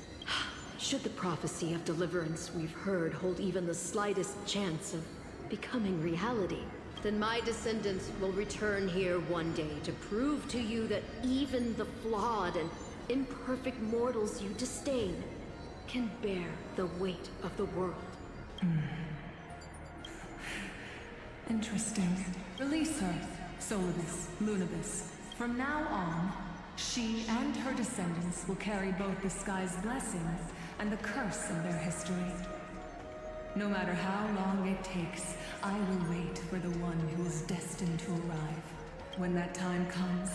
Should the prophecy of deliverance we've heard hold even the slightest chance of becoming reality, then my descendants will return here one day to prove to you that even the flawed and imperfect mortals you disdain can bear the weight of the world. Interesting. Release her, Solibus, Lunibus. From now on, she and her descendants will carry both the sky's blessing and the curse of their history. No matter how long it takes, I will wait for the one who is destined to arrive. When that time comes,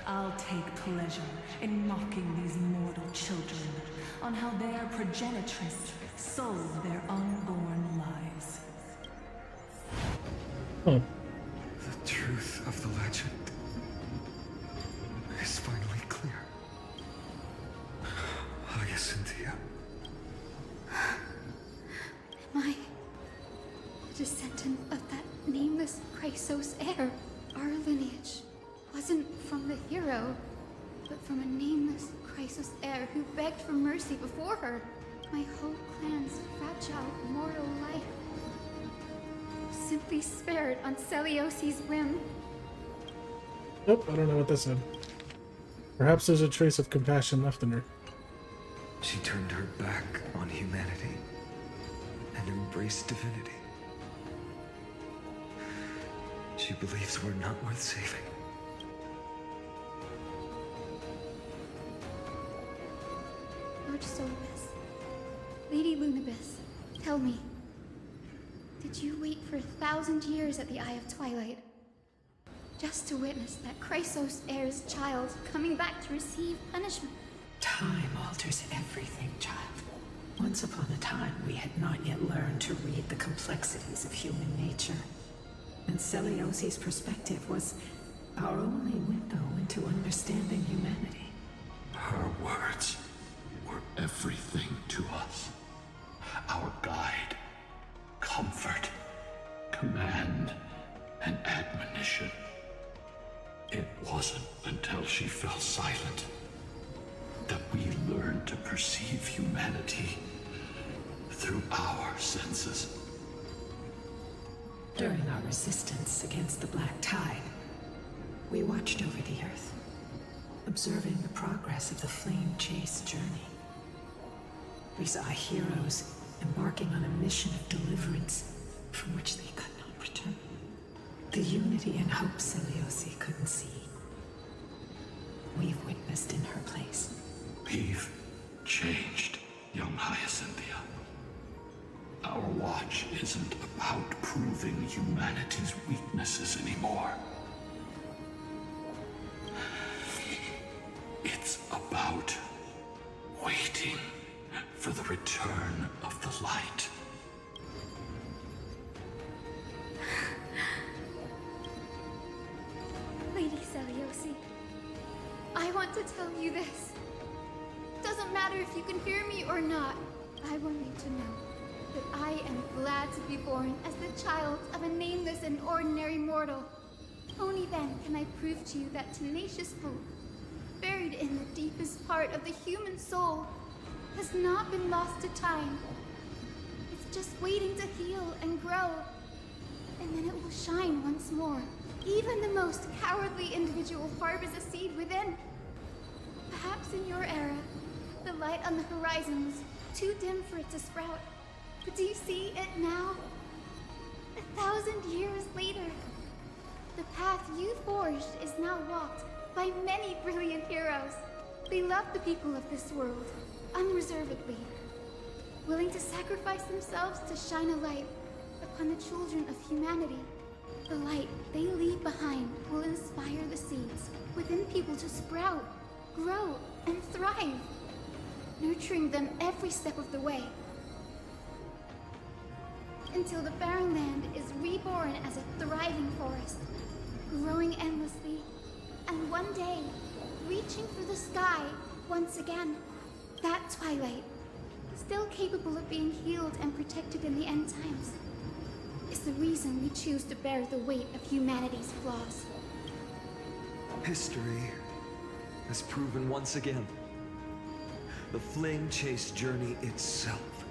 I'll take pleasure in mocking these mortal children on how their progenitress sold their unborn lives. The truth of the legend is finally clear. Hyacinthia. Am I a descendant of that nameless Chrysos heir? Our lineage wasn't from the hero, but from a nameless Chrysos heir who begged for mercy before her. My whole clan's fragile mortal life simply spared on Seliosi's whim. Nope, I don't know what that said. Perhaps there's a trace of compassion left in her. She turned her back on humanity and embraced divinity. She believes we're not worth saving. Lord Solibus, Lady Lunibus, tell me, did you wait for 1,000 years at the Eye of Twilight just to witness that Chrysos heir's child coming back to receive punishment? Time alters everything, child. Once upon a time, we had not yet learned to read the complexities of human nature. And Seliosi's perspective was our only window into understanding humanity. Her words were everything to us. Our guide, comfort, command, and admonition. It wasn't until she fell silent that we learned to perceive humanity through our senses. During our resistance against the Black Tide, we watched over the Earth, observing the progress of the flame chase journey. We saw heroes embarking on a mission of deliverance from which they could not return. The unity and hope Seleuci couldn't see. We've witnessed in her place. We've changed, young Hyacinthia. Our watch isn't about proving humanity's weaknesses anymore. It's about waiting for the return of the light. Lady Seleuci, I want to tell you this. Doesn't matter if you can hear me or not. I want you to know that I am glad to be born as the child of a nameless and ordinary mortal. Only then can I prove to you that tenacious hope, buried in the deepest part of the human soul, has not been lost to time. It's just waiting to heal and grow, and then it will shine once more. Even the most cowardly individual harbors a seed within. Perhaps in your era, the light on the horizon was too dim for it to sprout. But do you see it now? 1,000 years later, the path you forged is now walked by many brilliant heroes. They love the people of this world, unreservedly, willing to sacrifice themselves to shine a light upon the children of humanity. The light they leave behind will inspire the seeds within people to sprout, grow, and thrive, nurturing them every step of the way, until the barren land is reborn as a thriving forest, growing endlessly, and one day, reaching for the sky once again. That twilight, still capable of being healed and protected in the end times, is the reason we choose to bear the weight of humanity's flaws. History has proven once again, the Flame Chase journey itself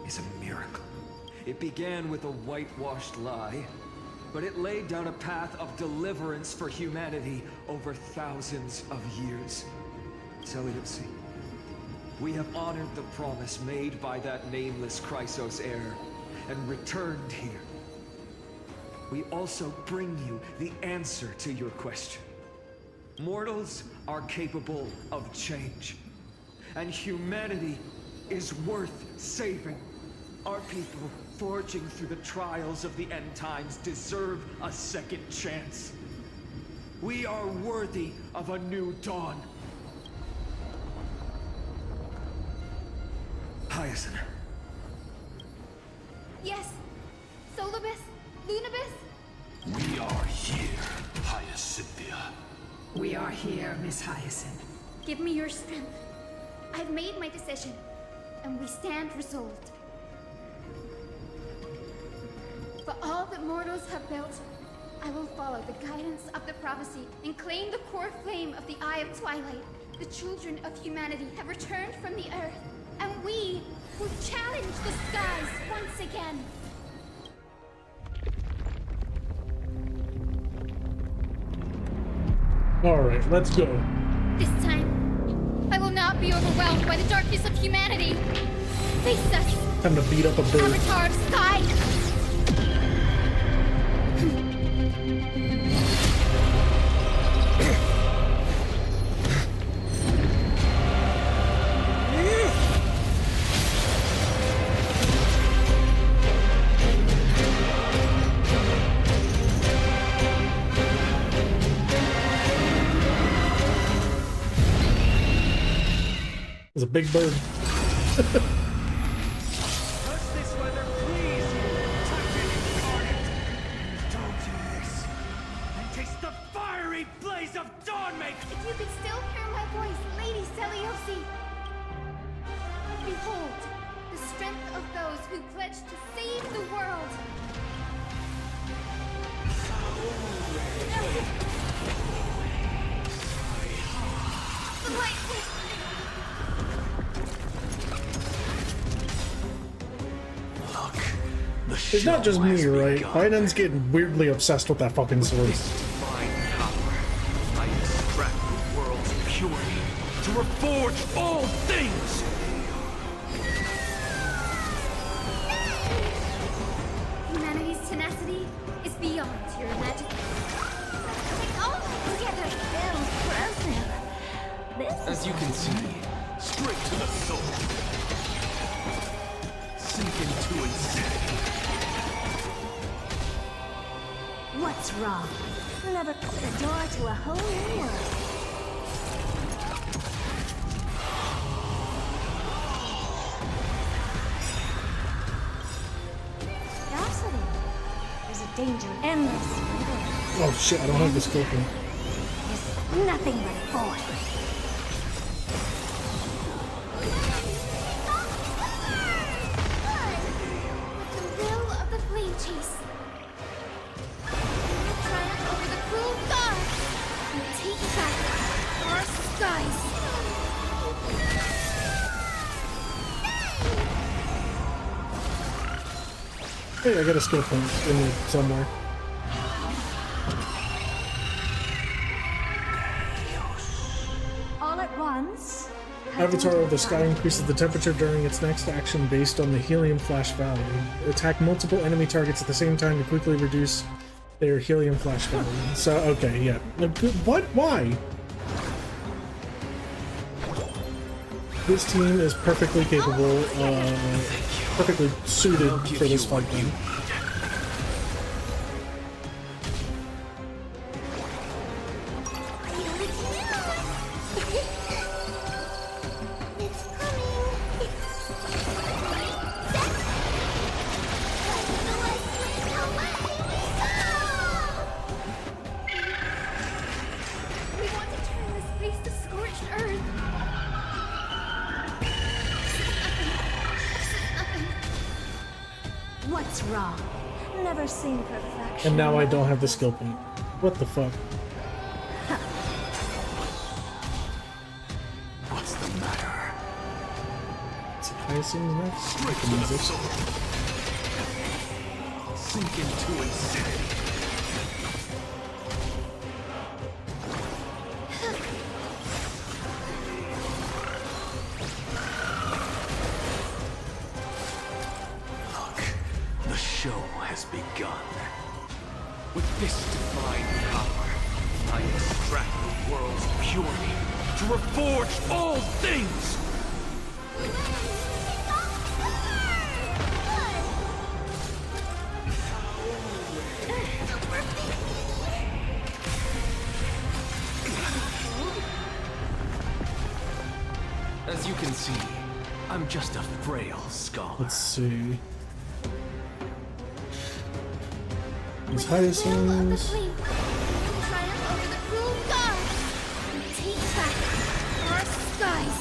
is a miracle. It began with a whitewashed lie, but it laid down a path of deliverance for humanity over thousands of years. Seleuci, we have honored the promise made by that nameless Chrysos heir and returned here. We also bring you the answer to your question. Mortals are capable of change, and humanity is worth saving. Our people, forging through the trials of the end times, deserve a second chance. We are worthy of a new dawn. Hyacinth. Yes, Solibus, Lunibus? We are here, Hyacinthia. We are here, Miss Hyacinth. Give me your strength. I've made my decision, and we stand resolved. For all that mortals have built, I will follow the guidance of the prophecy and claim the core flame of the Eye of Twilight. The children of humanity have returned from the earth, and we will challenge the skies once again. Alright, let's go. This time, I will not be overwhelmed by the darkness of humanity. Face us. Time to beat up a bird. Avatar of Sky. It's a big bird. If you could still hear my voice, Lady Seleuci! Behold, the strength of those who pledge to save the world! The light It's not just me, right? Biden's getting weirdly obsessed with that fucking sword. I extract the world's purity to reforge all things! As you can see, straight to the soul. Sink into insanity. What's wrong? Never put the door to a whole new world. Rhapsody. There's a danger endless. Oh shit, I don't have the skill point. It's nothing but a void. The will of the flame chase. We will triumph over the cruel gods and take back our skies. Hey, I got a skill point in there somewhere. All at once. Avatar of the Sky increases the temperature during its next action based on the helium flash value. Attack multiple enemy targets at the same time to quickly reduce their helium flash value. So, okay, yeah. What? Why? This team is perfectly capable, perfectly suited for this fight then. We want to turn this place to scorched earth. What's wrong? Never seen perfection. And now I don't have the skill point. What the fuck? What's the matter? Is it Hyacinth's next? Straight to the soul. Sink into insanity. Look, the show has begun. With this divine power, I extract the world's purity to reforge all things! As you can see, I'm just a frail scholar. Let's see. These Hyacinths. Triumph over the cruel gods and take back our skies.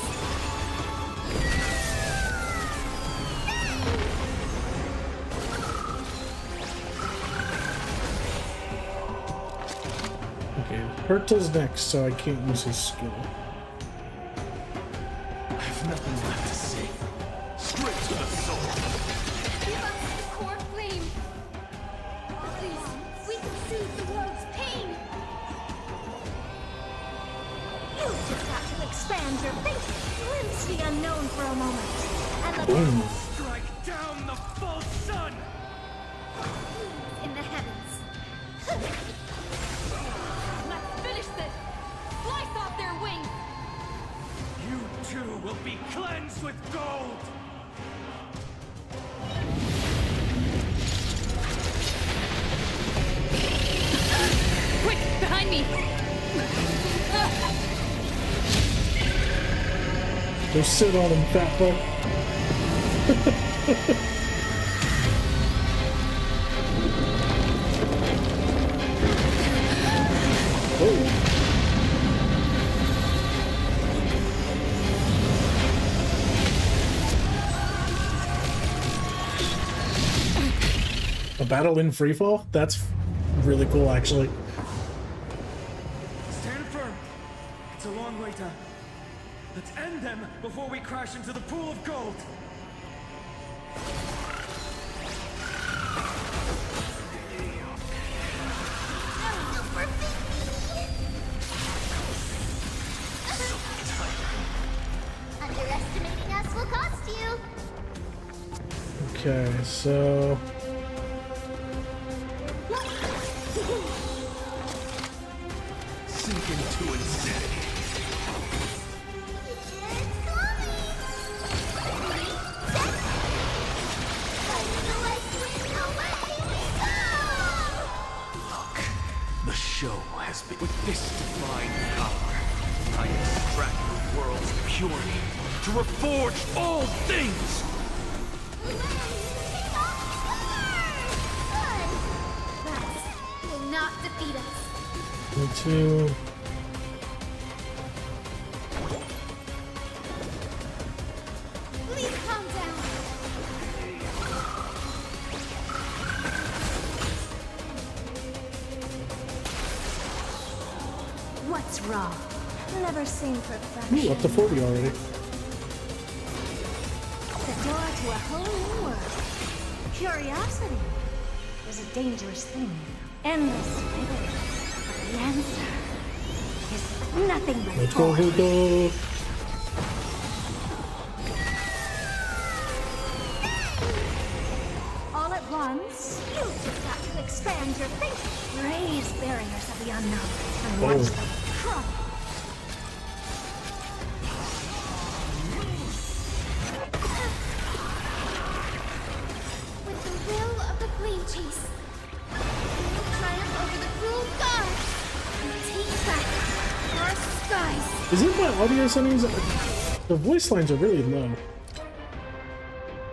Okay, Hurtle's next, so I can't use his skill. I have nothing left to say. Straight to the soul. Give us the core flame. Please, we can soothe the world's pain. You've just got to expand your faith, glimpse the unknown for a moment, and let Boom. Strike down the false sun! In the heavens. Let's finish this! Slice off their wings! You too will be cleansed with gold! Quick, behind me! Go sit on him, fat fuck. Oh. A battle in freefall? That's really cool, actually. Stand firm. It's a long way down. Let's end them before we crash into the pool of gold. Underestimating us will cost you. Okay, so... Sink into insanity. show has been... With this divine power, I extract the world's purity to reforge all things! That will not defeat us. Me too. Please calm down. What's wrong? Never seen perfection. Ooh, up to 40 already. The door to a whole new world. Curiosity is a dangerous thing. Endless riddle. But the answer is nothing but Let's go, force. Hugo. All at once, you just got to expand your thinking. Raise barriers of the unknown and watch them crumble. With the will of the flame chase, we will triumph over the cruel gods and take back our skies. Is it my audio settings? The voice lines are really low.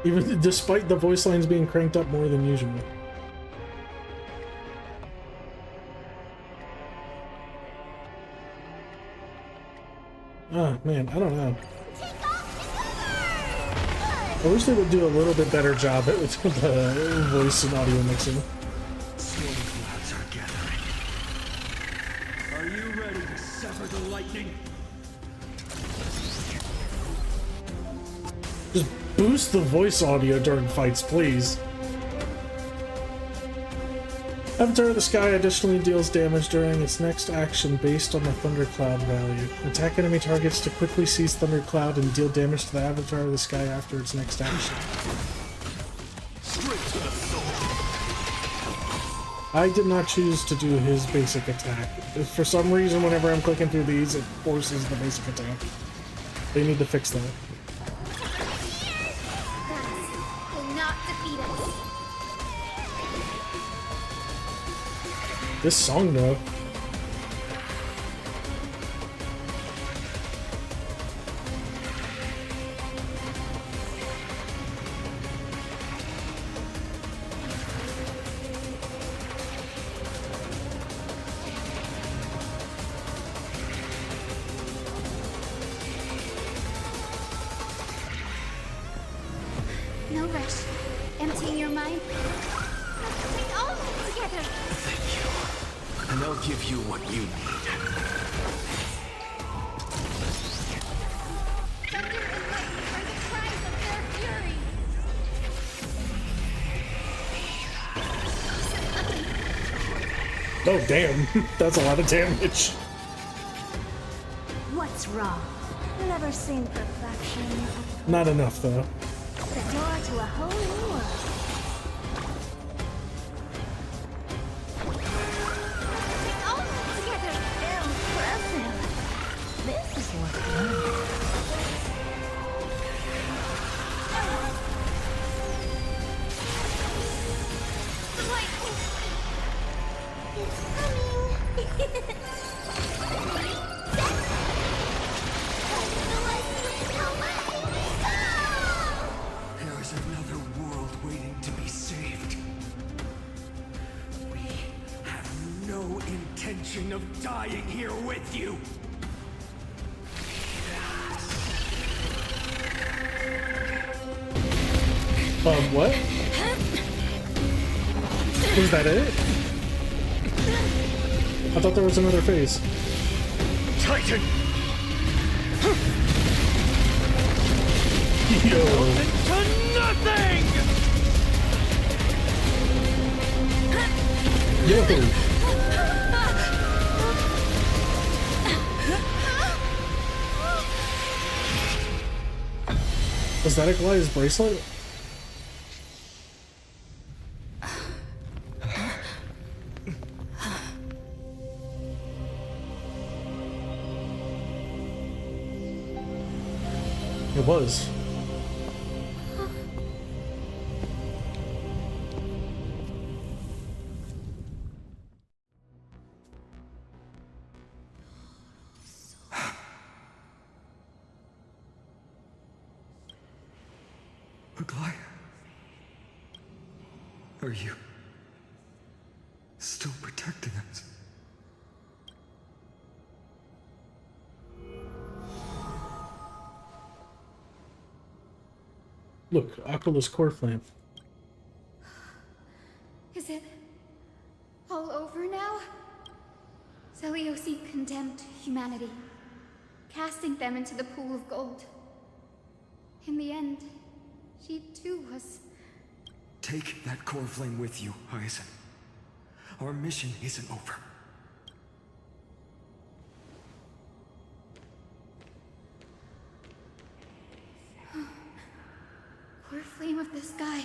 Even despite the voice lines being cranked up more than usual. Oh man, I don't know. I wish they would do a little bit better job at the voice and audio mixing. Storm clouds are gathering. Are you ready to sever the lightning? Just boost the voice audio during fights, please. Avatar of the Sky additionally deals damage during its next action based on the Thundercloud value. Attack enemy targets to quickly seize Thundercloud and deal damage to the Avatar of the Sky after its next action. Straight to the soul. I did not choose to do his basic attack. For some reason, whenever I'm clicking through these, it forces the basic attack. They need to fix that. That will not defeat us. This song, though. No rush. Emptying your mind. Bring all of it together. And I'll give you what you need. Thunder and lightning are the cries of their fury. Oh, damn. That's a lot of damage. What's wrong? Never seen perfection. Not enough, though. The door to a whole new world. Bring all of it together. Impressive. This is what I need. Lightning. It's coming. There's another world waiting to be saved. We have no intention of dying here with you. What? Was that it? I thought there was another phase. Titan! Yo. To nothing! Yo. Was that a Goliath's bracelet? It was. Aglaia? Are you still protecting us? Look, Aquala's core flame. Is it all over now? Seliosi condemned humanity, casting them into the pool of gold. In the end, she too was... Take that core flame with you, Hyacinth. Our mission isn't over. Core flame of the sky,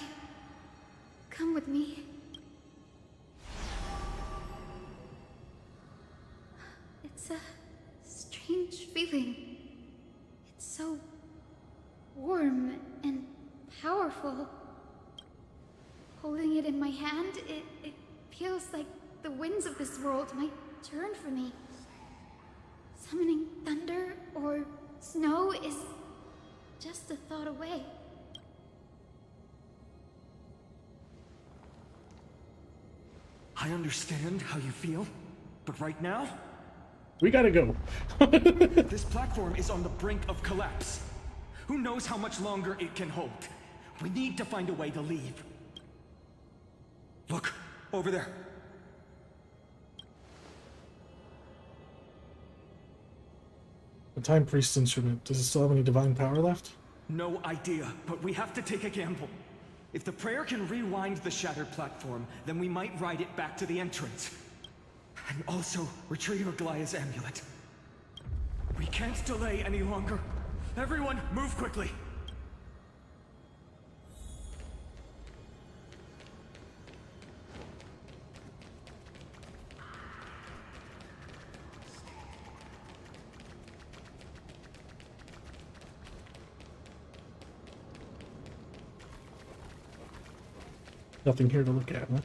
come with me. It's a strange feeling. It's so warm and powerful. Holding it in my hand, it feels like the winds of this world might turn for me. Summoning thunder or snow is just a thought away. I understand how you feel, but right now, we gotta go. this platform is on the brink of collapse. Who knows how much longer it can hold? We need to find a way to leave. Look, over there. The Time Priest instrument. Does it still have any divine power left? No idea, but we have to take a gamble. If the prayer can rewind the shattered platform, then we might ride it back to the entrance. And also retrieve Aglaia's amulet. We can't delay any longer. Everyone, move quickly. Nothing here to look at, huh?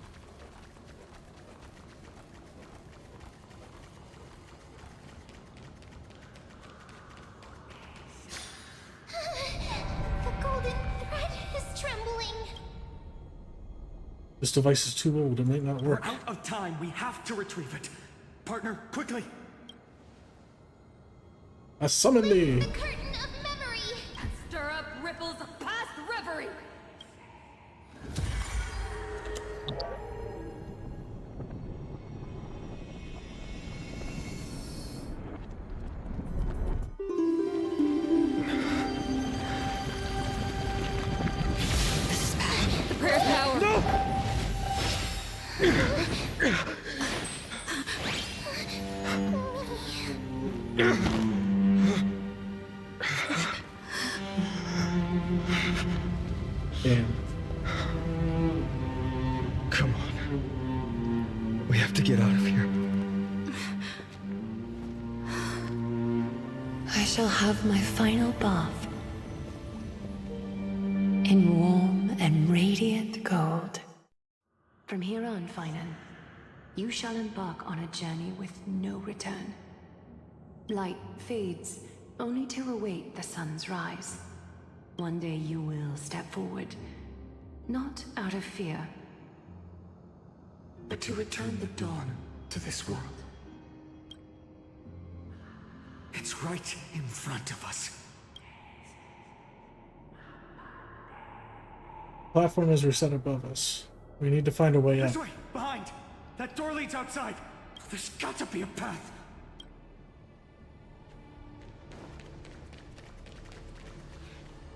The golden thread is trembling. This device is too old. It might not work. We're out of time. We have to retrieve it. Partner, quickly. I summon thee. The curtain of memory. And stir up ripples of past reverie. The prayer's power. No! Damn. Come on. We have to get out of here. I shall have my final bath in warm and radiant gold. From here on, Finan, you shall embark on a journey with no return. Light fades, only to await the sun's rise. One day you will step forward, not out of fear, but to return the dawn to this world. It's right in front of us. Platform is reset above us. We need to find a way up. This way, behind. That door leads outside. There's got to be a path.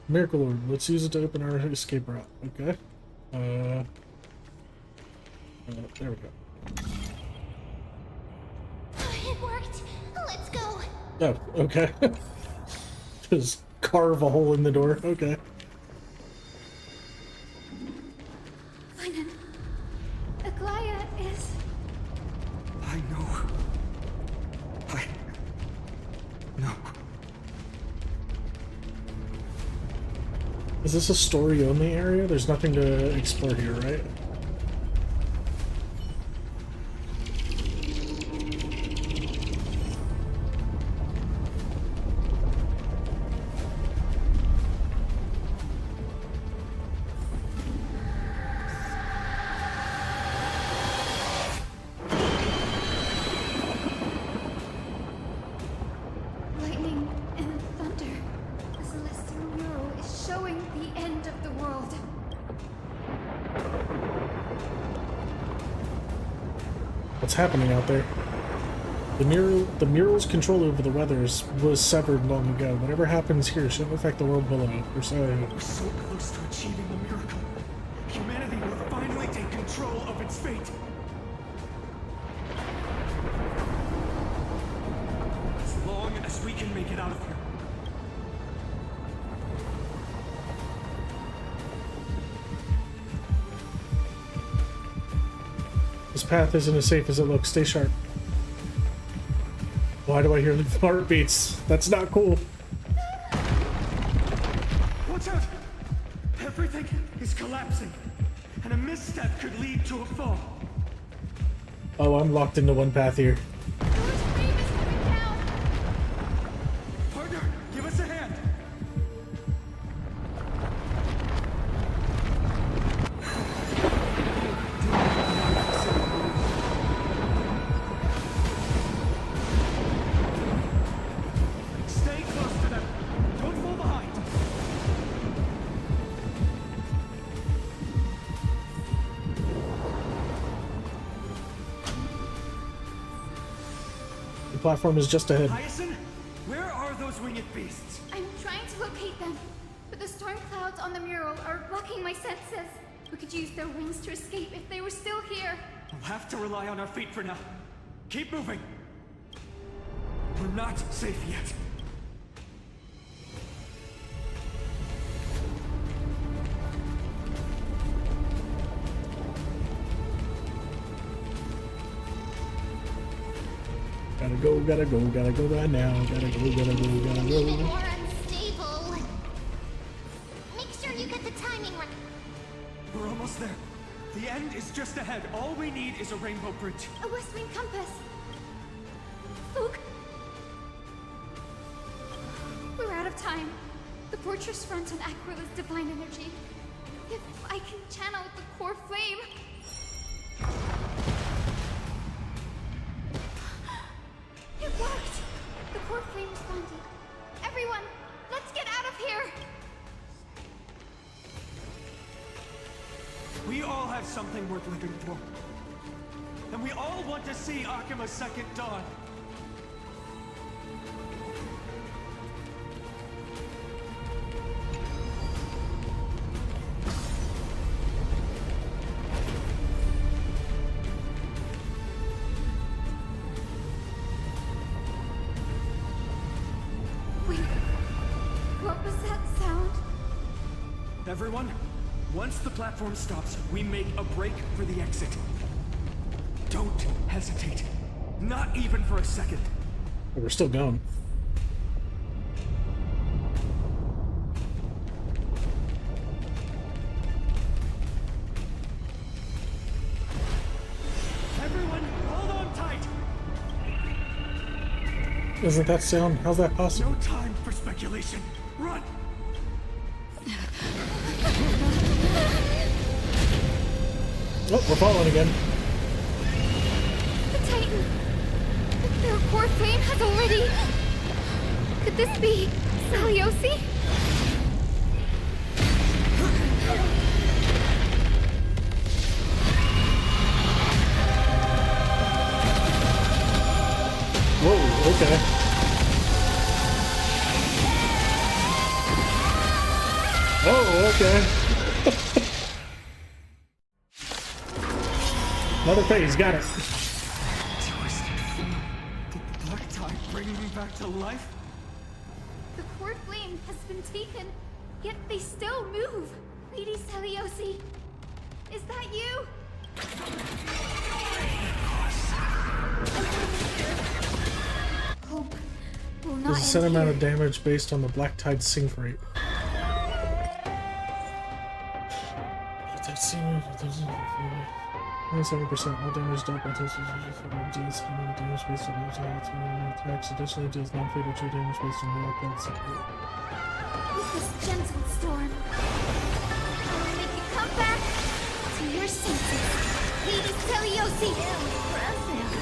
Miracle Orb. Let's use it to open our escape route. Okay. There we go. It worked. Let's go. Oh, okay. Just carve a hole in the door. Okay. Finan, Aglaia is... I know. No. Is this a story-only area? There's nothing to explore here, right? what's happening out there. The mural's control over the weather was severed long ago. Whatever happens here shouldn't affect the world below. We're so close to achieving the miracle. Humanity will finally take control of its fate. As long as we can make it out of here. This path isn't as safe as it looks. Stay sharp. Why do I hear the heartbeats? That's not cool. Watch out! Everything is collapsing, and a misstep could lead to a fall. Oh, I'm locked into one path here. Partner, give us a hand. Stay close to them. Don't fall behind. The platform is just ahead. Hyacinth, where are those winged beasts? I'm trying to locate them, but the storm clouds on the mural are blocking my senses. We could use their wings to escape if they were still here. We'll have to rely on our feet for now. Keep moving. We're not safe yet. Gotta go right now. Gotta go. More unstable. Make sure you get the timing right. We're almost there. The end is just ahead. All we need is a rainbow bridge. A west wing compass. Luke. We're out of time. The fortress runs on Aquila's divine energy. If I can channel the core flame. It worked! The core flame responded. Everyone, let's get out of here! We all have something worth living for. And we all want to see Akima's second dawn. Wait, what was that sound? Everyone, once the platform stops, we make a break for the exit. Don't hesitate. Not even for a second. But we're still going. Everyone, hold on tight. Doesn't that sound? How's that possible? No time for speculation. Run! Oh, we're falling again. The Titan! Their core flame has already... Could this be Seliosi? Whoa, okay. Oh, okay. Another phase, got it. Twisted form. Did the black tide bring me back to life? The core flame has been taken, yet they still move. Lady Seliosi, is that you? Hope will not There's a set end amount here. of damage based on the black tide sink rate. Black tide sink rate, 27% all damage dealt by this deals damage based on attacks. Additionally, deals non-fatal true damage based on the black tide sink rate. With this gentle storm, I will make you come back to your senses. Lady Seliosi! Impressive.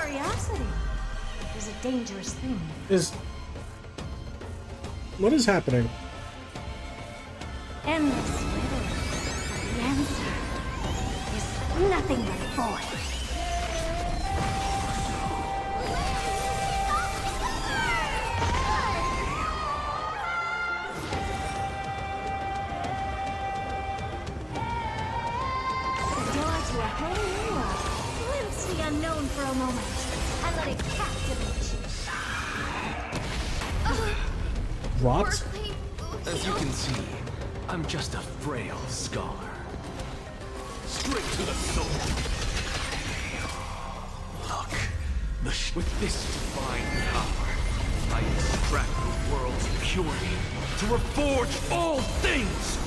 Curiosity is a dangerous thing. What is happening? Endless riddle. The answer is nothing but void. The door to a whole new world. Glimpse the unknown for a moment and let it captivate you. Rot? As you can see, I'm just a frail scholar. Straight to the soul. Look, with this divine power, I extract the world's purity to reforge all things!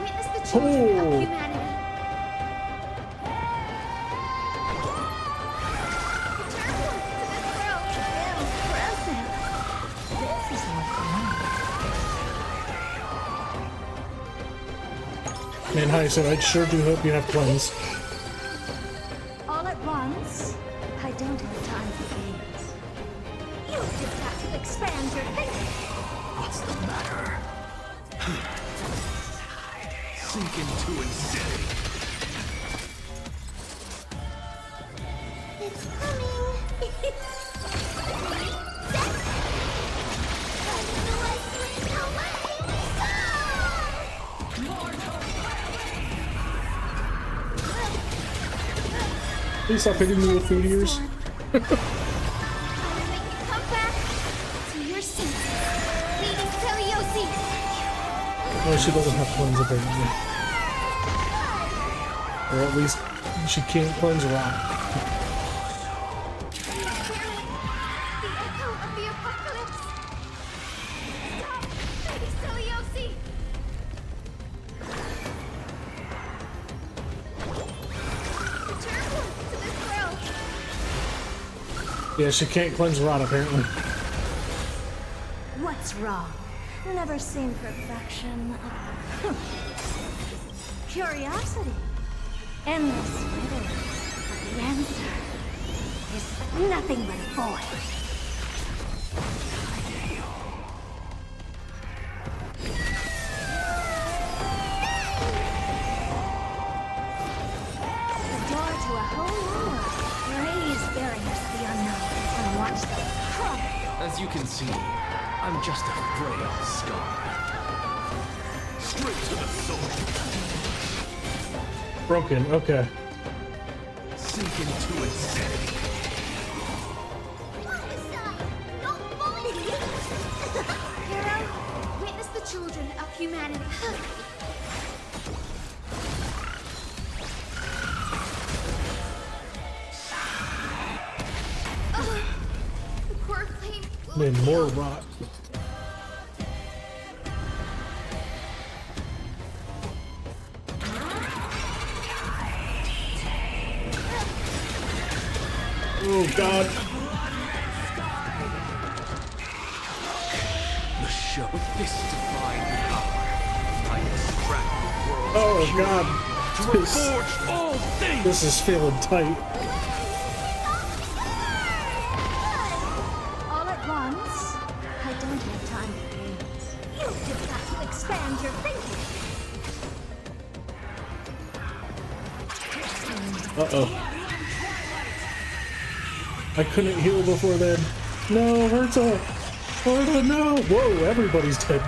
Witness the children of humanity. Man, hi, so I sure do hope you have cleanse. All at once, I don't have time for games. You've just got to expand your thinking. What's the matter? Sink into insanity. It's coming. Please stop hitting me with meteors. Come back to your seat, Lady Celiosi. Oh, she doesn't have cleanse apparently. Or at least she can't cleanse rock. The echo of the apocalypse. Stop, Lady Celiosi. Return to this realm. Yeah, she can't cleanse rot apparently. What's wrong? Never seen perfection. Curiosity. Endless riddle. The answer is nothing but void. The door to a whole new world. Raise barriers to the unknown and watch them crumble. As you can see, I'm just a frail scholar. Straight to the soul. Broken, okay. Sink into insanity. Hero, witness the children of humanity. The poor flame will Man, more rot. Oh god. The show with this divine power, I extract the world's Oh purity god. to reforge all things! This is feeling tight. All at once? I don't have time for games. You've just got to expand your thinking. Uh-oh. I couldn't heal before then. No, Herta! Herta, no! Whoa, everybody's dead.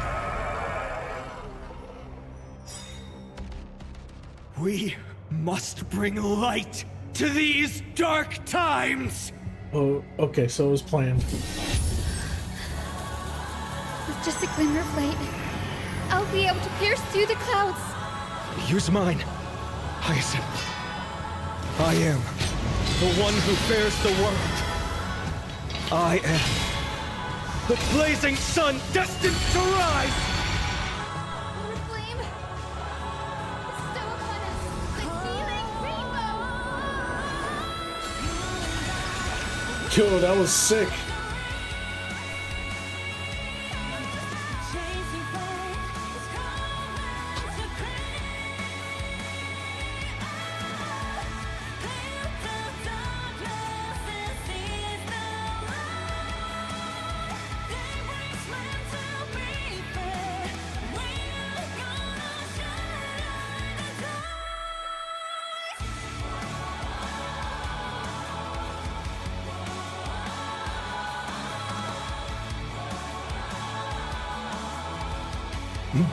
We must bring light to these dark times! Oh, okay, so it was planned. With just a glimmer of light, I'll be able to pierce through the clouds. Use mine, Hyacinth. I am the one who bears the world. I am the blazing sun destined to rise! The flame bestow upon us the healing rainbow. Yo, that was sick.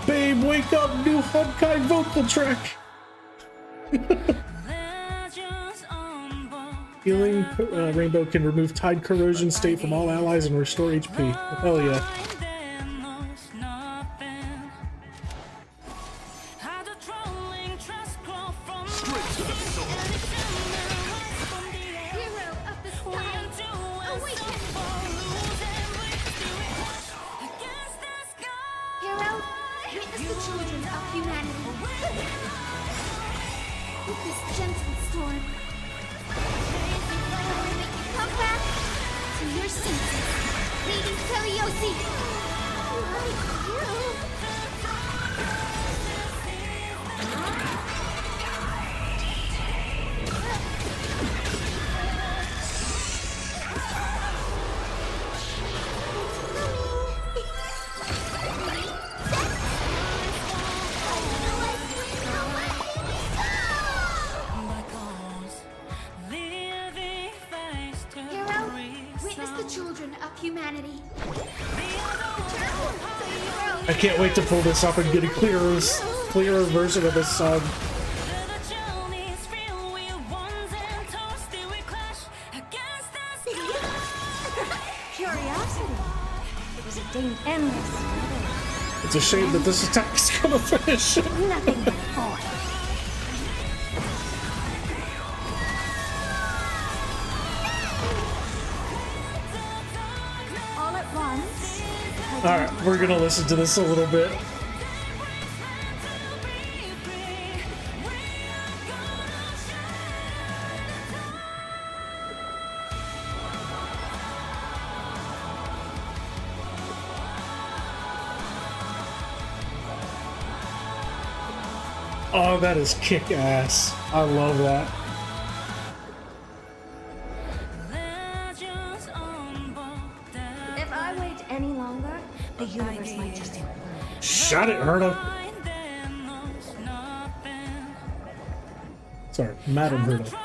Babe, wake up! New Honkai vocal track! Healing Rainbow can remove Tide Corrosion state from all allies and restore HP. Hell yeah. I can't wait to pull this up and get a clearer version of this song. Curiosity. It was a endless. It's a shame that this attack's gonna finish. Nothing but a force. All at once. Alright, we're gonna listen to this a little bit. Oh, that is kick-ass. I love that. If I wait any longer, the universe might just implode. Shut it, Herta. Sorry, Madam Herta.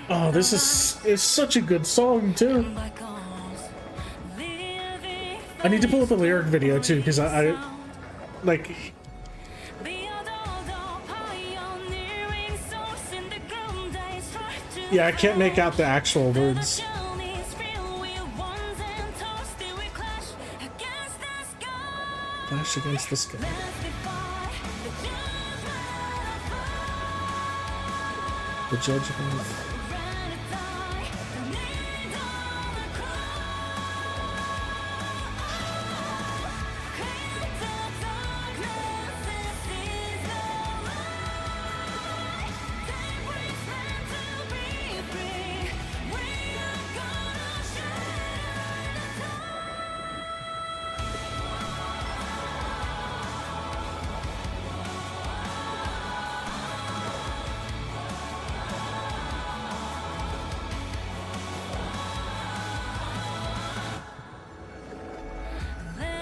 Oh, this is such a good song too. I need to pull up a lyric video too, because I like. Yeah, I can't make out the actual words. Clash against the sky. The judgment.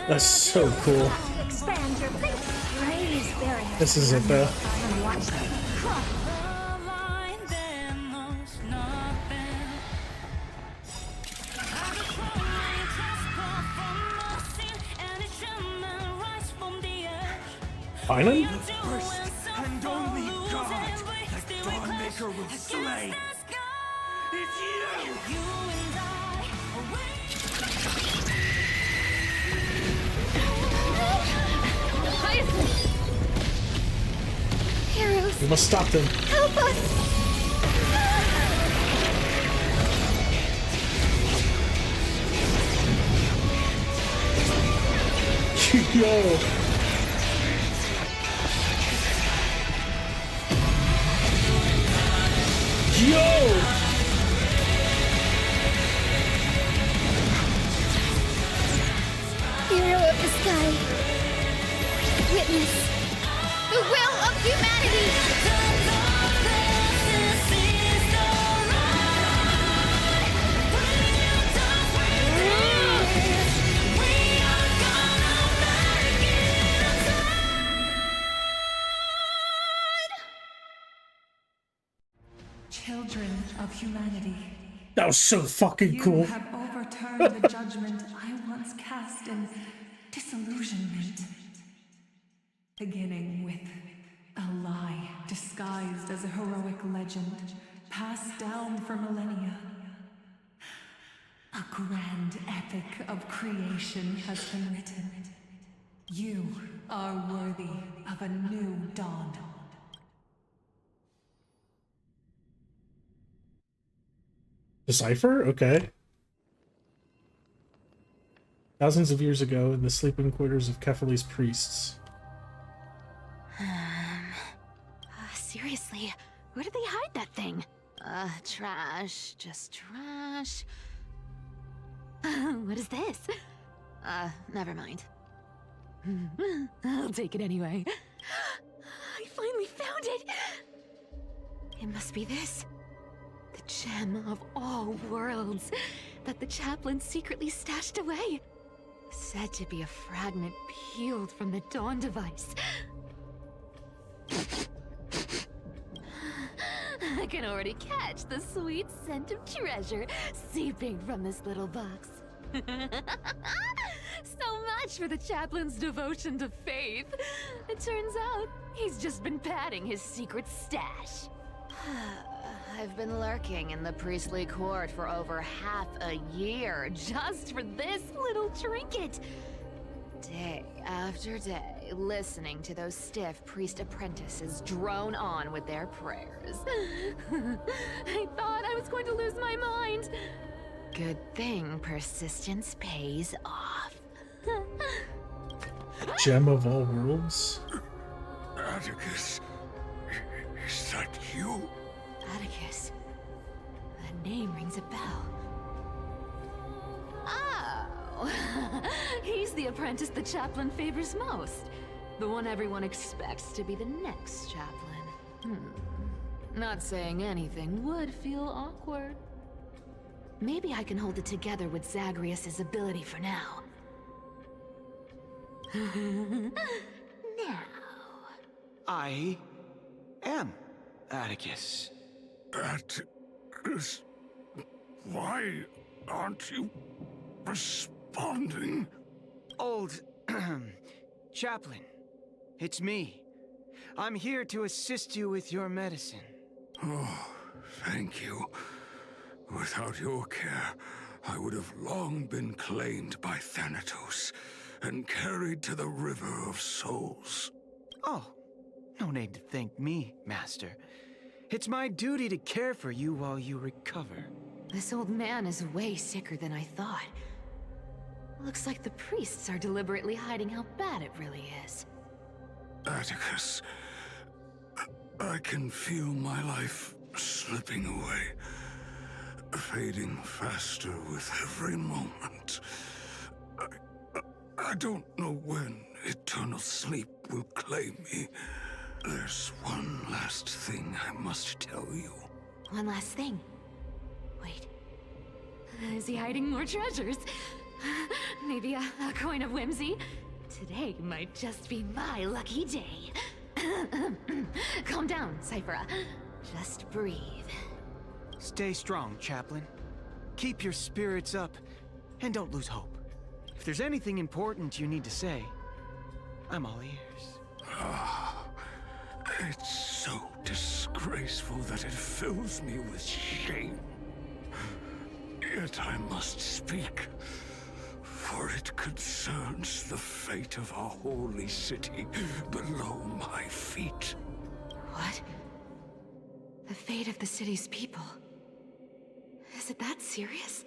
That's so cool. Expand your raise barriers. This is it though. And watch them crush. Finally? The first and only god that Dawnmaker will slay is you! Heroes, We must stop them. help us! Yo! Yo! Hero of the sky. Witness the will of humanity. Children of humanity. That was so fucking cool. You have overturned the judgment I once cast in disillusionment. Beginning with a lie disguised as a heroic legend, passed down for millennia. A grand epic of creation has been written. You are worthy of a new dawn. Decipher? Okay. Thousands of years ago, in the sleeping quarters of Kefali's priests. Seriously, where did they hide that thing? Trash. Just trash. What is this? Never mind. I'll take it anyway. I finally found it! It must be this. The gem of all worlds that the chaplain secretly stashed away. Said to be a fragment peeled from the Dawn device. I can already catch the sweet scent of treasure seeping from this little box. So much for the chaplain's devotion to faith. It turns out he's just been padding his secret stash. I've been lurking in the priestly court for over half a year just for this little trinket. Day after day, listening to those stiff priest apprentices drone on with their prayers. I thought I was going to lose my mind. Good thing persistence pays off. Gem of all worlds? Atticus, is that you? Atticus. That name rings a bell. Oh! He's the apprentice the chaplain favors most. The one everyone expects to be the next chaplain. Not saying anything would feel awkward. Maybe I can hold it together with Zagreus's ability for now. Now. I am Atticus. Atticus, why aren't you responding? Old chaplain, it's me. I'm here to assist you with your medicine. Oh, thank you. Without your care, I would have long been claimed by Thanatos and carried to the River of Souls. Oh, no need to thank me, Master. It's my duty to care for you while you recover. This old man is way sicker than I thought. Looks like the priests are deliberately hiding how bad it really is. Atticus, I can feel my life slipping away, fading faster with every moment. I don't know when eternal sleep will claim me. There's one last thing I must tell you. One last thing. Wait. Is he hiding more treasures? Maybe a coin of whimsy? Today might just be my lucky day. Calm down, Cyphera. Just breathe. Stay strong, Chaplain. Keep your spirits up, and don't lose hope. If there's anything important you need to say, I'm all ears. It's so disgraceful that it fills me with shame. Yet I must speak, for it concerns the fate of our holy city below my feet. What? The fate of the city's people? Is it that serious?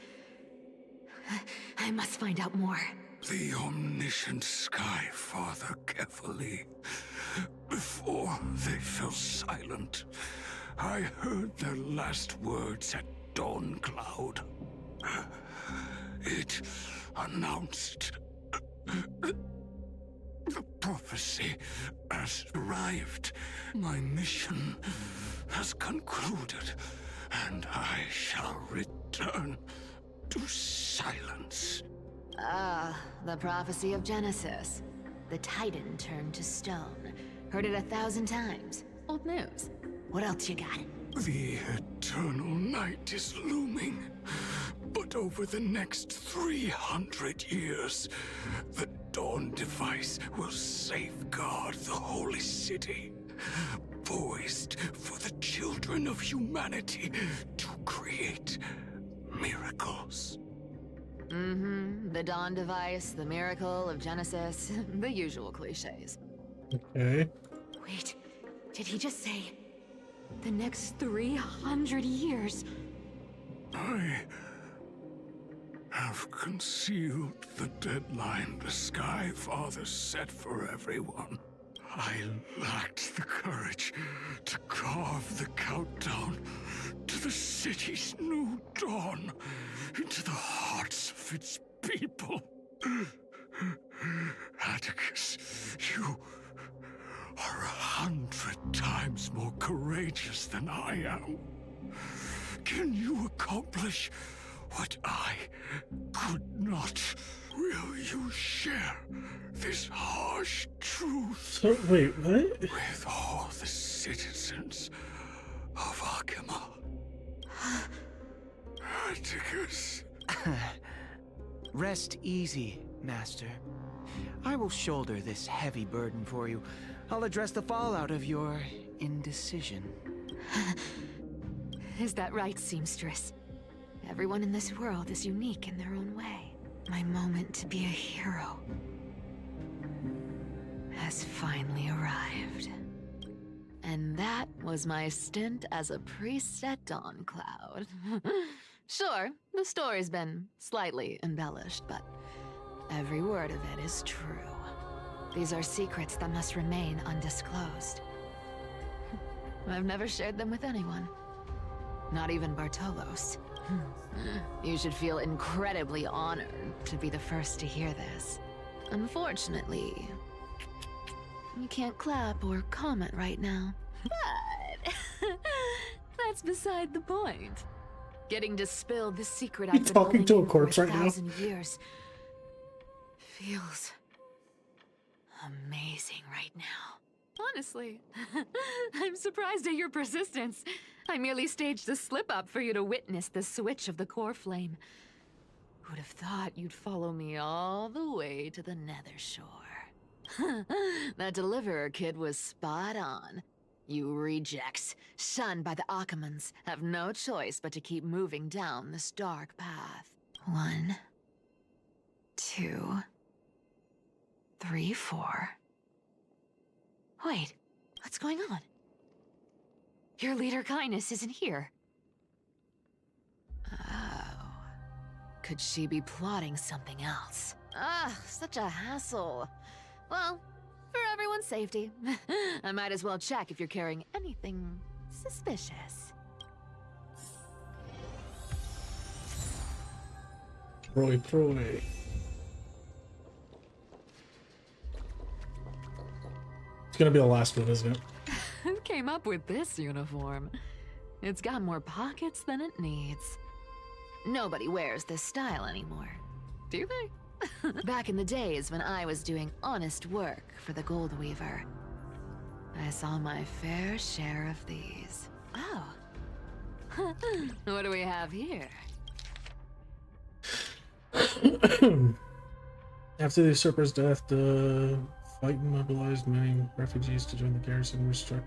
I must find out more. The omniscient Sky Father Kefali. Before they fell silent, I heard their last words at Dawn Cloud. It announced the prophecy has arrived. My mission has concluded, and I shall return to silence. Ah, the prophecy of Genesis. The Titan turned to stone. Heard it 1,000 times. Old news. What else you got? The eternal night is looming. But over the next 300 years, the Dawn device will safeguard the holy city, poised for the children of humanity to create miracles. Mm-hmm. The Dawn device, the miracle of Genesis, the usual cliches. Okay. Wait, did he just say the next 300 years? I have concealed the deadline the Sky Father set for everyone. I lacked the courage to carve the countdown to the city's new dawn into the hearts of its people. Atticus, you are 100 times more courageous than I am. Can you accomplish what I could not? Will you share this harsh truth? So, wait, what? With all the citizens of Akima? Atticus. Rest easy, Master. I will shoulder this heavy burden for you. I'll address the fallout of your indecision. Is that right, seamstress? Everyone in this world is unique in their own way. My moment to be a hero has finally arrived. And that was my stint as a priest at Dawn Cloud. Sure, the story's been slightly embellished, but every word of it is true. These are secrets that must remain undisclosed. I've never shared them with anyone. Not even Bartolos. You should feel incredibly honored to be the first to hear this. Unfortunately, you can't clap or comment right now. But that's beside the point. Getting to spill the secret I've been talking to a holding corpse for right now? 1,000 years feels amazing right now. Honestly, I'm surprised at your persistence. I merely staged a slip-up for you to witness the switch of the core flame. Who'd have thought you'd follow me all the way to the Nether Shore? That Deliverer kid was spot on. You rejects, shunned by the Akimans, have no choice but to keep moving down this dark path. 1, 2, 3, 4. Wait, what's going on? Your leader Kindness isn't here. Oh. Could she be plotting something else? Ah, such a hassle. Well, for everyone's safety, I might as well check if you're carrying anything suspicious. Troy. It's gonna be the last one, isn't it? Who came up with this uniform? It's got more pockets than it needs. Nobody wears this style anymore, do they? Back in the days when I was doing honest work for the Gold Weaver, I saw my fair share of these. Oh. What do we have here? After the usurper's death, the fight mobilized many refugees to join the garrison and restructure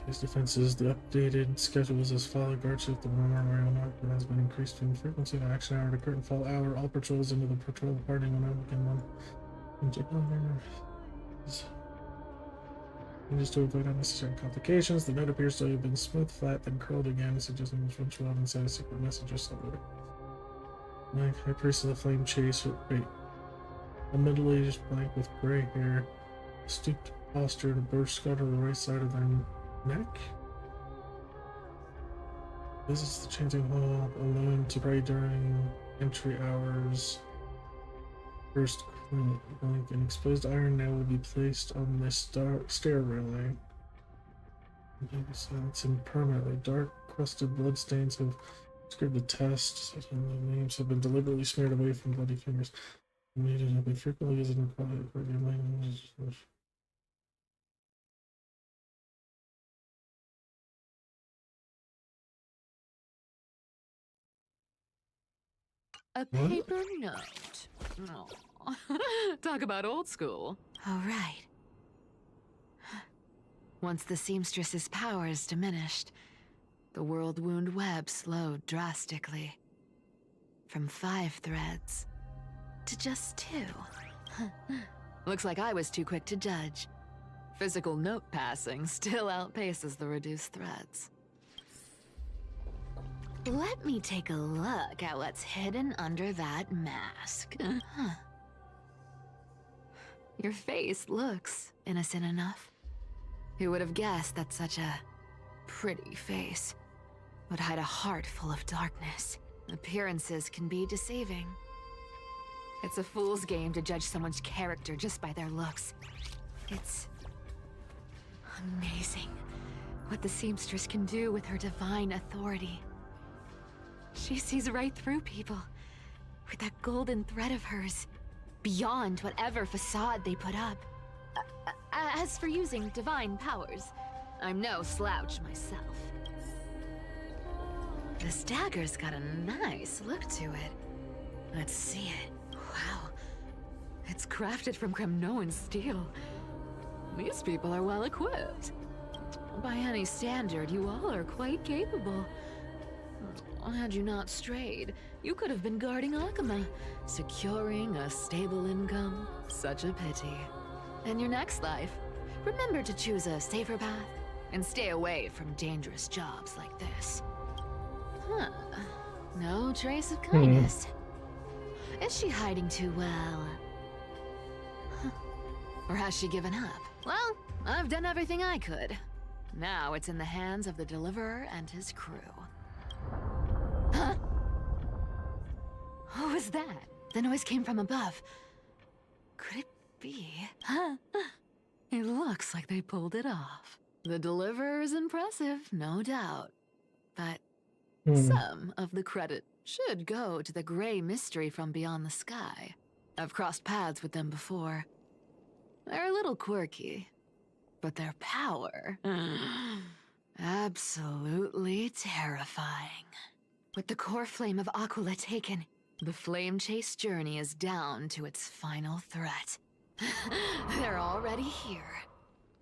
his defenses. The updated schedule is as follows: guardship, the memorial mark has been increased in frequency. The action hour, the curtain fall hour. All patrols into the patrol departing will now begin one. Just to avoid unnecessary complications, the note appears to have been smooth, flat, then curled again, suggesting which one should have inside a secret message or somewhere. Like High Priest of the Flame Chaser. Wait. A middle-aged blank with gray hair, stooped posture, and a birch scar to the right side of their neck. Visits the changing hall alone to pray during entry hours. First link, an exposed iron nail will be placed on the stair railing. It's impermanently dark, crusted bloodstains have scribbled the test. Names have been deliberately smeared away from bloody fingers. Needed have been frequently visited in quiet for your A What? paper note. Aw. Talk about old school. All right. Once the seamstress's powers diminished, the world wound web slowed drastically. From 5 threads to just 2. Looks like I was too quick to judge. Physical note passing still outpaces the reduced threads. Let me take a look at what's hidden under that mask. Your face looks innocent enough. Who would have guessed that such a pretty face would hide a heart full of darkness? Appearances can be deceiving. It's a fool's game to judge someone's character just by their looks. It's amazing what the seamstress can do with her divine authority. She sees right through people with that golden thread of hers, beyond whatever facade they put up. As for using divine powers, I'm no slouch myself. This dagger's got a nice look to it. Let's see it. Wow. It's crafted from Kremnoan steel. These people are well equipped. By any standard, you all are quite capable. Had you not strayed, you could have been guarding Akama, securing a stable income. Such a pity. In your next life, remember to choose a safer path and stay away from dangerous jobs like this. Huh. No trace of kindness. Is she hiding too well? Huh. Or has she given up? Well, I've done everything I could. Now it's in the hands of the Deliverer and his crew. Huh? What was that? The noise came from above. Could it be? Huh? It looks like they pulled it off. The Deliverer is impressive, no doubt. But some of the credit should go to the gray mystery from beyond the sky. I've crossed paths with them before. They're a little quirky, but their power... absolutely terrifying. With the core flame of Aquila taken, the flame chase journey is down to its final threat. They're already here.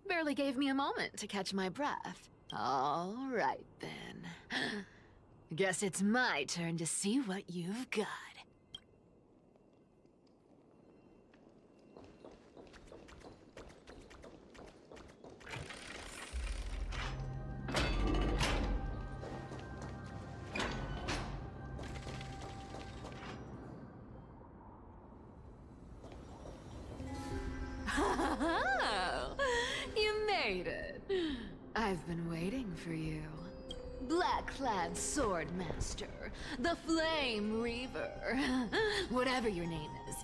Barely gave me a moment to catch my breath. All right, then. Guess it's my turn to see what you've got. You made it. I've been waiting for you. Black-clad sword master, the Flame Reaver, whatever your name is.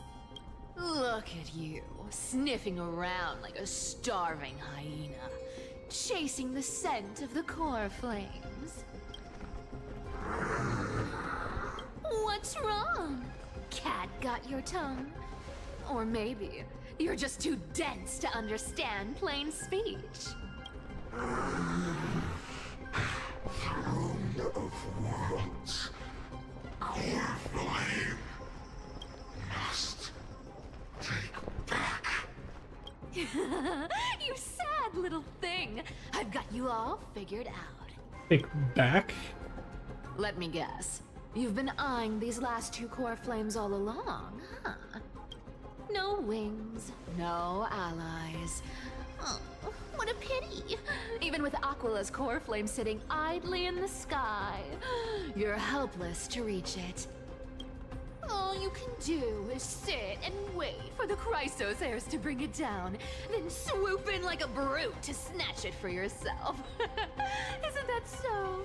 Look at you, sniffing around like a starving hyena, chasing the scent of the core flames. What's wrong? Cat got your tongue? Or maybe you're just too dense to understand plain speech. Throne of Worlds, core flame must take back. You sad little thing. I've got you all figured out. Take back? Let me guess. You've been eyeing these last 2 core flames all along, huh? No wings, no allies. Oh, what a pity. Even with Aquila's core flame sitting idly in the sky, you're helpless to reach it. All you can do is sit and wait for the Chrysos heirs to bring it down, then swoop in like a brute to snatch it for yourself. Isn't that so?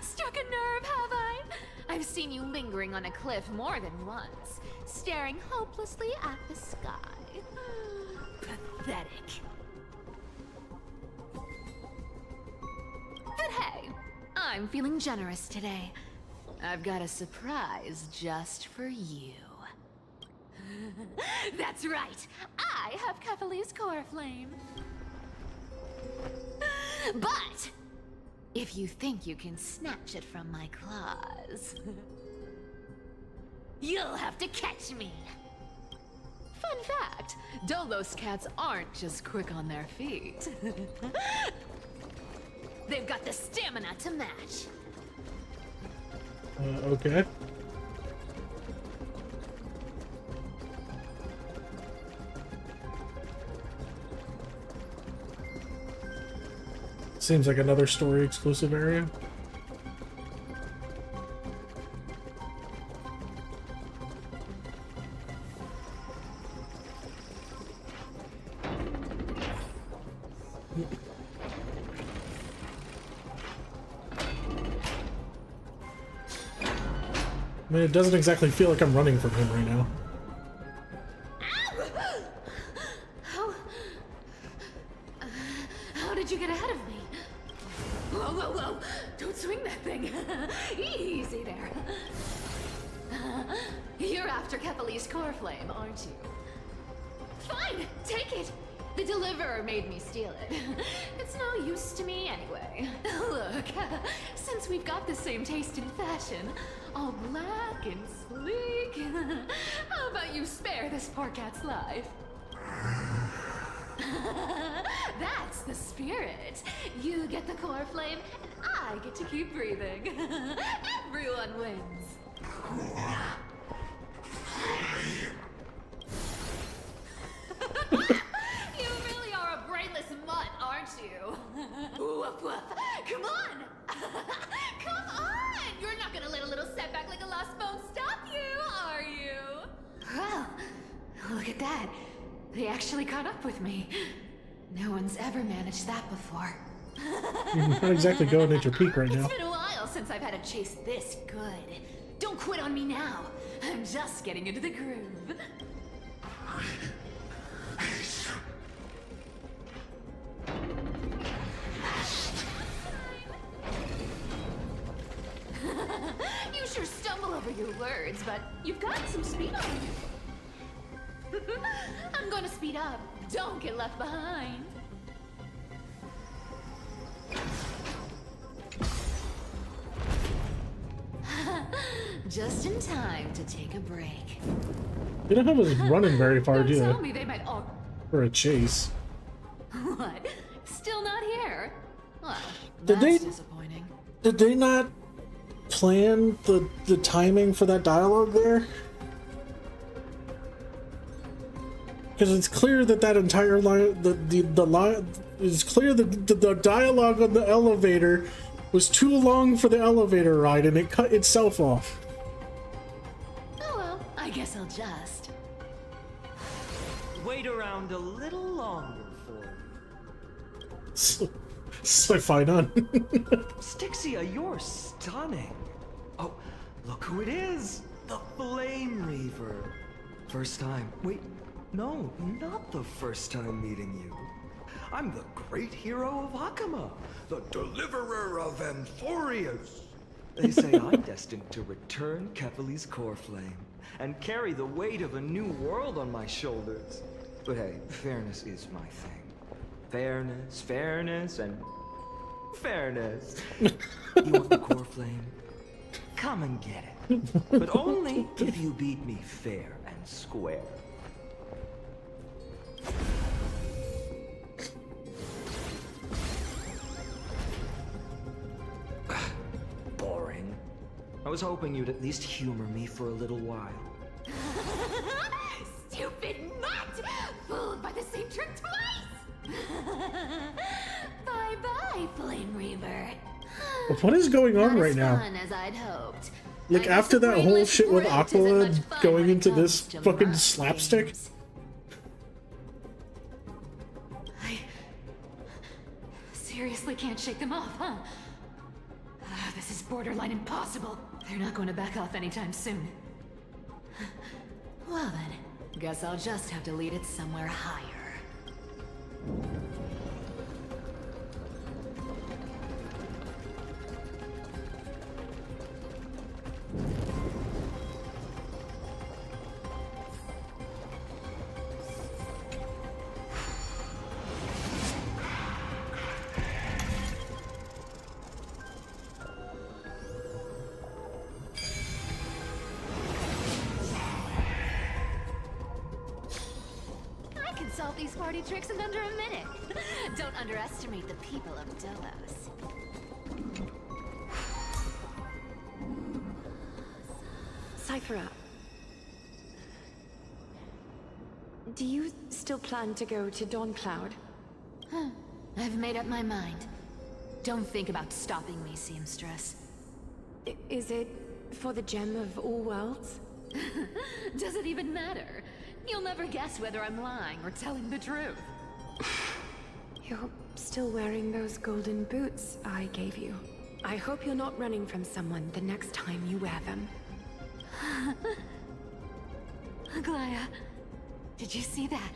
Struck a nerve, have I? I've seen you lingering on a cliff more than once, staring hopelessly at the sky. Pathetic. But hey, I'm feeling generous today. I've got a surprise just for you. That's right, I have Kefali's core flame. But if you think you can snatch it from my claws, you'll have to catch me. Fun fact, Dolos cats aren't just quick on their feet. They've got the stamina to match. Okay. Seems like another story exclusive area. I mean, it doesn't exactly feel like I'm running from him right now. How did you get ahead of me? Whoa, whoa, whoa! Don't swing that thing! Easy there. You're after Kefali's core flame, aren't you? Fine, take it! The deliverer made me steal it. It's no use to me anyway. Look, since we've got the same taste in fashion, all black and sleek, how about you spare this poor cat's life? That's the spirit. You get the core flame, and I get to keep breathing. Everyone wins. You really are a brainless mutt, aren't you? Woof woof. Come on! Come on! You're not gonna let a little setback like a lost bone stop you, are you? Well, look at that. They actually caught up with me. No one's ever managed that before. You're not exactly going at your peak right now. It's been a while since I've had a chase this good. Don't quit on me now. I'm just getting into the groove. You sure stumble over your words, but you've got some speed on you. I'm gonna speed up. Don't get left behind. Just in time to take a break. You don't have us running very far, do Tell you? me they might all... For a chase. What? Still not here? Well, Did that's they- disappointing. Did they not plan the timing for that dialogue there? Because it's clear that that entire line, the line, it's clear that the dialogue on the elevator was too long for the elevator ride, and it cut itself off. Oh well, I guess I'll just. Wait around a little longer for So fine on. Stixia, you're stunning. Oh, look who it is. The Flame Reaver. First time. Wait, no, not the first time meeting you. I'm the great hero of Hakama, the deliverer of Amphorius. They say I'm destined to return Kefali's core flame and carry the weight of a new world on my shoulders. But hey, fairness is my thing. Fairness, fairness, and fairness. You want the core flame? Come and get it. But only if you beat me fair and square. Boring. I was hoping you'd at least humor me for a little while. Stupid mutt! Fooled by the same trick twice! Bye-bye, Flame Reaver. What is going on Not right as now? fun as I'd hoped. Like, I guess after a that whole brainless shit with brute isn't Aquila much fun going when it into this comes to fucking my slapstick? games. seriously can't shake them off, huh? This is borderline impossible. They're not going to back off anytime soon. Well then, guess I'll just have to lead it somewhere higher. Solve these party tricks in under a minute. Don't underestimate the people of Delos. Cyphera, do you still plan to go to Dawncloud? I've made up my mind. Don't think about stopping me, seamstress. Is it for the gem of all worlds? Does it even matter? You'll never guess whether I'm lying or telling the truth. You're still wearing those golden boots I gave you. I hope you're not running from someone the next time you wear them. Aglaya, did you see that?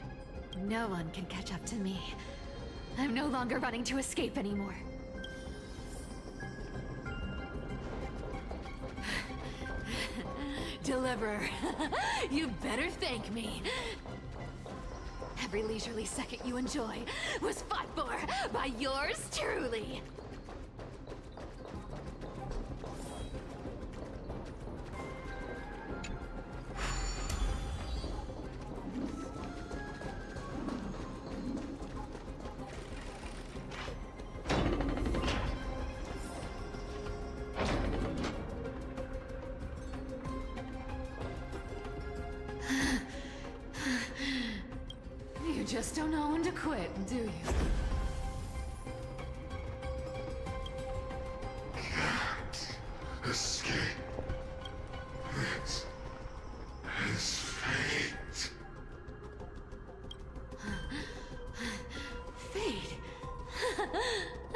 No one can catch up to me. I'm no longer running to escape anymore. Deliverer, you better thank me. Every leisurely second you enjoy was fought for by yours truly. You just don't know when to quit, do you? Can't escape. It is fate. Fate?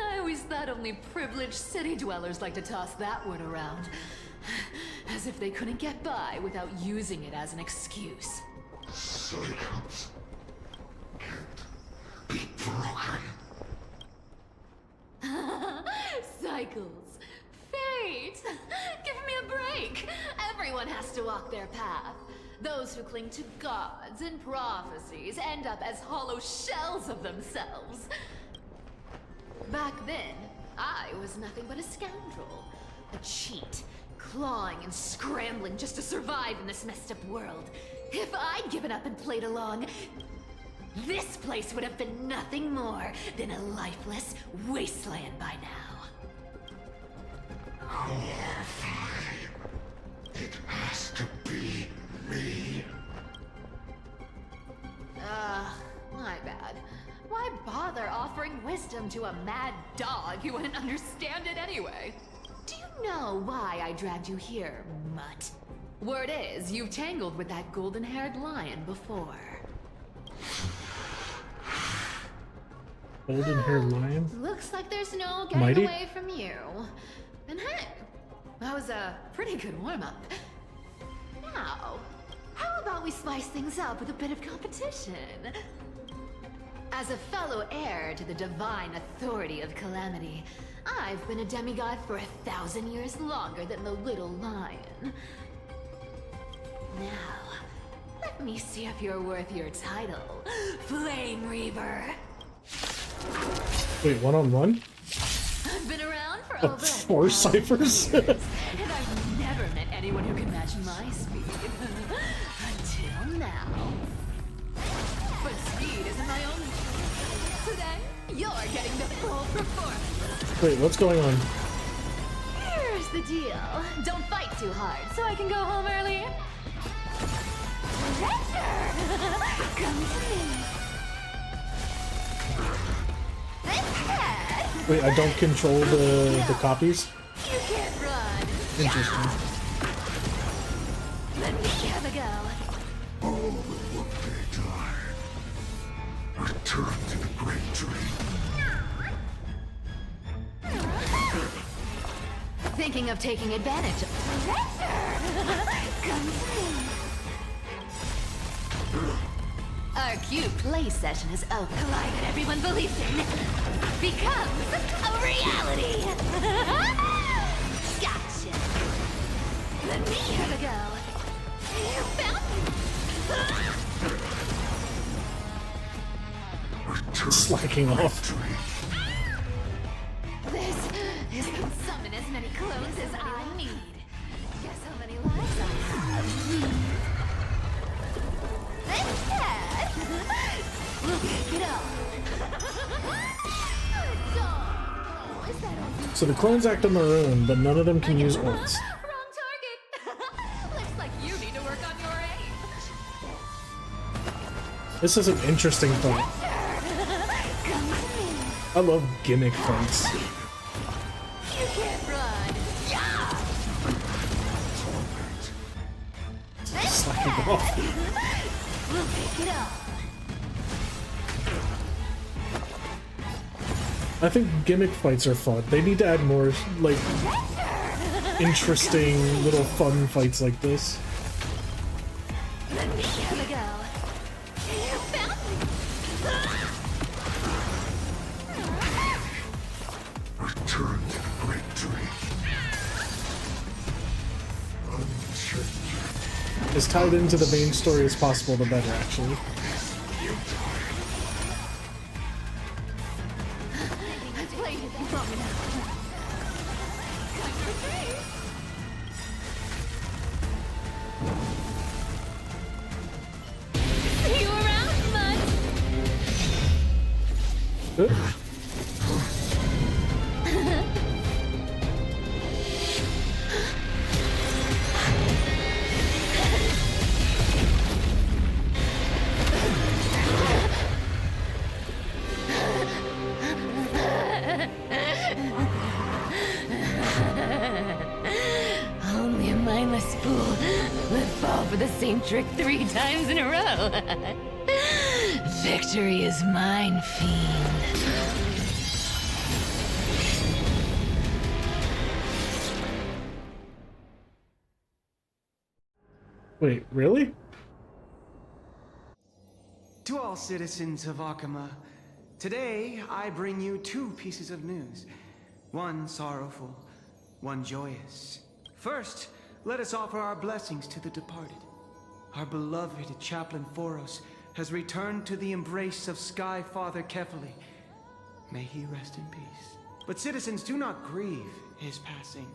I always thought only privileged city dwellers like to toss that word around. As if they couldn't get by without using it as an excuse. Cycles can't be broken. Cycles. Fate! Give me a break! Everyone has to walk their path. Those who cling to gods and prophecies end up as hollow shells of themselves. Back then, I was nothing but a scoundrel. A cheat, clawing and scrambling just to survive in this messed up world. If I'd given up and played along, this place would have been nothing more than a lifeless wasteland by now. Horrifying. It has to be me. My bad. Why bother offering wisdom to a mad dog who wouldn't understand it anyway? Do you know why I dragged you here, mutt? Word is, you've tangled with that golden-haired lion before. Golden-haired lion? Looks like there's no getting Mighty? away from you. And hey, that was a pretty good warm-up. Now, how about we spice things up with a bit of competition? As a fellow heir to the divine authority of Calamity, I've been a demigod for 1,000 years longer than the little lion. Now, let me see if you're worth your title, Flame Reaver. Wait, one-on-one? I've been around for Oh, over 4 ciphers? and I've never met anyone who can match my speed. Until now. But speed isn't my only choice. Today, you're getting the full performance. Wait, what's going on? Here's the deal. Don't fight too hard so I can go home early. Surrender! Come to me. Wait, I don't control the copies? You can't run. Interesting. Let me have a go. All but one day die. Return to the Great Dream. thinking of taking advantage of Come Our cute play session is over. The lie that everyone believes in becomes a reality. Gotcha. Let me have a go. You found me. Slacking off. This can summon as many clones as I need. Guess how many lives I have? Instead, we'll kick it off. So the clones act on their own, but none of them can use ults. Wrong target. Looks like you need to work on your aim. This is an interesting fight. I love gimmick fights. You can't run. Yeah. Slacking off. We'll pick it up. I think gimmick fights are fun. They need to add more, like, interesting little fun fights like this. Let me have a go. You found me. Return to victory. As tied into the main story as possible, the better, actually. I've played it long enough. See you around, bud. Only a mindless fool would fall for the same trick 3 times in a row. Victory is mine, fiend. Wait, really? To all citizens of Akama, today I bring you 2 pieces of news. One sorrowful, one joyous. First, let us offer our blessings to the departed. Our beloved Chaplain Foros has returned to the embrace of Sky Father Kefali. May he rest in peace. But citizens, do not grieve his passing.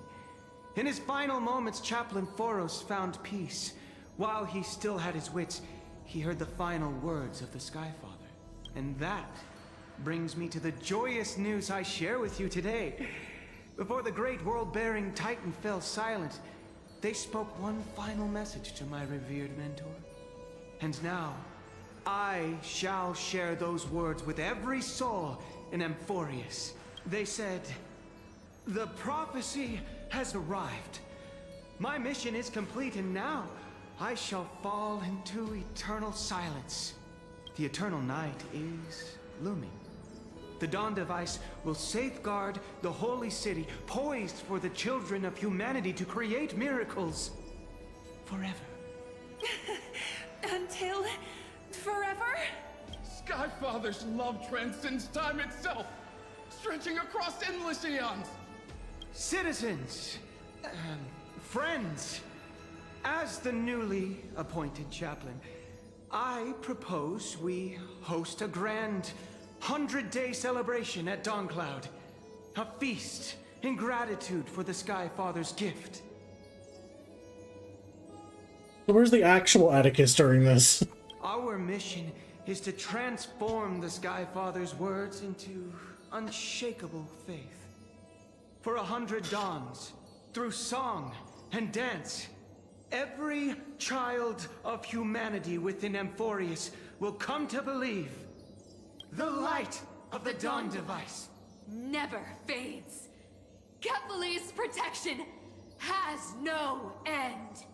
In his final moments, Chaplain Foros found peace. While he still had his wits, he heard the final words of the Sky Father. And that brings me to the joyous news I share with you today. Before the great world-bearing Titan fell silent, they spoke one final message to my revered mentor. And now, I shall share those words with every soul in Amphorius. They said, "The prophecy has arrived. My mission is complete, and now I shall fall into eternal silence. The eternal night is looming. The Dawn Device will safeguard the holy city, poised for the children of humanity to create miracles forever." Until forever? Skyfather's love transcends time itself, stretching across endless eons. Citizens, friends, as the newly appointed chaplain, I propose we host a grand 100-day celebration at Dawncloud. A feast in gratitude for the Sky Father's gift. So where's the actual Atticus during this? Our mission is to transform the Sky Father's words into unshakable faith. For 100 dawns, through song and dance, every child of humanity within Amphorius will come to believe the light of the Dawn Device Never fades. Kefali's protection has no end.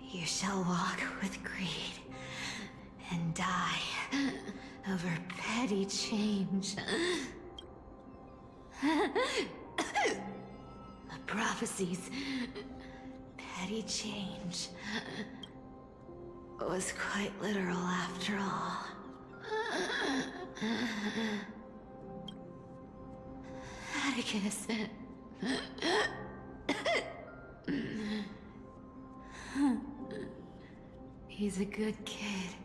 You shall walk with greed and die petty change. The prophecies. Petty change. Was quite literal after all. Atticus. He's a good kid.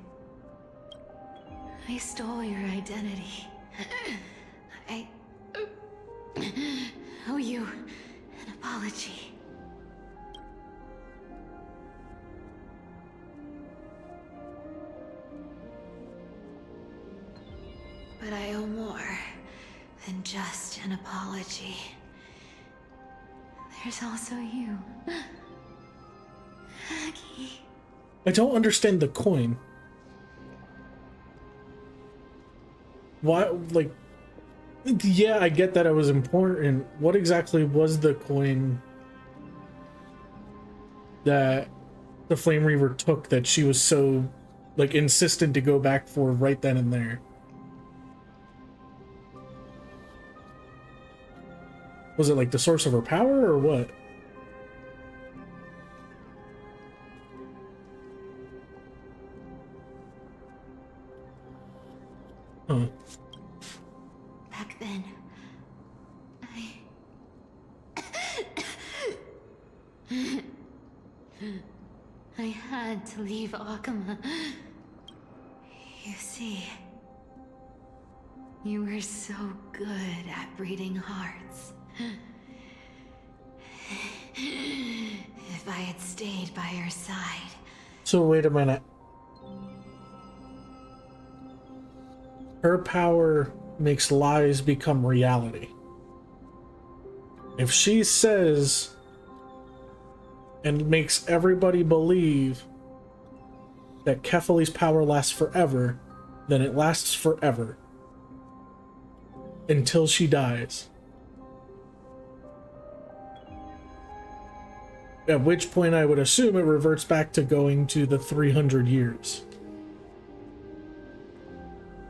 I stole your identity. I owe you an apology. But I owe more than just an apology. There's also you. Maggie. I don't understand the coin. Why, like, yeah, I get that it was important. What exactly was the coin that the Flame Reaver took that she was so, like, insistent to go back for right then and there? Was it like the source of her power or what? Huh. Back then, I had to leave Akama. You see, you were so good at breeding hearts. If I had stayed by your side. So wait a minute. Her power makes lies become reality. If she says and makes everybody believe that Kefali's power lasts forever, then it lasts forever. Until she dies. At which point I would assume it reverts back to going to the 300 years.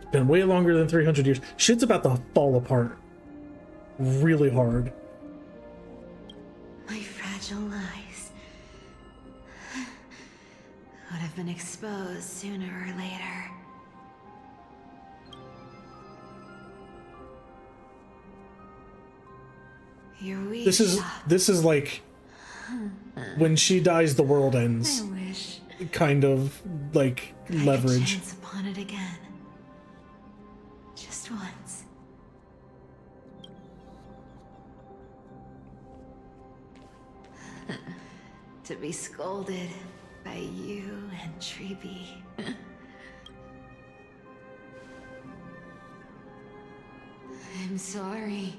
It's been way longer than 300 years. Shit's about to fall apart. Really hard. My fragile lies would have been exposed sooner or later. Your weak This is like when she dies, the world ends. I wish Kind of like leverage. chance upon it again. Just once. To be scolded by you and Treeby. I'm sorry.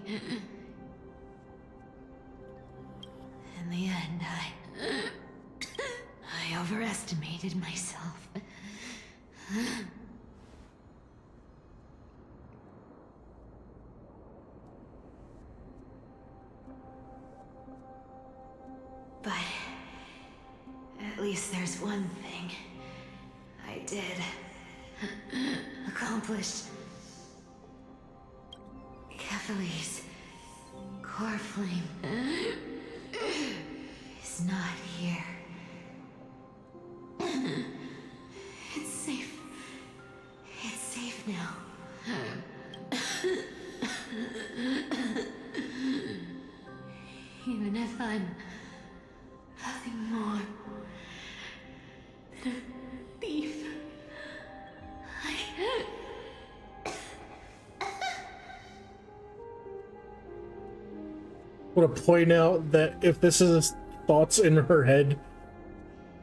In the end, I overestimated myself. But at least there's one thing I did accomplish. Kefali's core flame is not here. It's safe. It's safe now. Even if I'm nothing more than a thief, I want to point out that if this is thoughts in her head,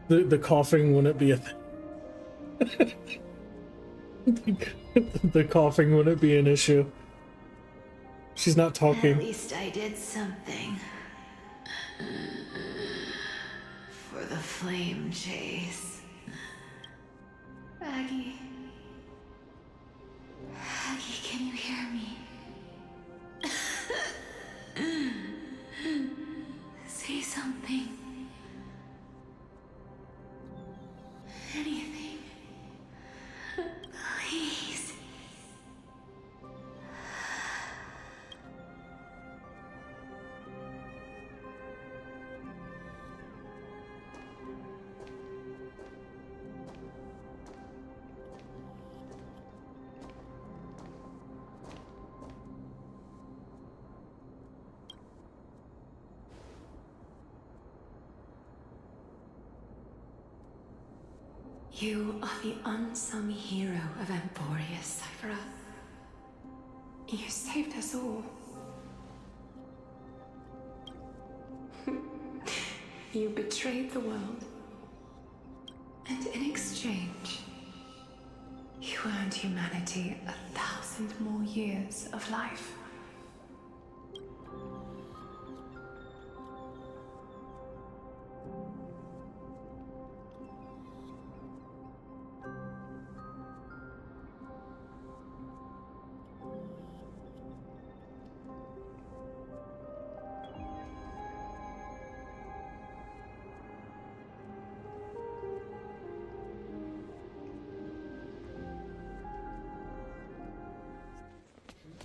the coughing wouldn't be a thing. The coughing wouldn't be an issue. She's not talking. At least I did something. For the flame chase. Aggie. Aggie, can you hear me? Say something. Anything. Please. You are the unsung hero of Emporius, Cypher. You saved us all. You betrayed the world. And in exchange, you earned humanity 1,000 more years of life.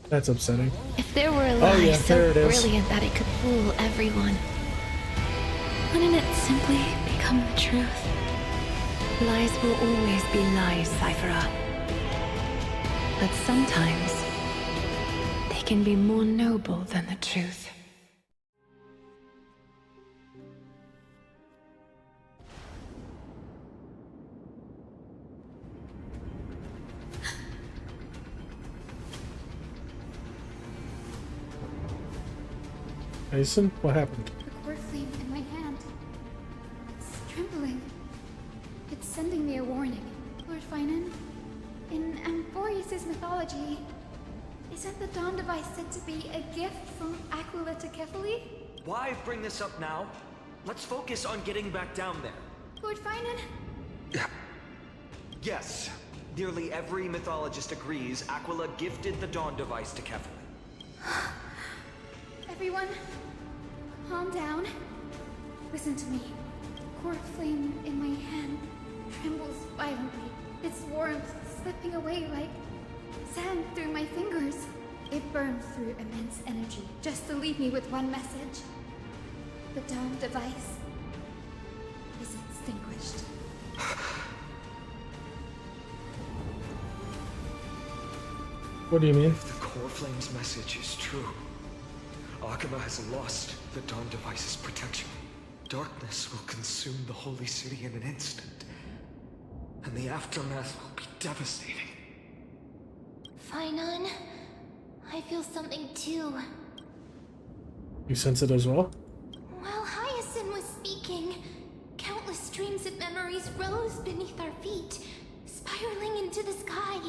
That's upsetting. If there were a lie yeah, so brilliant that it could fool everyone, wouldn't it simply become the truth? Lies will always be lies, Cypher. But sometimes, they can be more noble than the truth. Mason, what happened? The core flame in my hand. It's trembling. It's sending me a warning. Lord Finan, in Emporius' mythology, isn't the Dawn device said to be a gift from Aquila to Kefali? Why bring this up now? Let's focus on getting back down there. Lord Finan? Yes. Nearly every mythologist agrees Aquila gifted the Dawn device to Kefali. Everyone, calm down. Listen to me. The core flame in my hand trembles violently. Its warmth slipping away like sand through my fingers. It burns through immense energy just to leave me with one message. The Dawn device is extinguished. What do you mean? If the core flame's message is true, Akama has lost the Dawn device's protection. Darkness will consume the holy city in an instant, and the aftermath will be devastating. Finan, I feel something too. You sense it as well? While Hyacinth was speaking, countless streams of memories rose beneath our feet, spiraling into the sky.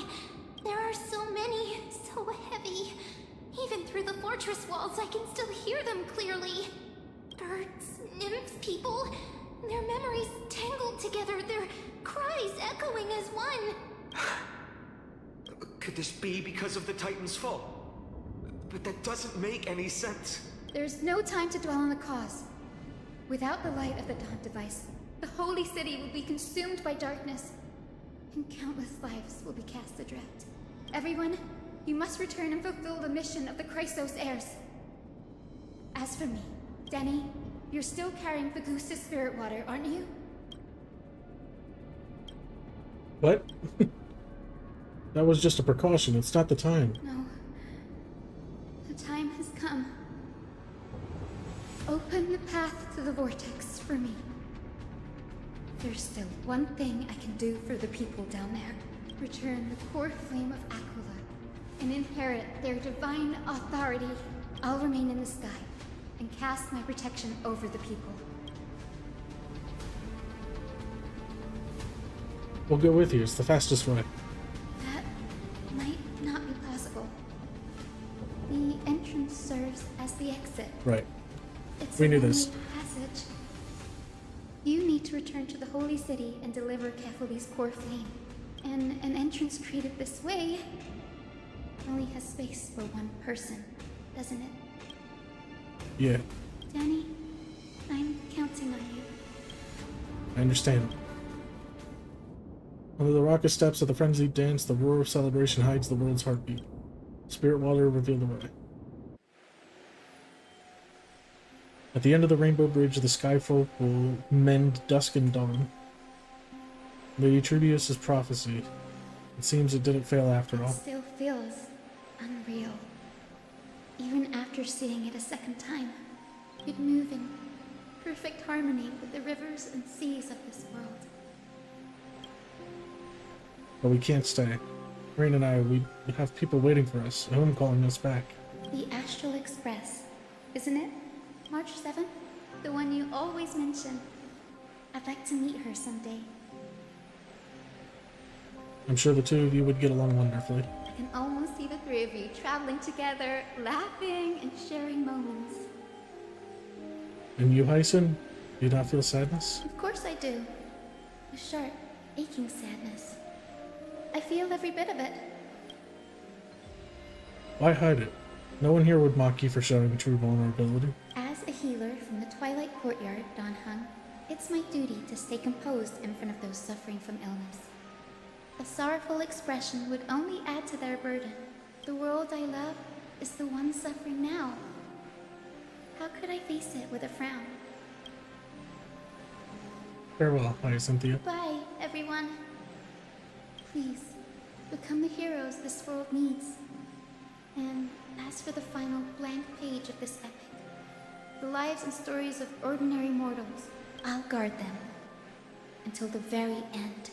There are so many, so heavy. Even through the fortress walls, I can still hear them clearly. Birds, nymphs, people, their memories tangled together, their cries echoing as one. Could this be because of the Titan's fall? But that doesn't make any sense. There's no time to dwell on the cause. Without the light of the Dawn device, the holy city will be consumed by darkness, and countless lives will be cast adrift. Everyone, you must return and fulfill the mission of the Chrysos heirs. As for me, Denny, you're still carrying the goose's spirit water, aren't you? What? That was just a precaution. It's not the time. No. The time has come. Open the path to the vortex for me. There's still one thing I can do for the people down there. Return the core flame of Aquila and inherit their divine authority. I'll remain in the sky and cast my protection over the people. We'll go with you. It's the fastest way. That might not be possible. The entrance serves as the exit. Right. It's We knew a this. lonely passage. You need to return to the holy city and deliver Kefali's core flame. And an entrance created this way only has space for one person, doesn't it? Yeah, Danny, I'm counting on you. I understand. Under the raucous steps of the frenzied dance, the roar of celebration hides the world's heartbeat. Spirit water revealed the way. At the end of the Rainbow Bridge, the Skyfolk will mend dusk and dawn. Lady Trudius' prophecy. It seems it didn't fail after It all. still feels unreal. Even after seeing it a second time, you'd move in perfect harmony with the rivers and seas of this world. But we can't stay. Rain and I, we have people waiting for us, home calling us back. The Astral Express, isn't it? March 7th? The one you always mention. I'd like to meet her someday. I'm sure the two of you would get along wonderfully. I can almost see the three of you traveling together, laughing and sharing moments. And you, Hyson? Do you not feel sadness? Of course I do. A sharp, aching sadness. I feel every bit of it. Why hide it? No one here would mock you for showing true vulnerability. As a healer from the Twilight Courtyard, Don Hung, it's my duty to stay composed in front of those suffering from illness. A sorrowful expression would only add to their burden. The world I love is the one suffering now. How could I face it with a frown? Farewell, Hyacinthia. Bye, everyone. Please, become the heroes this world needs. And as for the final blank page of this epic, the lives and stories of ordinary mortals, I'll guard them until the very end.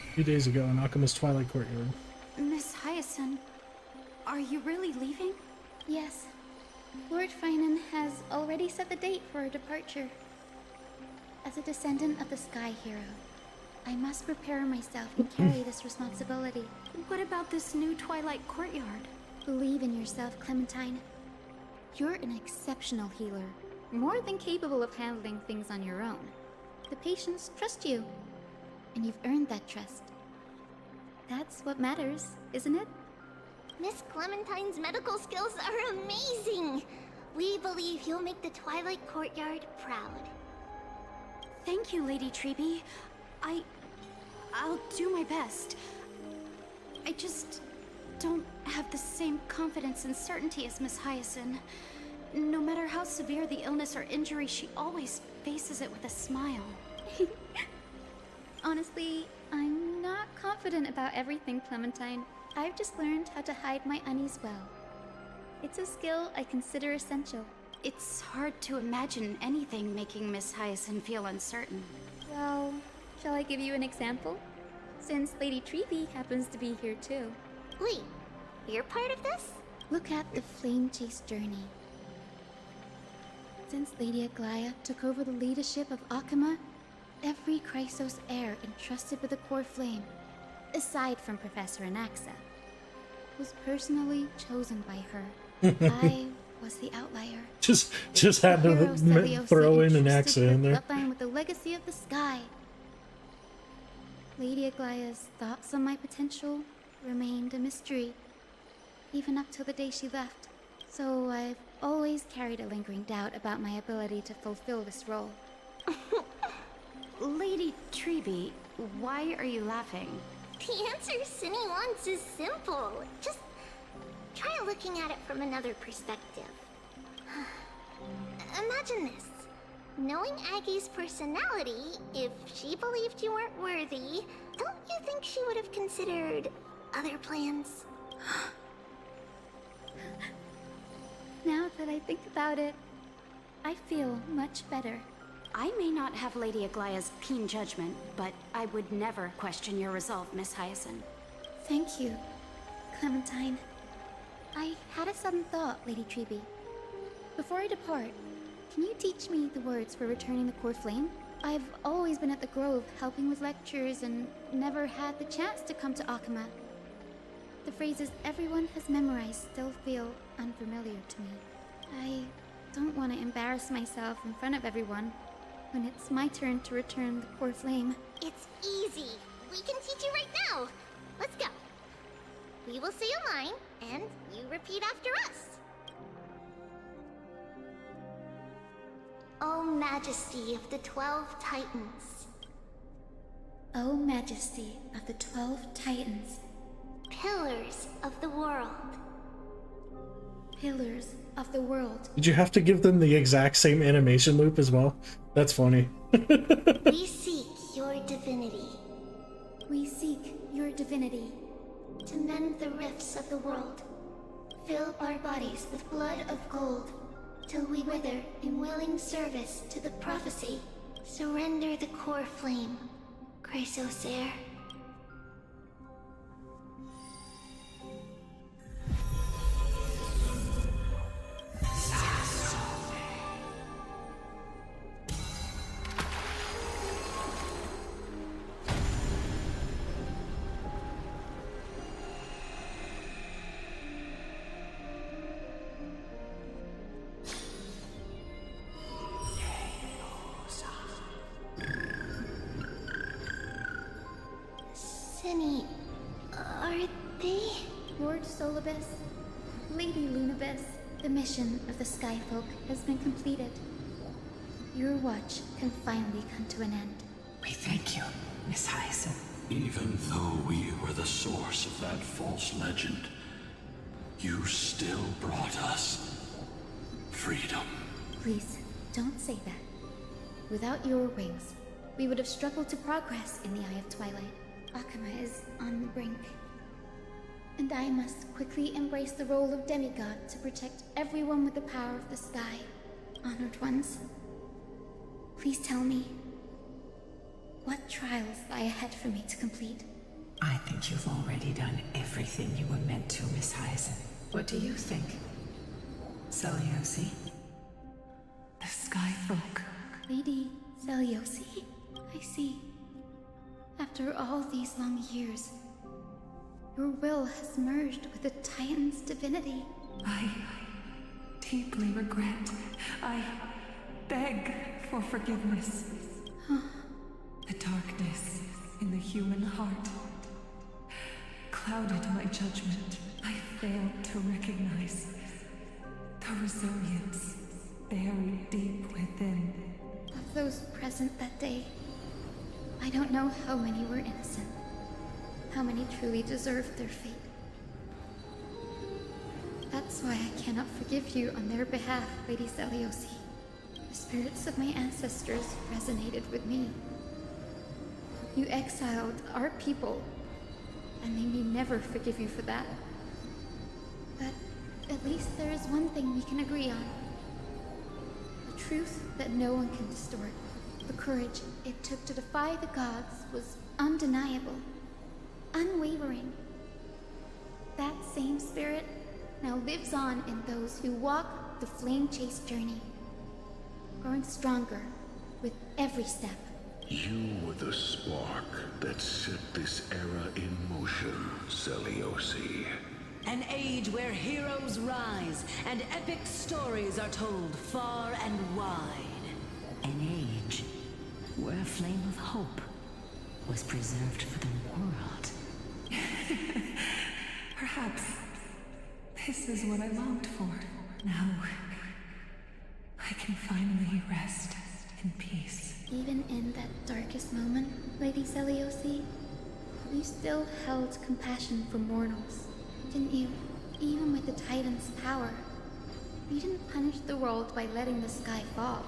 A few days ago in Akima's Twilight Courtyard. Miss Hyacinth, are you really leaving? Yes. Lord Finan has already set the date for our departure. As a descendant of the Sky Hero, I must prepare myself and carry this responsibility. What about this new Twilight Courtyard? Believe in yourself, Clementine. You're an exceptional healer, more than capable of handling things on your own. The patients trust you, and you've earned that trust. That's what matters, isn't it? Miss Clementine's medical skills are amazing! We believe you'll make the Twilight Courtyard proud. Thank you, Lady Treby. I'll do my best. I just don't have the same confidence and certainty as Miss Hyacinth. No matter how severe the illness or injury, she always faces it with a smile. Honestly, I'm not confident about everything, Clementine. I've just learned how to hide my unease well. It's a skill I consider essential. It's hard to imagine anything making Miss Hyacinth feel uncertain. Well, shall I give you an example? Since Lady Treby happens to be here too. Wait, you're part of this? Look at the Flame Chase journey. Since Lady Aglaya took over the leadership of Akama, every Chrysos heir entrusted with the core flame, aside from Professor Anaxa, was personally chosen by her. I was the outlier. Just had to throw in an Anaxa in there. Bloodline with the legacy of the sky. Lady Aglaya's thoughts on my potential remained a mystery, even up till the day she left. So I've always carried a lingering doubt about my ability to fulfill this role. Lady Treby, why are you laughing? The answer Cindy wants is simple. Just try looking at it from another perspective. Imagine this. Knowing Aggie's personality, if she believed you weren't worthy, don't you think she would have considered other plans? Now that I think about it, I feel much better. I may not have Lady Aglaya's keen judgment, but I would never question your resolve, Miss Hyacinth. Thank you, Clementine. I had a sudden thought, Lady Treby. Before I depart, can you teach me the words for returning the core flame? I've always been at the Grove helping with lectures and never had the chance to come to Akama. The phrases everyone has memorized still feel unfamiliar to me. I don't want to embarrass myself in front of everyone when it's my turn to return the core flame. It's easy. We can teach you right now. Let's go. We will say a line, and you repeat after us. O Majesty of the 12 Titans. O Majesty of the 12 Titans. Pillars of the world. Pillars of the world. Did you have to give them the exact same animation loop as well? That's funny. We seek your divinity. We seek your divinity. To mend the rifts of the world. Fill our bodies with blood of gold. till we wither in willing service to the prophecy. Surrender the core flame, HSR. Cinny, are they? Lord Solibus, Lady Lunibus, the mission of the Skyfolk has been completed. Your watch can finally come to an end. We thank you, Miss Hyacinth. Even though we were the source of that false legend, you still brought us freedom. Please, don't say that. Without your wings, we would have struggled to progress in the Eye of Twilight. Akuma is on the brink. And I must quickly embrace the role of demigod to protect everyone with the power of the sky. Honored ones, please tell me, what trials lie ahead for me to complete? I think you've already done everything you were meant to, Miss Hyacinth. What do you think? Seliosi? The Skyfolk. Lady Seliosi? I see. After all these long years, your will has merged with the Titan's divinity. I deeply regret. I beg for forgiveness. The darkness in the human heart clouded my judgment. I failed to recognize the resilience buried deep within. Of those present that day, I don't know how many were innocent, how many truly deserved their fate. That's why I cannot forgive you on their behalf, Lady Seliosi. The spirits of my ancestors resonated with me. You exiled our people, and they may never forgive you for that. But at least there is one thing we can agree on. The truth that no one can distort. The courage it took to defy the gods was undeniable, unwavering. That same spirit now lives on in those who walk the flame-chased journey, growing stronger with every step. You were the spark that set this era in motion, Seliosi. An age where heroes rise and epic stories are told far and wide. An age where a flame of hope was preserved for the world. Perhaps this is what I longed for. Now, I can finally rest in peace. Even in that darkest moment, Lady Seliosi, you still held compassion for mortals, didn't you? Even with the Titan's power, you didn't punish the world by letting the sky fall.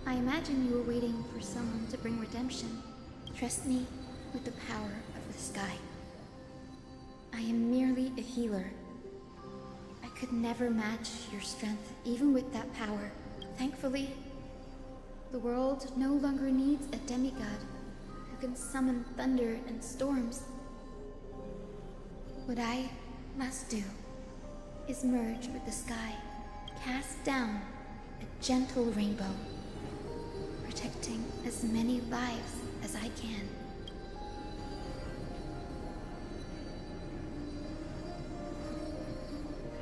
I imagine you were waiting for someone to bring redemption. Trust me with the power of the sky. I am merely a healer. I could never match your strength, even with that power. Thankfully, the world no longer needs a demigod who can summon thunder and storms. What I must do is merge with the sky, cast down a gentle rainbow, protecting as many lives as I can.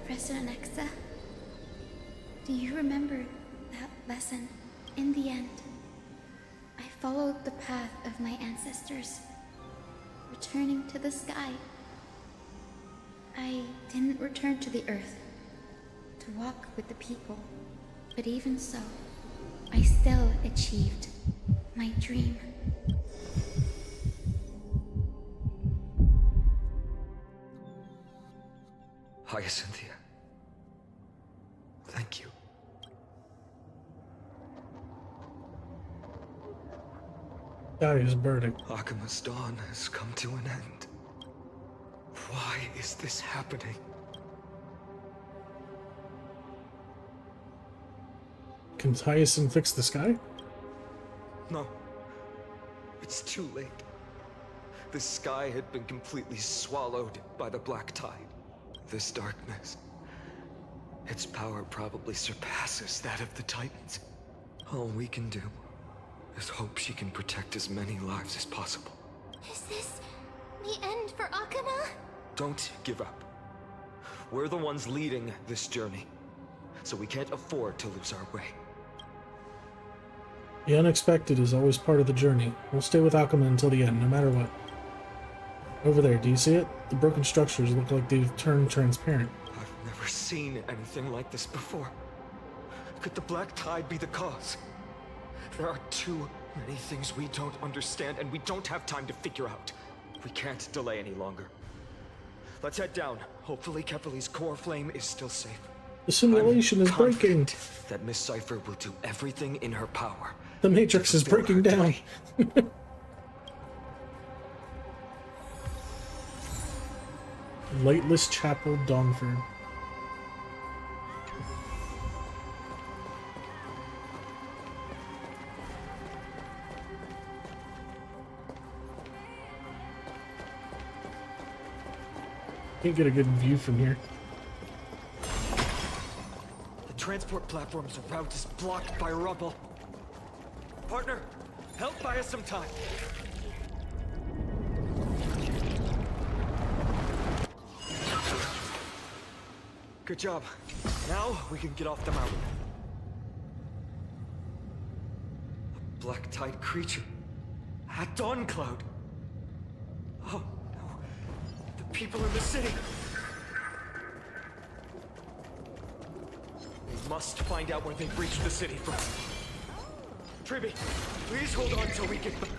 Professor Nexa, do you remember that lesson? In the end, I followed the path of my ancestors, returning to the sky. I didn't return to the earth to walk with the people, but even so, I still achieved my dream. Hyacinthia. Thank you. Daddy's verdict. Akuma's dawn has come to an end. Why is this happening? Can Hyacinth fix the sky? No. It's too late. The sky had been completely swallowed by the black tide. This darkness, its power probably surpasses that of the Titans. All we can do is hope she can protect as many lives as possible. Is this the end for Akuma? Don't give up. We're the ones leading this journey, so we can't afford to lose our way. The unexpected is always part of the journey. We'll stay with Akuma until the end, no matter what. Over there, do you see it? The broken structures look like they've turned transparent. I've never seen anything like this before. Could the black tide be the cause? There are too many things we don't understand, and we don't have time to figure out. We can't delay any longer. Let's head down. Hopefully Kefali's core flame is still safe. The simulation is breaking. That Miss Cipher will do everything in her power. The Matrix is breaking down. Lightless Chapel, Dawnford. Can't get a good view from here. The transport platform's route is blocked by rubble. Partner, help buy us some time. Good job. Now we can get off the mountain. A black tide creature. At Dawn Cloud. Oh no. The people in the city. We must find out where they breached the city from. Triby, please hold on till we get back.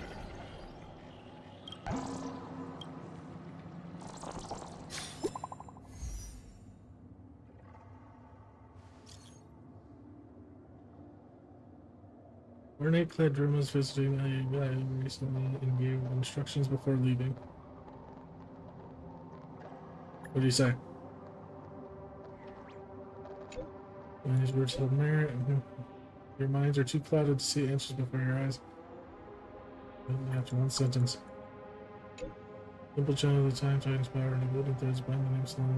Ornate-clad Rumas visiting recently and gave instructions before leaving. What do you say? These words have merit. Your minds are too clouded to see answers before your eyes. After one sentence. Simple channel of the time Titan's power and the building threads bind the name slowly.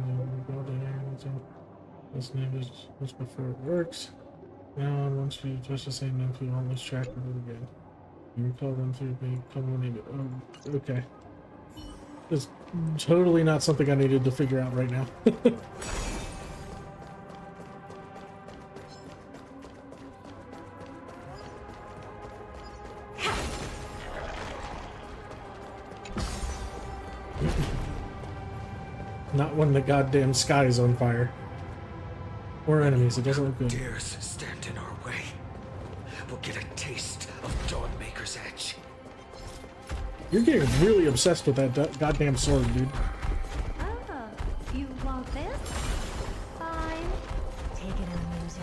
This name is just before it works. Now on, once you touch the same name, you won't lose track of it again. You recall them through being culminated. Oh, okay. It's totally not something I needed to figure out right now. Not when the goddamn sky is on fire. Or enemies, it doesn't look good. Dares stand in our way. We'll get a taste of Dawnmaker's edge. You're getting really obsessed with that goddamn sword, dude. Oh, you want this? Fine. Take it and use it.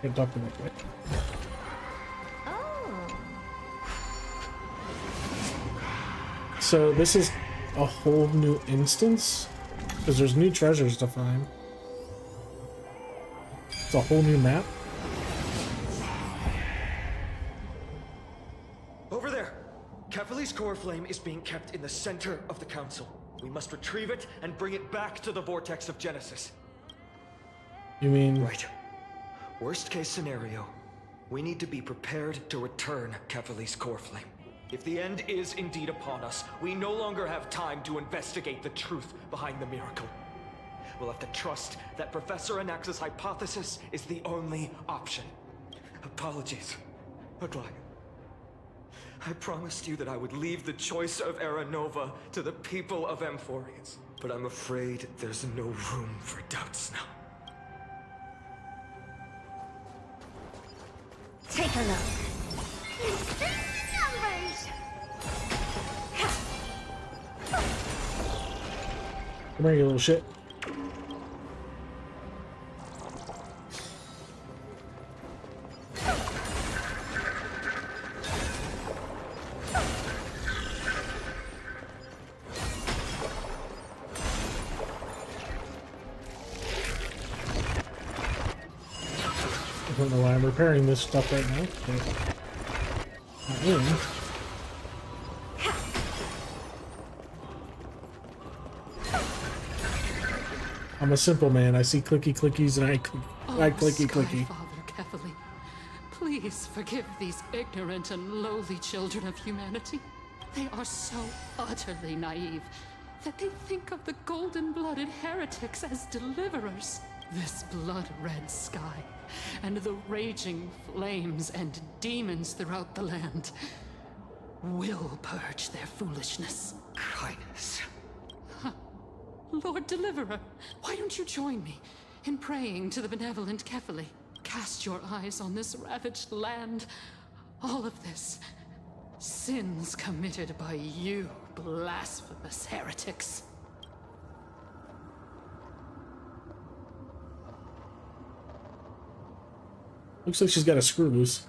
Can't talk to me, right? So this is a whole new instance? Because there's new treasures to find. It's a whole new map? Over there! Kefali's core flame is being kept in the center of the council. We must retrieve it and bring it back to the vortex of Genesis. You mean... Right. Worst case scenario, we need to be prepared to return Kefali's core flame. If the end is indeed upon us, we no longer have time to investigate the truth behind the miracle. We'll have to trust that Professor Anax's hypothesis is the only option. Apologies, Aglaia. I promised you that I would leave the choice of Era Nova to the people of Amphorius, but I'm afraid there's no room for doubts now. Take a look. Come here, you little shit. don't know why I'm repairing this stuff right now, but I am. I'm a simple man. I see clicky clickies and I clicky clicky. Father Kefali, please forgive these ignorant and lowly children of humanity. They are so utterly naive that they think of the golden-blooded heretics as deliverers. This blood-red sky and the raging flames and demons throughout the land will purge their foolishness. Kindness. Lord Deliverer, why don't you join me in praying to the benevolent Kefali? Cast your eyes on this ravaged land. All of this, sins committed by you, blasphemous heretics. Looks like she's got a screw loose.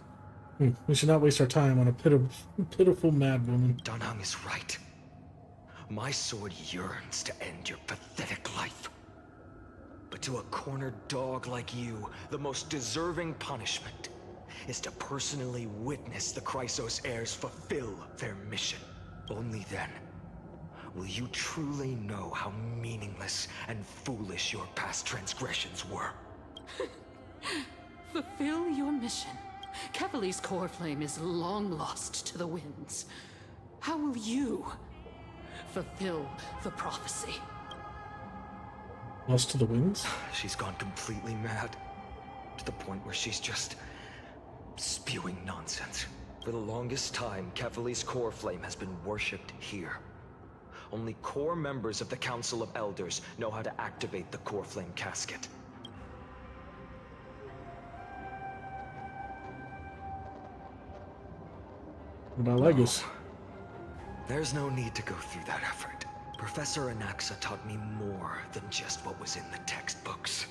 We should not waste our time on a pitiful mad woman. Danhang is right. My sword yearns to end your pathetic life. But to a cornered dog like you, the most deserving punishment is to personally witness the Chrysos heirs fulfill their mission. Only then will you truly know how meaningless and foolish your past transgressions were. Fulfill your mission. Kefali's core flame is long lost to the winds. How will you fulfill the prophecy? Lost to the winds? She's gone completely mad. To the point where she's just spewing nonsense. For the longest time, Kefali's core flame has been worshipped here. Only core members of the Council of Elders know how to activate the core flame casket. What about Legos? There's no need to go through that effort. Professor Anaxa taught me more than just what was in the textbooks.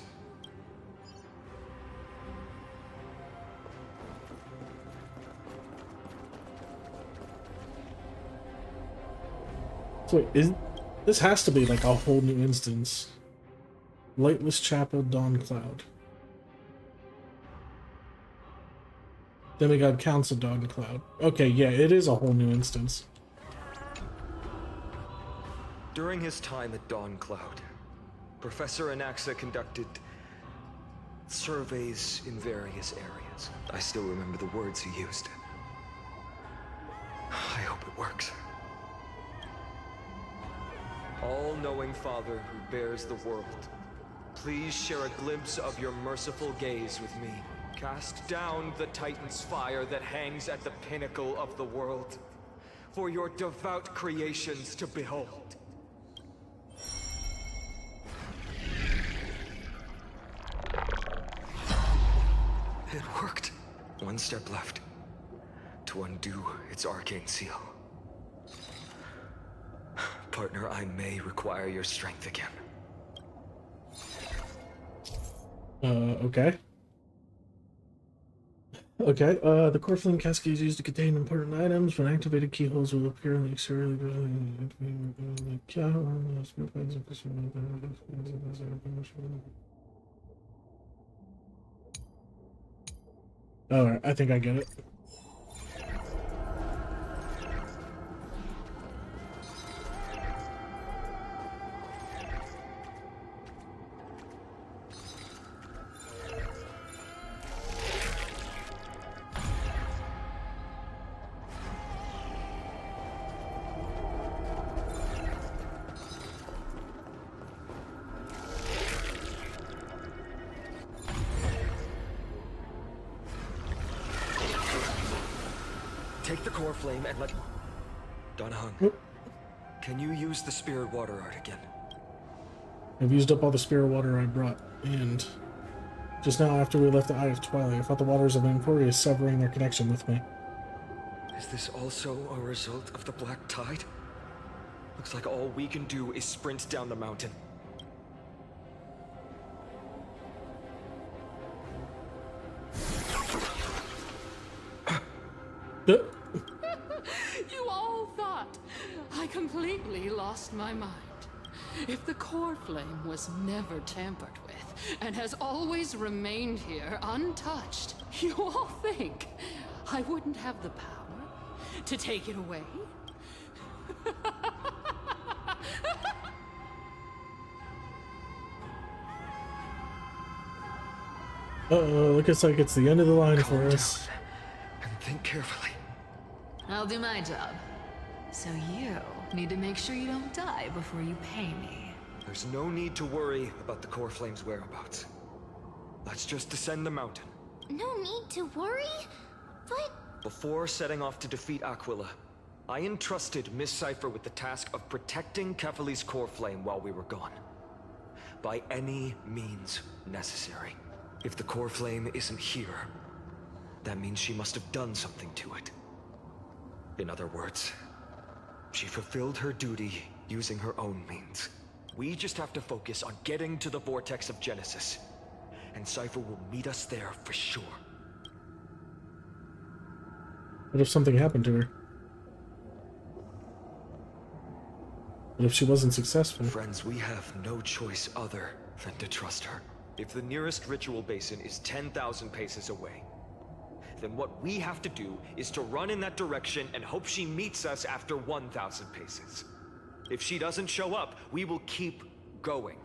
So wait, this has to be like a whole new instance. Lightless Chapel, Dawn Cloud. Demigod Council, Dawn Cloud. Okay, yeah, it is a whole new instance. During his time at Dawn Cloud, Professor Anaxa conducted surveys in various areas. I still remember the words he used. I hope it works. All-knowing Father who bears the world, please share a glimpse of your merciful gaze with me. Cast down the Titan's fire that hangs at the pinnacle of the world, for your devout creations to behold. It worked. One step left to undo its arcane seal. Partner, I may require your strength again. Okay. Okay, the core flame cascade is used to contain important items. When activated, keyholes will appear in the exterior. Alright, I think I get it. Take the core flame and let... Danhang, can you use the spirit water art again? I've used up all the spirit water I brought, and just now after we left the Eye of Twilight, I felt the waters of Emporia severing their connection with me. Is this also a result of the Black Tide? Looks like all we can do is sprint down the mountain. You all thought I completely lost my mind. If the core flame was never tampered with, and has always remained here untouched. You all think I wouldn't have the power to take it away? Uh-oh, looks like it's the end of the line for us. And think carefully. I'll do my job. So you need to make sure you don't die before you pay me. There's no need to worry about the Core Flame's whereabouts. Let's just descend the mountain. No need to worry? But... Before setting off to defeat Aquila, I entrusted Miss Cipher with the task of protecting Kefali's Core Flame while we were gone. By any means necessary. If the Core Flame isn't here, that means she must have done something to it. In other words, she fulfilled her duty using her own means. We just have to focus on getting to the Vortex of Genesis, and Cipher will meet us there for sure. What if something happened to her? What if she wasn't successful? Friends, we have no choice other than to trust her. If the nearest ritual basin is 10,000 paces away, then what we have to do is to run in that direction and hope she meets us after 1,000 paces. If she doesn't show up, we will keep going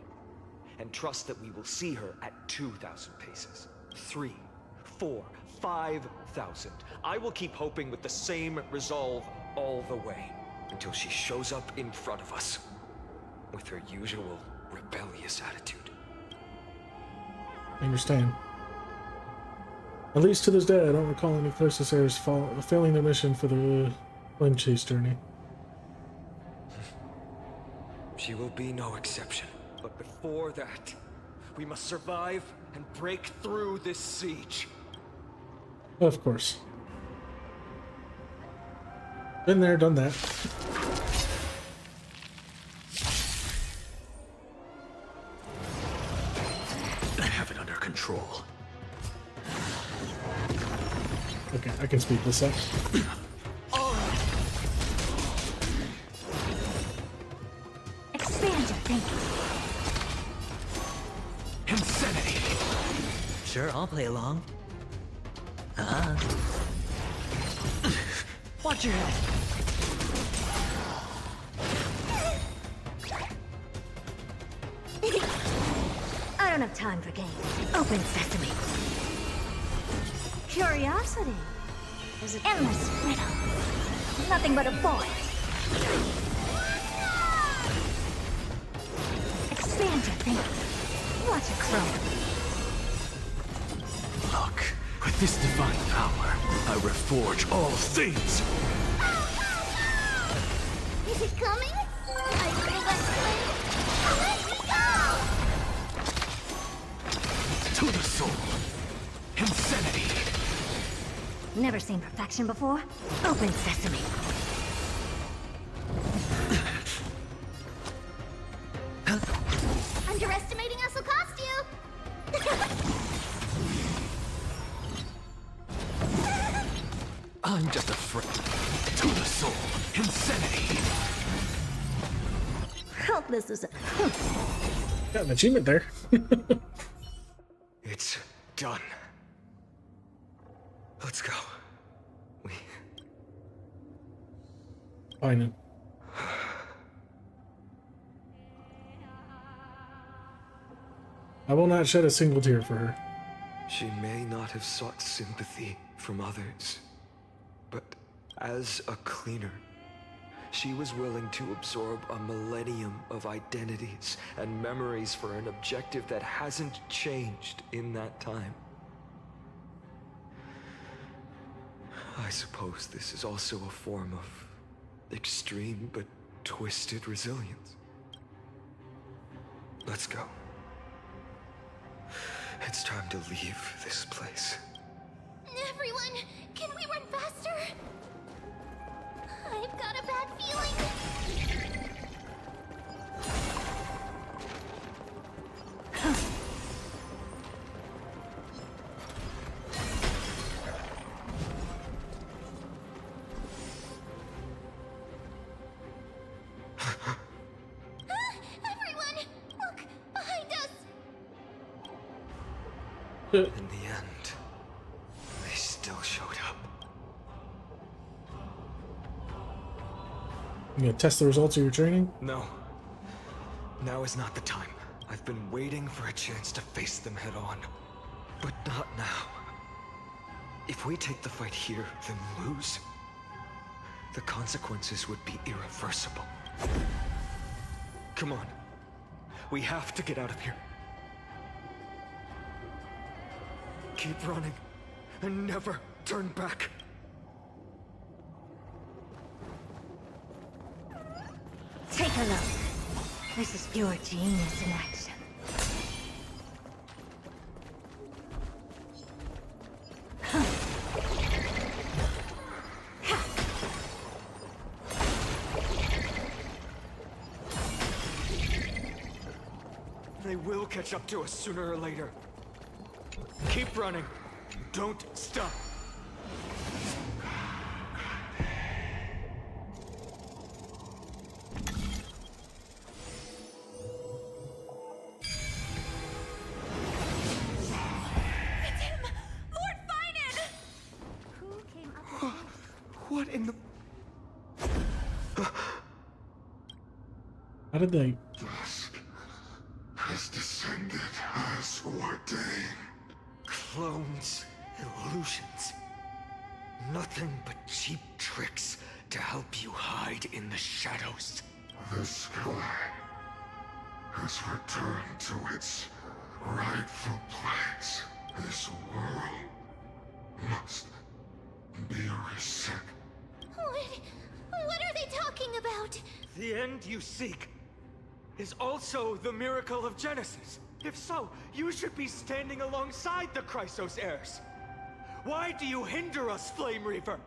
and trust that we will see her at 2,000 paces. 3, 4, 5,000. I will keep hoping with the same resolve all the way until she shows up in front of us with her usual rebellious attitude. I understand. At least to this day, I don't recall any Cloisters failing their mission for the Flame Chase journey. She will be no exception. But before that, we must survive and break through this siege. Of course. Been there, done that. I have it under control. Okay, I can speed this up. Expand your thinking. Insanity! Sure, I'll play along. Watch your head. I don't have time for games. Open sesame. Curiosity is an endless riddle. Nothing but a void. Expand your thinking. Watch it grow. Look, with this divine power, I reforge all things. Is it coming? I feel that flame. Let me go! To the soul. Insanity. Never seen perfection before? Open sesame. Underestimating us will cost you! I'm just a friend. To the soul. Insanity. Helpless as a... Got an achievement there. It's done. Let's go. Fine. I will not shed a single tear for her. She may not have sought sympathy from others, but as a cleaner, she was willing to absorb a millennium of identities and memories for an objective that hasn't changed in that time. I suppose this is also a form of extreme but twisted resilience. Let's go. It's time to leave this place. Everyone, can we run faster? I've got a bad feeling. Everyone, look behind us. In the end, they still showed up. You gonna test the results of your training? No. Now is not the time. I've been waiting for a chance to face them head on. But not now. If we take the fight here, then lose, the consequences would be irreversible. Come on. We have to get out of here. Keep running, and never turn back. Take a look. This is pure genius in action. They will catch up to us sooner or later. Keep running. Don't stop. It's him! Lord Finan! Who came up with this? What in the... How did they? Dusk has descended as ordained. Clones, illusions. Nothing but cheap tricks to help you hide in the shadows. The sky has returned to its rightful place. This world must be reset. What are they talking about? The end you seek is also the miracle of Genesis. If so, you should be standing alongside the Chrysos heirs. Why do you hinder us, Flame Reaver?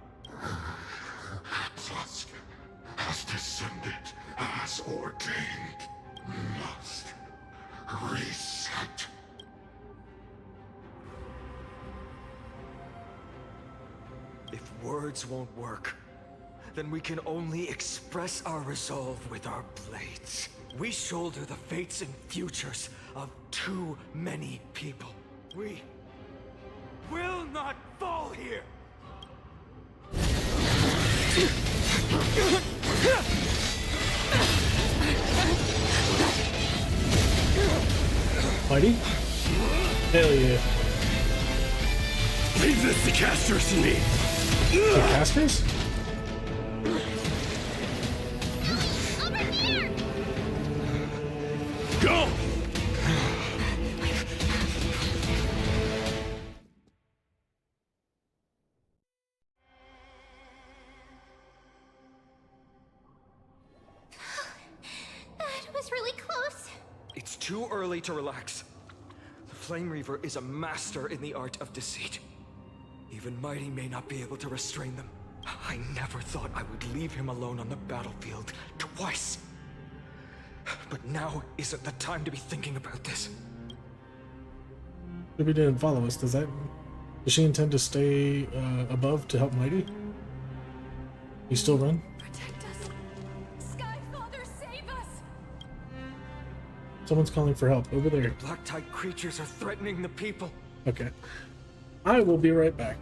Dusk has descended as ordained. Must reset. If words won't work, then we can only express our resolve with our blades. We shoulder the fates and futures of too many people. We will not fall here! Mighty? Hell yeah. Leave this to Casters and me. The casters? Go! That was really close. It's too early to relax. The Flame Reaver is a master in the art of deceit. Even Mighty may not be able to restrain them. I never thought I would leave him alone on the battlefield twice. But now isn't the time to be thinking about this. Ruby didn't follow us. Does she intend to stay above to help Mighty? You still run? Protect us. Sky Father, save us! Someone's calling for help over there. Black Tide creatures are threatening the people. Okay. I will be right back.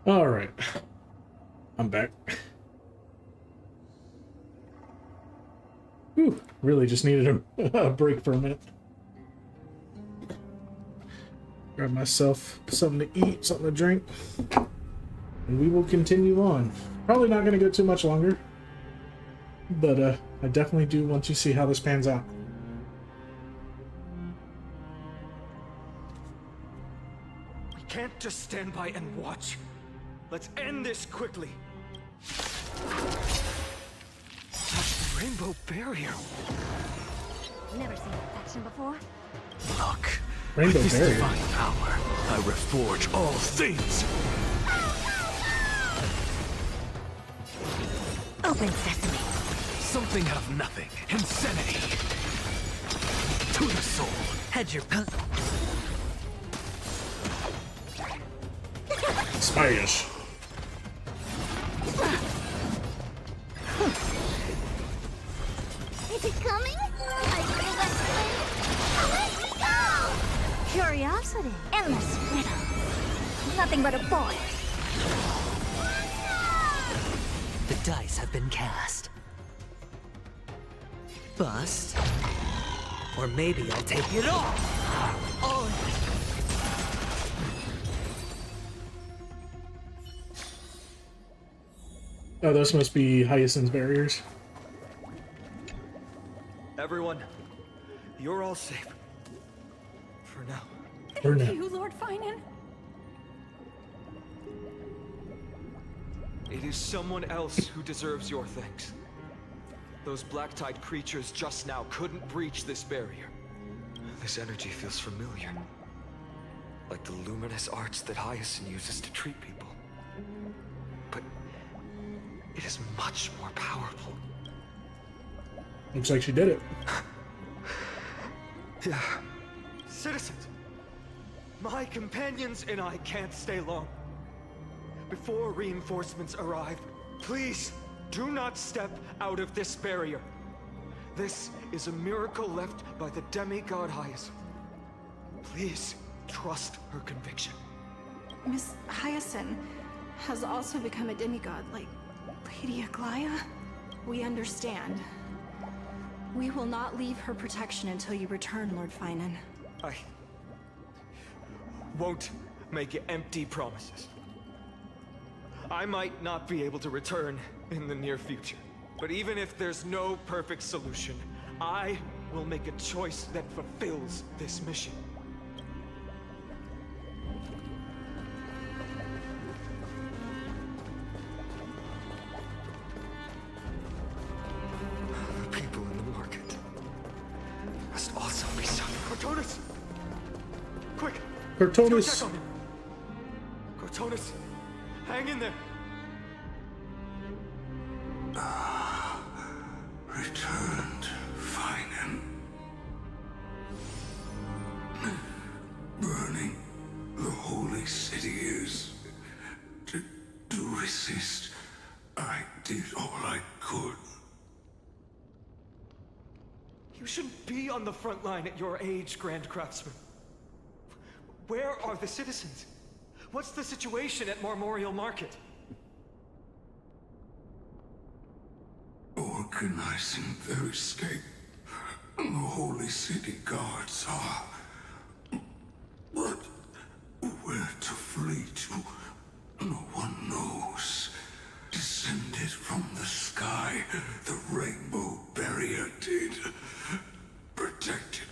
All right, I'm back. Whew, really just needed a break for a minute. Grab myself something to eat, something to drink, and we will continue on. Probably not going to go too much longer, but I definitely do want to see how this pans out. We can't just stand by and watch. Let's end this quickly. That's the rainbow barrier. Never seen that action before. Look. Rainbow with this barrier. divine power, I reforge all things. Open sesame. Something out of nothing. Insanity. To the soul. Hedge your Smash. nothing but a boy. The dice have been cast. Bust. Or maybe I'll take it off! Oh. Oh, those must be Hyacinth's barriers. Everyone, you're all safe. For now. For now. You, Lord Finan. It is someone else who deserves your thanks. Those black-tide creatures just now couldn't breach this barrier. This energy feels familiar. Like the luminous arts that Hyacinth uses to treat people. But it is much more powerful. Looks like she did it. Yeah. Citizens, my companions and I can't stay long. Before reinforcements arrive, please do not step out of this barrier. This is a miracle left by the demigod Hyacinth. Please trust her conviction. Miss Hyacinth has also become a demigod, like Lady Aglaya. We understand. We will not leave her protection until you return, Lord Finan. I won't make empty promises. I might not be able to return in the near future. But even if there's no perfect solution, I will make a choice that fulfills this mission. The people in the market must also be suffering. Cortonis! Quick! Cortonis! Go check on him! Cortonis! Hang in there! Returned, Finan. Burning the holy city is. To resist, I did all I could. You shouldn't be on the front line at your age, Grand Craftsman. Where are the citizens? What's the situation at Memorial Market? Organizing their escape. The holy city guards are. But where to flee to, no one knows. Descended from the sky, the rainbow barrier did. Protected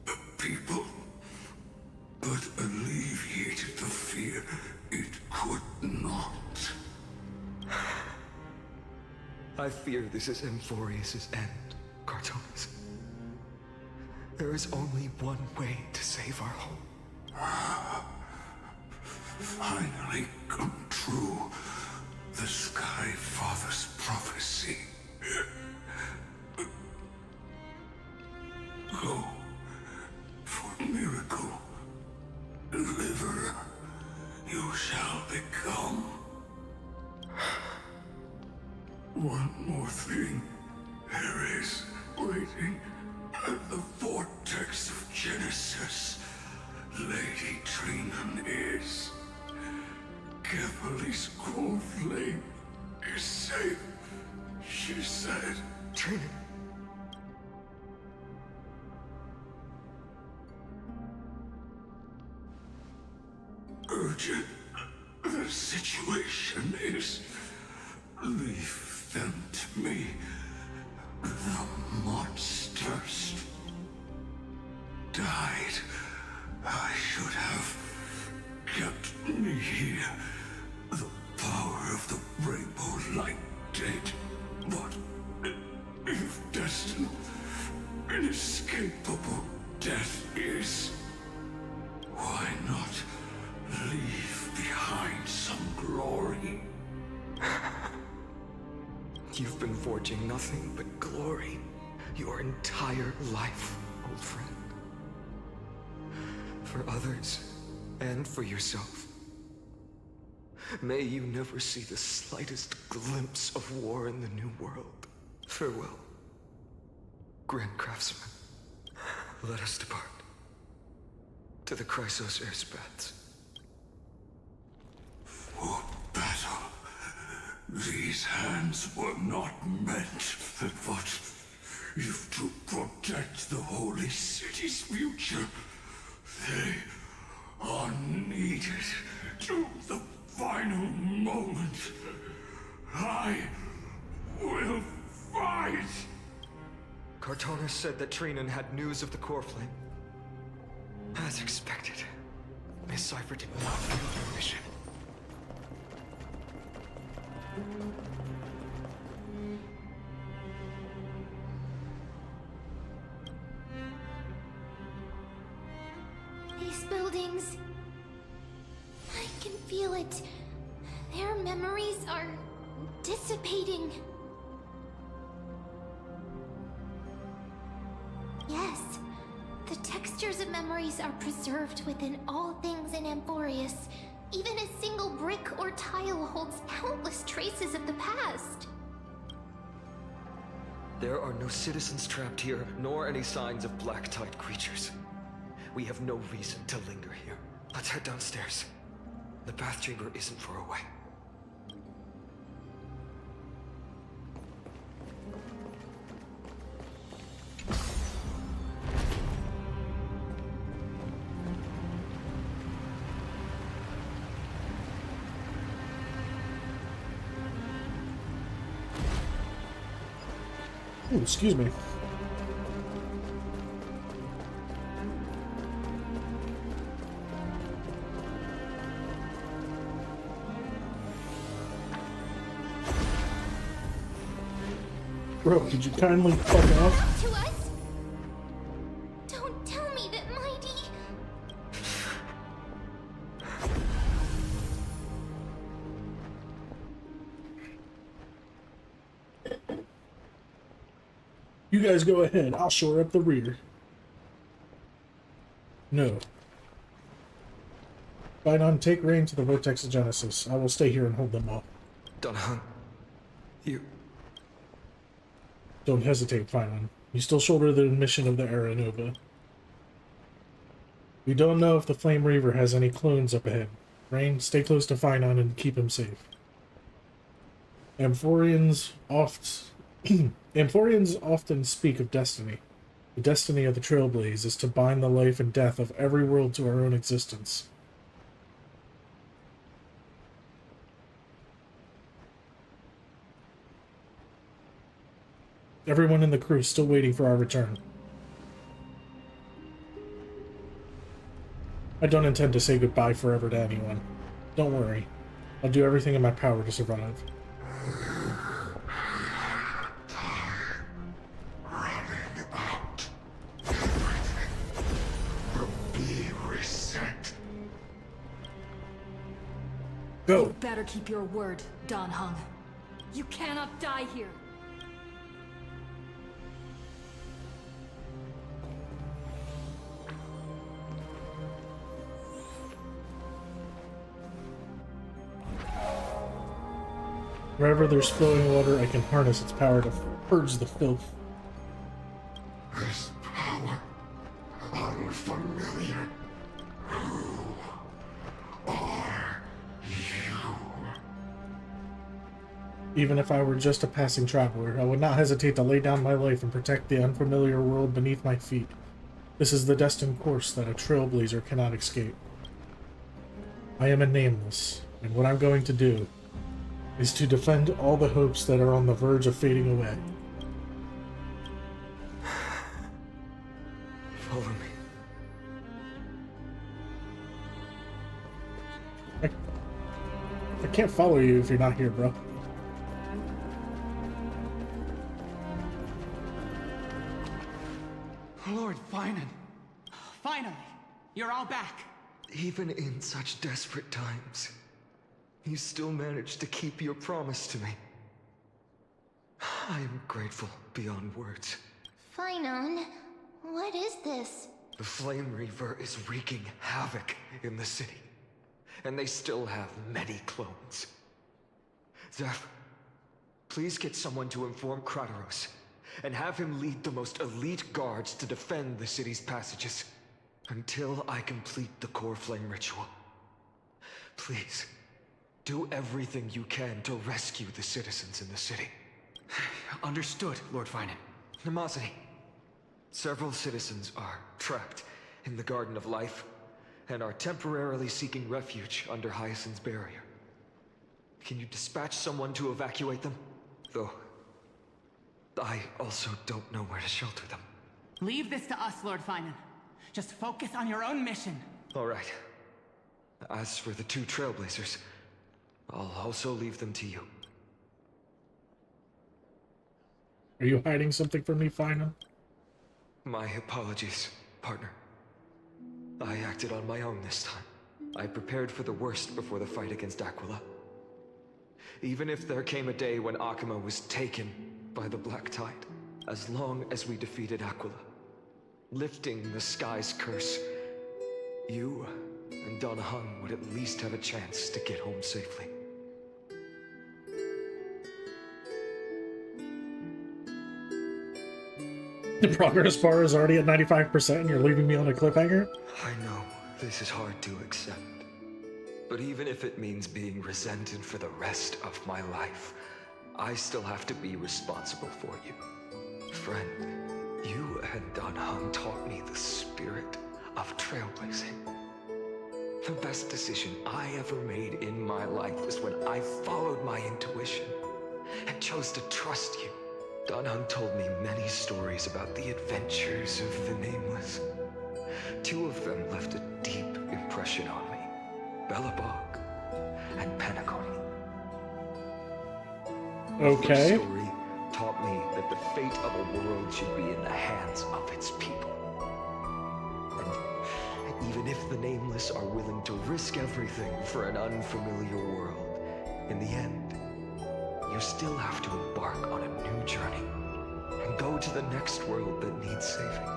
the people, but alleviated the fear it could not. I fear this is Emphorius' end, Cartonis. There is only one way to save our home. Finally come true. The Sky Father's prophecy. Go for miracle. Deliverer, you shall become. One more thing. There is waiting at the vortex of Genesis. Lady Trinan is. Cavalry's core flame is safe, she said. Trinan. Urgent. The situation is. Leave them to me. The monsters died. I should have kept me here. The power of the rainbow light dead. But if destined, inescapable death is, why not leave behind some glory? You've been forging nothing but glory your entire life, old friend. For others, and for yourself. May you never see the slightest glimpse of war in the New World. Farewell, Grand Craftsman. Let us depart to the Chrysos Airspaths. These hands were not meant but if to protect the holy city's future. They are needed to the final moment. I will fight! Cartona said that Trinan had news of the core flame. As expected, Miss Cipher did not fail her mission. These buildings... I can feel it. Their memories are dissipating. Yes, the textures of memories are preserved within all things in Amphorius. Even a single brick or tile holds countless traces of the past. There are no citizens trapped here, nor any signs of black tide creatures. We have no reason to linger here. Let's head downstairs. The bath chamber isn't far away. Ooh, excuse me. Bro, could you kindly fuck off? To us? Don't tell me that Mighty... You guys go ahead. I'll shore up the rear. No. Bidon, take reign to the Vortex of Genesis. I will stay here and hold them off. Dunhun, you... Don't hesitate, Finon. You still shoulder the mission of the Era Nova. We don't know if the Flame Reaver has any clones up ahead. Rain, stay close to Finon and keep him safe. Amphorians often speak of destiny. The destiny of the Trailblaze is to bind the life and death of every world to our own existence. Everyone in the crew is still waiting for our return. I don't intend to say goodbye forever to anyone. Don't worry. I'll do everything in my power to survive. Go! You better keep your word, Dan Heng. You cannot die here. Wherever there's flowing water, I can harness its power to purge the filth. This power, unfamiliar. Who are you? Even if I were just a passing traveler, I would not hesitate to lay down my life and protect the unfamiliar world beneath my feet. This is the destined course that a trailblazer cannot escape. I am a nameless, and what I'm going to do is to defend all the hopes that are on the verge of fading away. Follow me. I can't follow you if you're not here, bro. Lord Finan. Finally, you're all back. Even in such desperate times, you still managed to keep your promise to me. I am grateful beyond words. Finon, what is this? The Flame Reaver is wreaking havoc in the city, and they still have many clones. Zeph, please get someone to inform Kratos, and have him lead the most elite guards to defend the city's passages, until I complete the core flame ritual. Please, Do everything you can to rescue the citizens in the city. Understood, Lord Finan. Nemosity. Several citizens are trapped in the Garden of Life and are temporarily seeking refuge under Hyacinth's barrier. Can you dispatch someone to evacuate them? Though, I also don't know where to shelter them. Leave this to us, Lord Finan. Just focus on your own mission. All right. As for the two Trailblazers, I'll also leave them to you. Are you hiding something from me, Finan? My apologies, partner. I acted on my own this time. I prepared for the worst before the fight against Aquila. Even if there came a day when Akuma was taken by the Black Tide, as long as we defeated Aquila, lifting the sky's curse, you and Don Hung would at least have a chance to get home safely. The progress bar is already at 95% and you're leaving me on a cliffhanger? I know this is hard to accept, but even if it means being resented for the rest of my life, I still have to be responsible for you. Friend, you and Don Hung taught me the spirit of trailblazing. The best decision I ever made in my life was when I followed my intuition and chose to trust you. Don Hung told me many stories about the adventures of the Nameless. Two of them left a deep impression on me. Bellabog and Penacony. Okay. The story taught me that the fate of a world should be in the hands of its people. And even if the Nameless are willing to risk everything for an unfamiliar world, in the end, you still have to embark on a new journey and go to the next world that needs saving.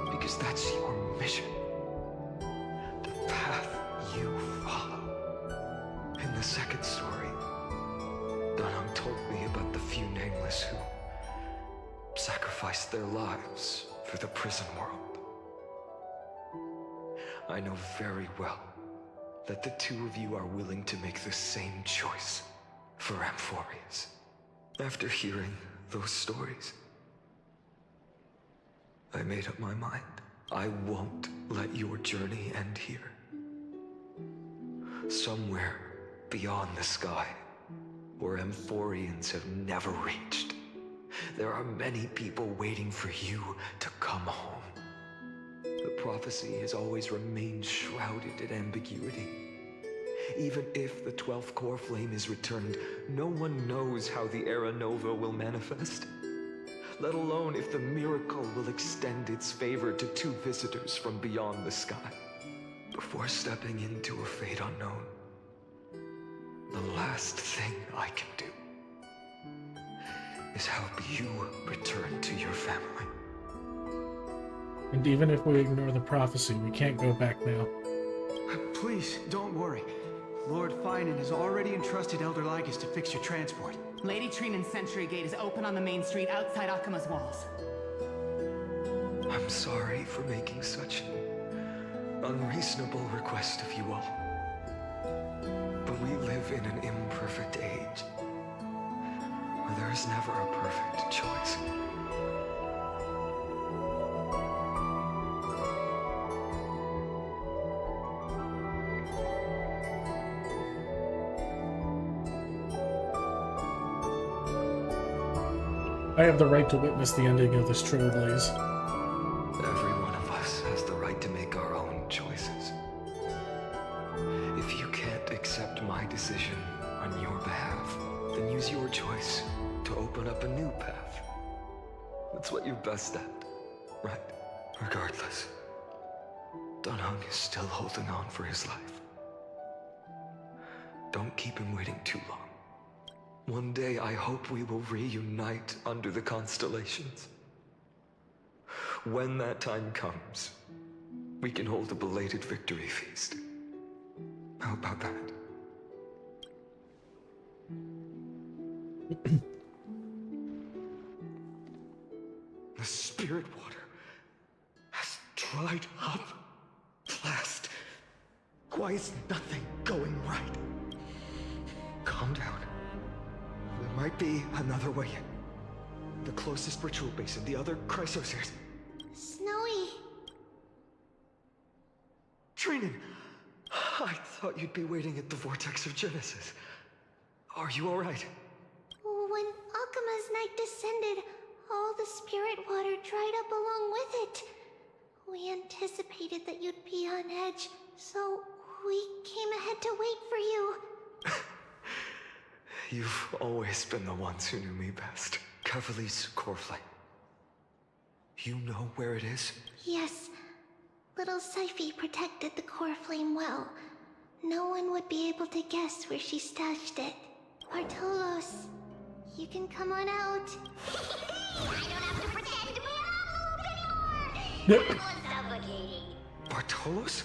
Because that's your mission. The path you follow. In the second story, Don Hung told me about the few Nameless who sacrificed their lives for the prison world. I know very well that the two of you are willing to make the same choice for Amphorius. After hearing those stories, I made up my mind. I won't let your journey end here. Somewhere beyond the sky, where Amphorians have never reached, there are many people waiting for you to come home. The prophecy has always remained shrouded in ambiguity. Even if the 12th core flame is returned, no one knows how the Era Nova will manifest. Let alone if the miracle will extend its favor to two visitors from beyond the sky. Before stepping into a fate unknown, the last thing I can do is help you return to your family. And even if we ignore the prophecy, we can't go back now. Please, don't worry. Lord Finan has already entrusted Elder Lygus to fix your transport. Lady Trinan's Sentry Gate is open on the main street outside Akuma's walls. I'm sorry for making such an unreasonable request of you all. But we live in an imperfect age, where there is never a perfect choice. I have the right to witness the ending of this trailblaze. Every one of us has the right to make our own choices. If you can't accept my decision on your behalf, then use your choice to open up a new path. That's what you're best at, right? Regardless, Don Hung is still holding on for his life. Don't keep him waiting too long. One day I hope we will reunite under the constellations. When that time comes, we can hold a belated victory feast. How about that? The spirit water has dried up. At last. Why is nothing going right? Calm down. There might be another way in. The closest ritual basin, the other Chrysospheres. Snowy. Trinan! I thought you'd be waiting at the Vortex of Genesis. Are you alright? When Akuma's night descended, all the spirit water dried up along with it. We anticipated that you'd be on edge, so we came ahead to wait for you. You've always been the ones who knew me best. Cavali's core flame. You know where it is? Yes. Little Syphe protected the core flame well. No one would be able to guess where she stashed it. Bartolos, you can come on out. I don't have to pretend to be an envelope anymore! That was suffocating. Bartolos?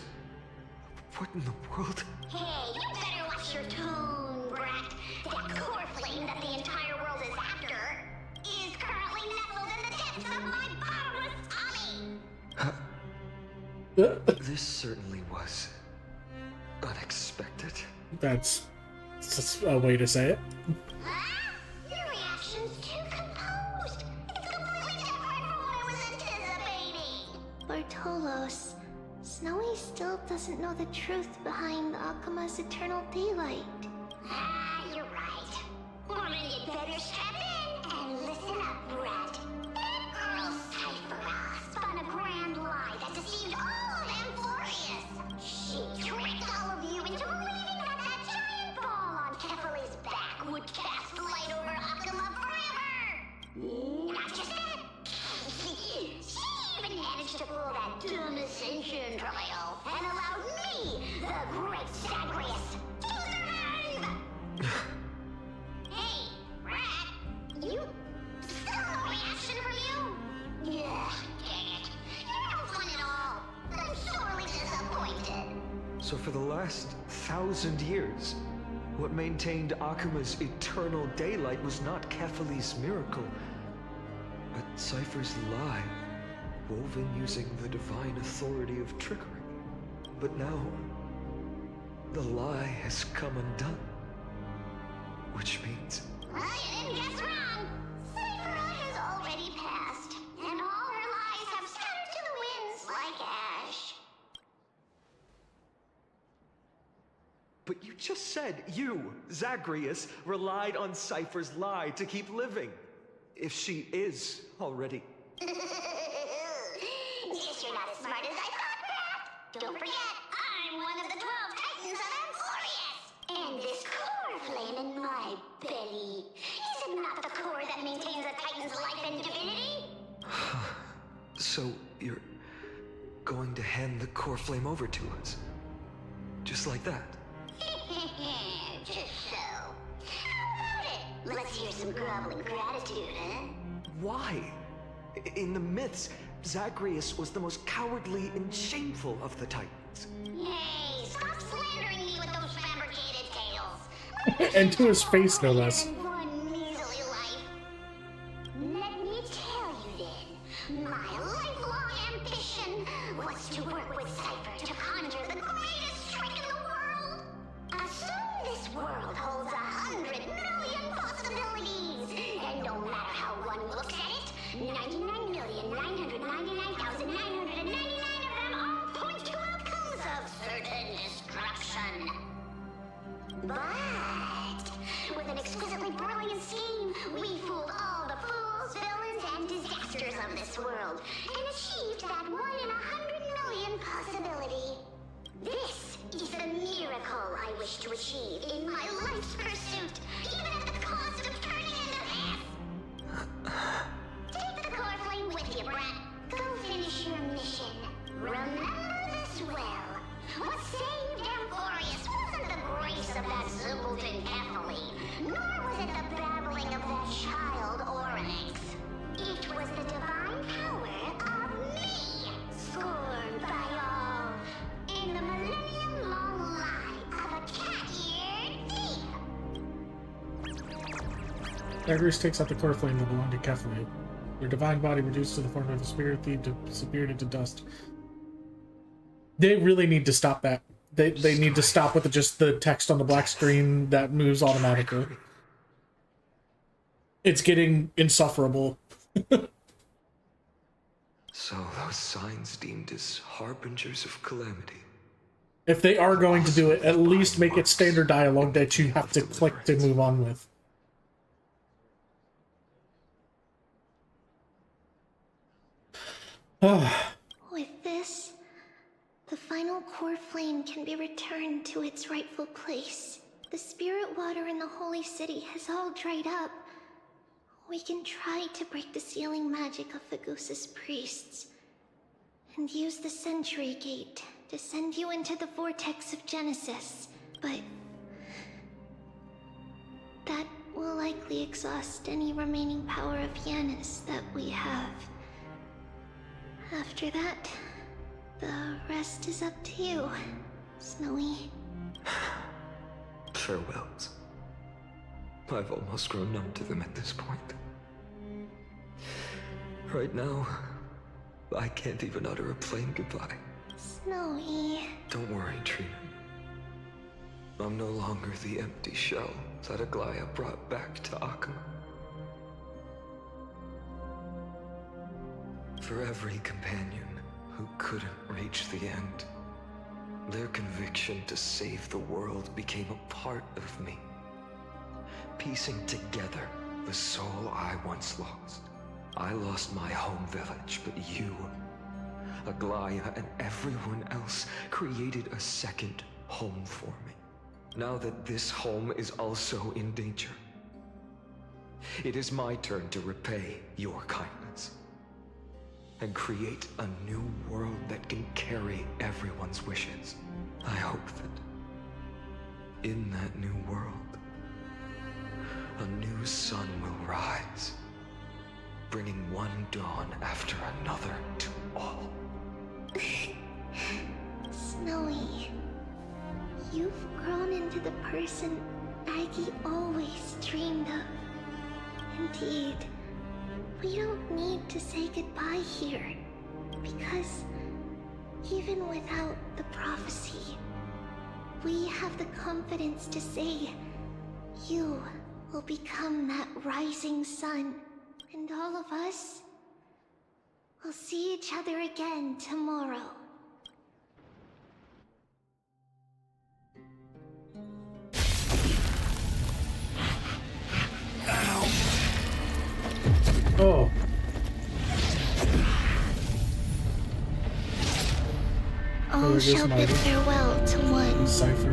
What in the world? Hey, you better watch your tone, brat. That core flame that the entire world is after is currently nestled in the depths of my bottomless tummy! This certainly was unexpected. That's a way to say it. Your reaction's too composed. It's completely different from what I was anticipating. Bartolos, Snowy still doesn't know the truth behind Akuma's eternal daylight. You're right. Well, then you'd better strap in and listen up, brat. That girl Cypher spun a grand lie that deceived all of Amphorius. She tricked all of you into believing that giant ball on Kefali's back would cast light over Akuma forever. Not just that. She even managed to pull that dumb ascension trial and allowed me, the great Zagreus, to survive! Hey, Rat, you still no reaction from you? Yeah, dang it. You're no fun at all. I'm sorely disappointed. So for the last 1,000 years, what maintained Akuma's eternal daylight was not Kefali's miracle, but Cypher's lie, woven using the divine authority of trickery. But now, the lie has come undone. Which means... You didn't guess wrong. Cypher has already passed, and all her lies have scattered to the winds like ash. But you just said you, Zagreus, relied on Cypher's lie to keep living. If she is already... Guess you're not as smart as I thought, Pat. Don't forget, I'm one of the 12 Titans of Amphorius. And this core flame in my belly, is it not the core that maintains a Titan's life and divinity? So, you're going to hand the core flame over to us? Just like that? Just so. How about it? Let's hear some groveling gratitude, huh? Why? In the myths, Zagreus was the most cowardly and shameful of the Titans. Hey, stop slandering me with those fabricated tales. And to his face, no less. One measly life. Let me tell you then, my lifelong ambition was to work with Cypher to conjure the greatest trick in the world. Assume this world holds 100 million possibilities, and no matter how one looks at it, 99,999,999 of them all point to outcomes of certain destruction. But with an exquisitely brilliant scheme, we fooled all the fools, villains, and disasters of this world, and achieved that 1 in 100 million possibility. This is the miracle I wish to achieve in my life's pursuit, even at the cost of turning into this. Take the core flame with you, brat. Go finish your mission. Remember this well. What saved Amphorius wasn't the grace of that simpleton Kefali, nor was it the babbling of that child Oryx. It was the divine power of me, scorned by all, in the millennium-long lie of a cat-eared thief. Zagreus takes out the core flame that belonged to Kefali. Their divine body reduced to the form of a spirit thief, disappeared into dust. They really need to stop that. they need to stop with just the text on the black screen that moves automatically. It's getting insufferable. So those signs deemed as harbingers of calamity. If they are going to do it, at least make it standard dialogue that you have to click to move on with. With this, the final core flame can be returned to its rightful place. The spirit water in the holy city has all dried up. We can try to break the sealing magic of Fagusa's priests, and use the Century Gate to send you into the vortex of Genesis, but that will likely exhaust any remaining power of Yanis that we have. After that, the rest is up to you, Snowy. Farewells. I've almost grown numb to them at this point. Right now, I can't even utter a plain goodbye. Snowy. Don't worry, Trina. I'm no longer the empty shell that Aglaya brought back to Akama. For every companion who couldn't reach the end, their conviction to save the world became a part of me, piecing together the soul I once lost. I lost my home village, but you, Aglaya, and everyone else created a second home for me. Now that this home is also in danger, it is my turn to repay your kindness and create a new world that can carry everyone's wishes. I hope that in that new world, a new sun will rise, bringing one dawn after another to all. Snowy, you've grown into the person Aggie always dreamed of. Indeed, we don't need to say goodbye here, because even without the prophecy, we have the confidence to say you will become that rising sun, and all of us will see each other again tomorrow. Oh. All shall bid farewell to one. Cipher.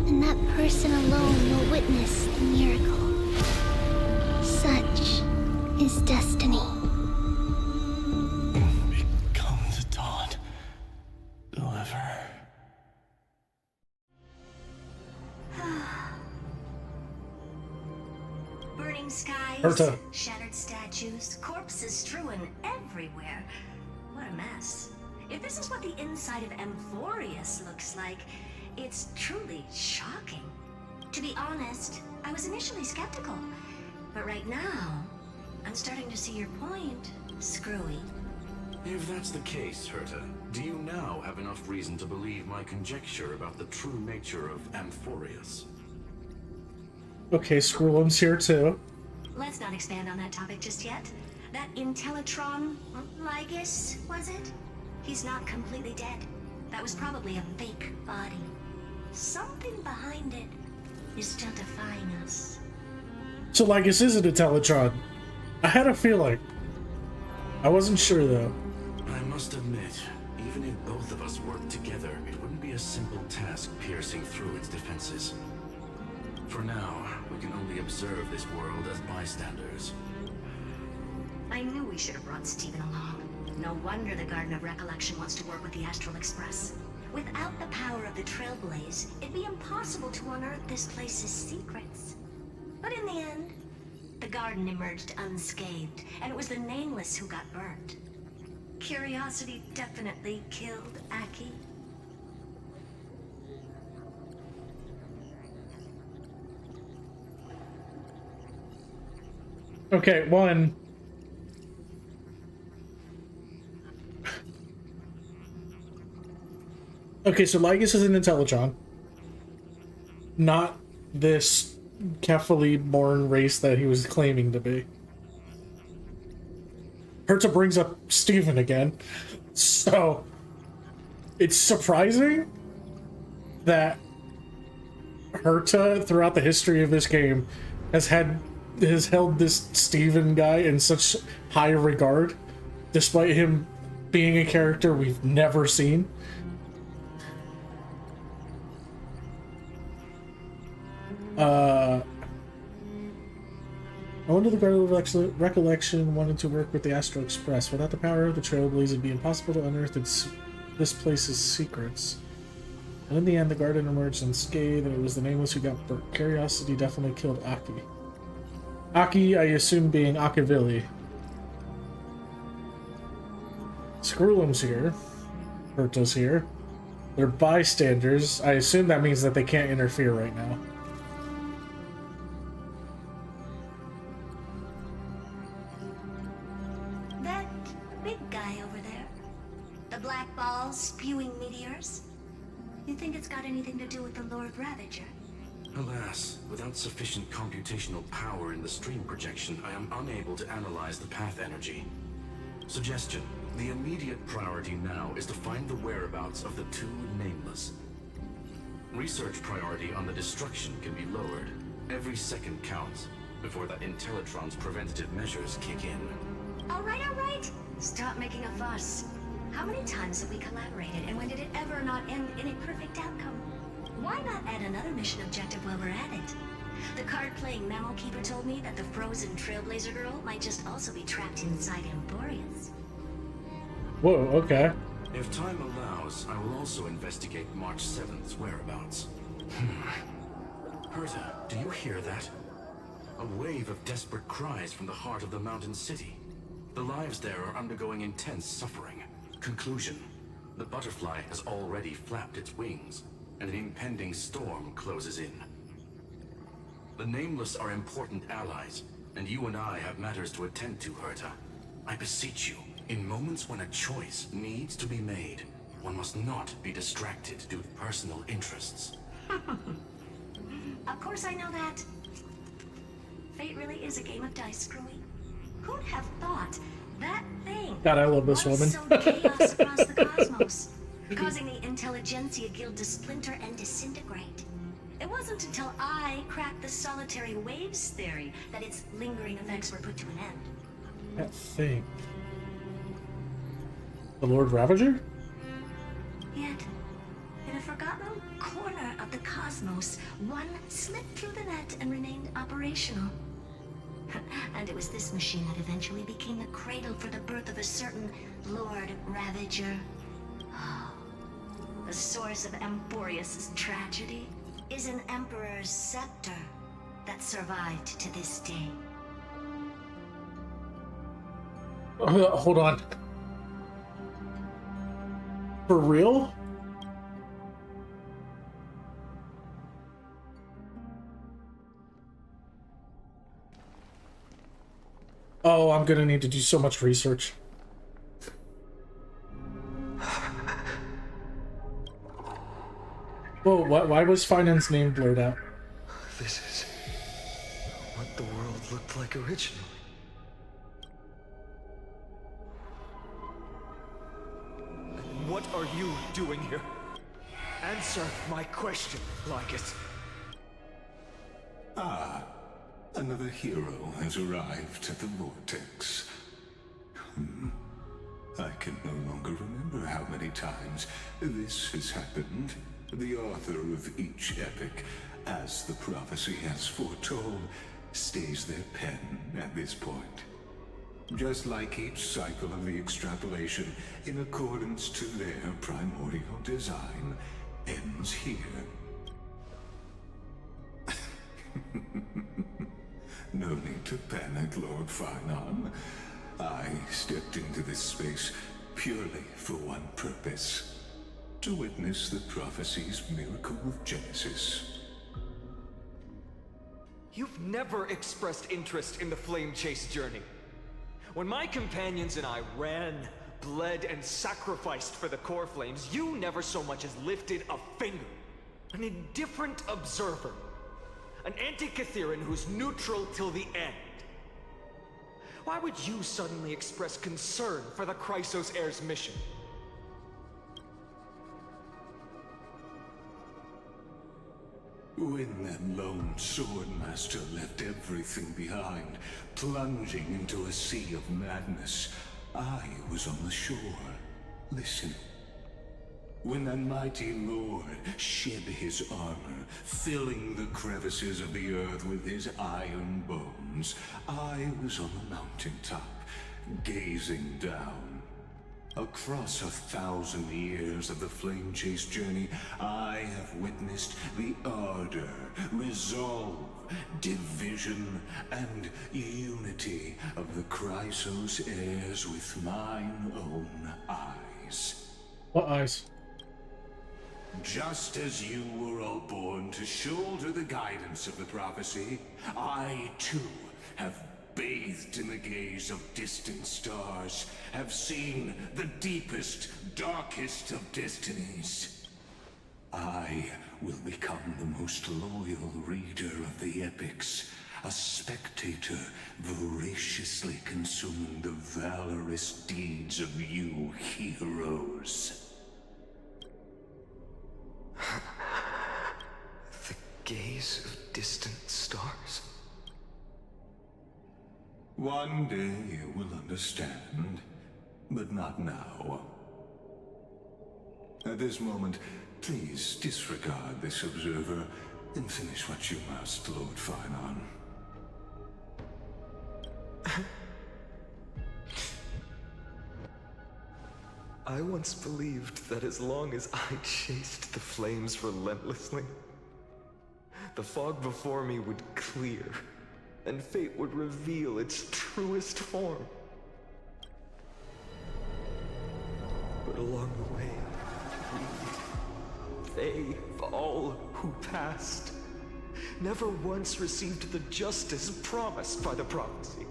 And that person alone will witness the miracle. Such is destiny. Become the dawn. Deliver. Burning skies, Herta. shattered statues, corpses strewn everywhere. What a mess. If this is what the inside of Amphorius looks like, it's truly shocking. To be honest, I was initially skeptical, but right now, I'm starting to see your point, Screwy. If that's the case, Herta, do you now have enough reason to believe my conjecture about the true nature of Amphorius? Okay, Squirrelum's here too. Let's not expand on that topic just yet. That Intellitron, Lygus, was it? He's not completely dead. That was probably a fake body. Something behind it is still defying us. So Lygus is an Intellitron. I had a feeling. I wasn't sure though. I must admit, even if both of us worked together, it wouldn't be a simple task piercing through its defenses. For now, we can only observe this world as bystanders. I knew we should have brought Stephen along. No wonder the Garden of Recollection wants to work with the Astral Express. Without the power of the Trailblaze, it'd be impossible to unearth this place's secrets. But in the end, the garden emerged unscathed, and it was the Nameless who got burnt. Curiosity definitely killed Aki. Okay, one. Okay, so Lygus is an Intelligon. Not this carefully born race that he was claiming to be. Herta brings up Steven again. So, it's surprising that Herta, throughout the history of this game, has held this Steven guy in such high regard, despite him being a character we've never seen. I wonder the Guard of Recollection wanted to work with the Astral Express. Without the power of the Trailblaze, it'd be impossible to unearth this place's secrets. And in the end, the Guardian emerged unscathed, and it was the Nameless who got burnt. Curiosity definitely killed Aki. Aki, I assume being Akavili. Skrullum's here. Herta's here. They're bystanders. I assume that means that they can't interfere right now. That big guy over there, the black ball spewing meteors, you think it's got anything to do with the Lord Ravager? Alas, without sufficient computational power in the stream projection, I am unable to analyze the path energy. Suggestion: the immediate priority now is to find the whereabouts of the two Nameless. Research priority on the destruction can be lowered. Every second counts before that Intellitron's preventative measures kick in. All right, all right. Stop making a fuss. How many times have we collaborated, and when did it ever not end in a perfect outcome? Why not add another mission objective while we're at it? The card-playing memo keeper told me that the frozen Trailblazer girl might just also be trapped inside Emporius. Whoa, okay. If time allows, I will also investigate March 7th's whereabouts. Herta, do you hear that? A wave of desperate cries from the heart of the mountain city. The lives there are undergoing intense suffering. Conclusion: the butterfly has already flapped its wings, and an impending storm closes in. The Nameless are important allies, and you and I have matters to attend to, Herta. I beseech you, in moments when a choice needs to be made, one must not be distracted due to personal interests. Of course I know that. Fate really is a game of dice, Screwy. Who'd have thought that thing God, I love this woman. so chaos across the cosmos, causing the Intelligentsia Guild to splinter and disintegrate? It wasn't until I cracked the solitary waves theory that its lingering effects were put to an end. That thing. The Lord Ravager? Yet, in a forgotten corner of the cosmos, one slipped through the net and remained operational. And it was this machine that eventually became the cradle for the birth of a certain Lord Ravager. The source of Emporius' tragedy is an Emperor's scepter that survived to this day. Hold on. For real? Oh, I'm gonna need to do so much research. Whoa, why was Finance name blurred out? This is what the world looked like originally. What are you doing here? Answer my question, Lycus. Ah, another hero has arrived at the Vortex. I can no longer remember how many times this has happened. The author of each epic, as the prophecy has foretold, stays their pen at this point. Just like each cycle of the extrapolation, in accordance to their primordial design, ends here. No need to panic, Lord Finon. I stepped into this space purely for one purpose. To witness the prophecy's miracle of Genesis. You've never expressed interest in the Flame Chase journey. When my companions and I ran bled and sacrificed for the core flames, you never so much as lifted a finger. An indifferent observer. An anti-Catheran who's neutral till the end. Why would you suddenly express concern for the Chrysos heir's mission? When that lone swordmaster left everything behind, plunging into a sea of madness, I was on the shore, listening. When that mighty lord shed his armor, filling the crevices of the earth with his iron bones, I was on the mountaintop, gazing down. Across 1,000 years of the Flame Chase journey, I have witnessed the ardor, resolve, division, and unity of the Chrysos heirs with mine own eyes. What eyes? Just as you were all born to shoulder the guidance of the prophecy, I too have bathed in the gaze of distant stars, have seen the deepest, darkest of destinies. I will become the most loyal reader of the epics, a spectator voraciously consuming the valorous deeds of you heroes. The gaze of distant stars? One day you will understand, but not now. At this moment, please disregard this observer and finish what you must, Lord Finon. I once believed that as long as I chased the flames relentlessly, the fog before me would clear, and fate would reveal its truest form. But along the way, they, all who passed, never once received the justice promised by the prophecy.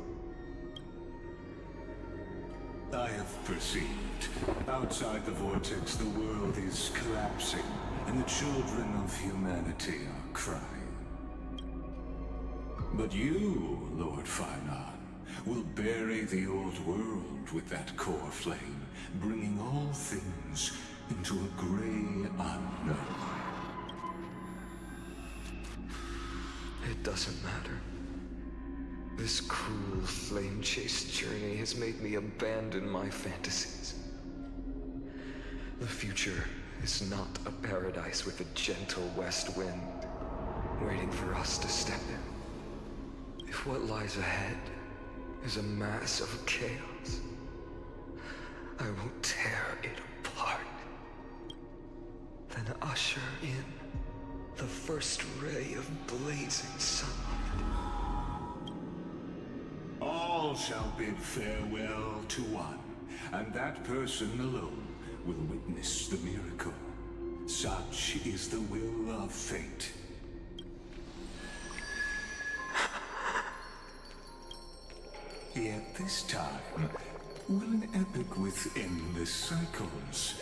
I have perceived. Outside the vortex, the world is collapsing, and the children of humanity are crying. But you, Lord Finon, will bury the old world with that core flame, bringing all things into a gray unknown. It doesn't matter. This cruel flame chase journey has made me abandon my fantasies. The future is not a paradise with a gentle west wind, waiting for us to step in. If what lies ahead is a mass of chaos, I will tear it apart. Then usher in the first ray of blazing sunlight. All shall bid farewell to one, and that person alone will witness the miracle. Such is the will of fate. Yet this time, will an epic with endless cycles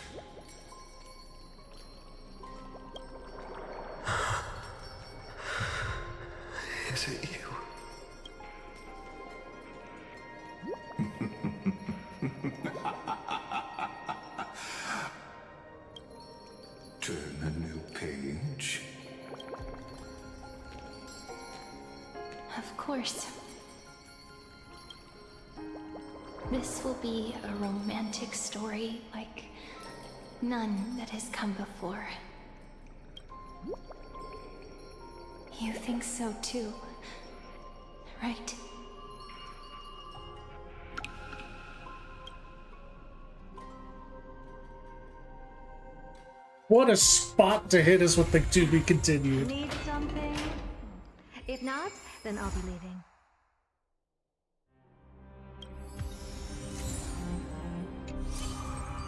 Is it you? turn a new page? Of course. This will be a romantic story like none that has come before. You think so too, right? What a spot to hit us with the to be continued. Need something? If not, then I'll be leaving.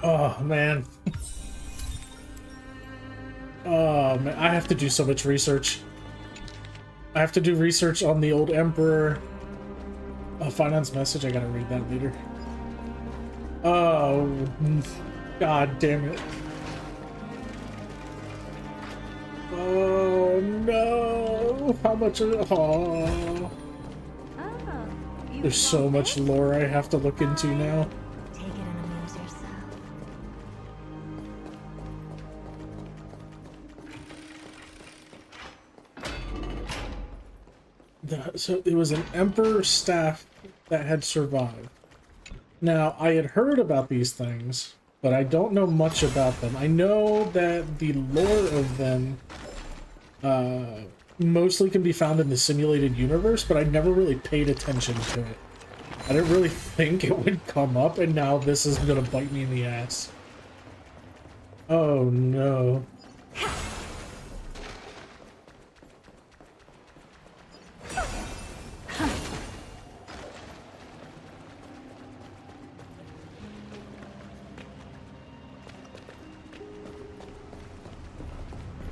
Oh man. Oh man, I have to do so much research. I have to do research on the old Emperor. Finance message, I gotta read that later. Oh, god damn it. Oh no! How much of it? Oh. There's so much lore I have to look into now. Take it and amuse yourself. So it was an Emperor staff that had survived. Now, I had heard about these things, but I don't know much about them. I know that the lore of them mostly can be found in the simulated universe, but I never really paid attention to it. I didn't really think it would come up, and now this is gonna bite me in the ass. Oh no.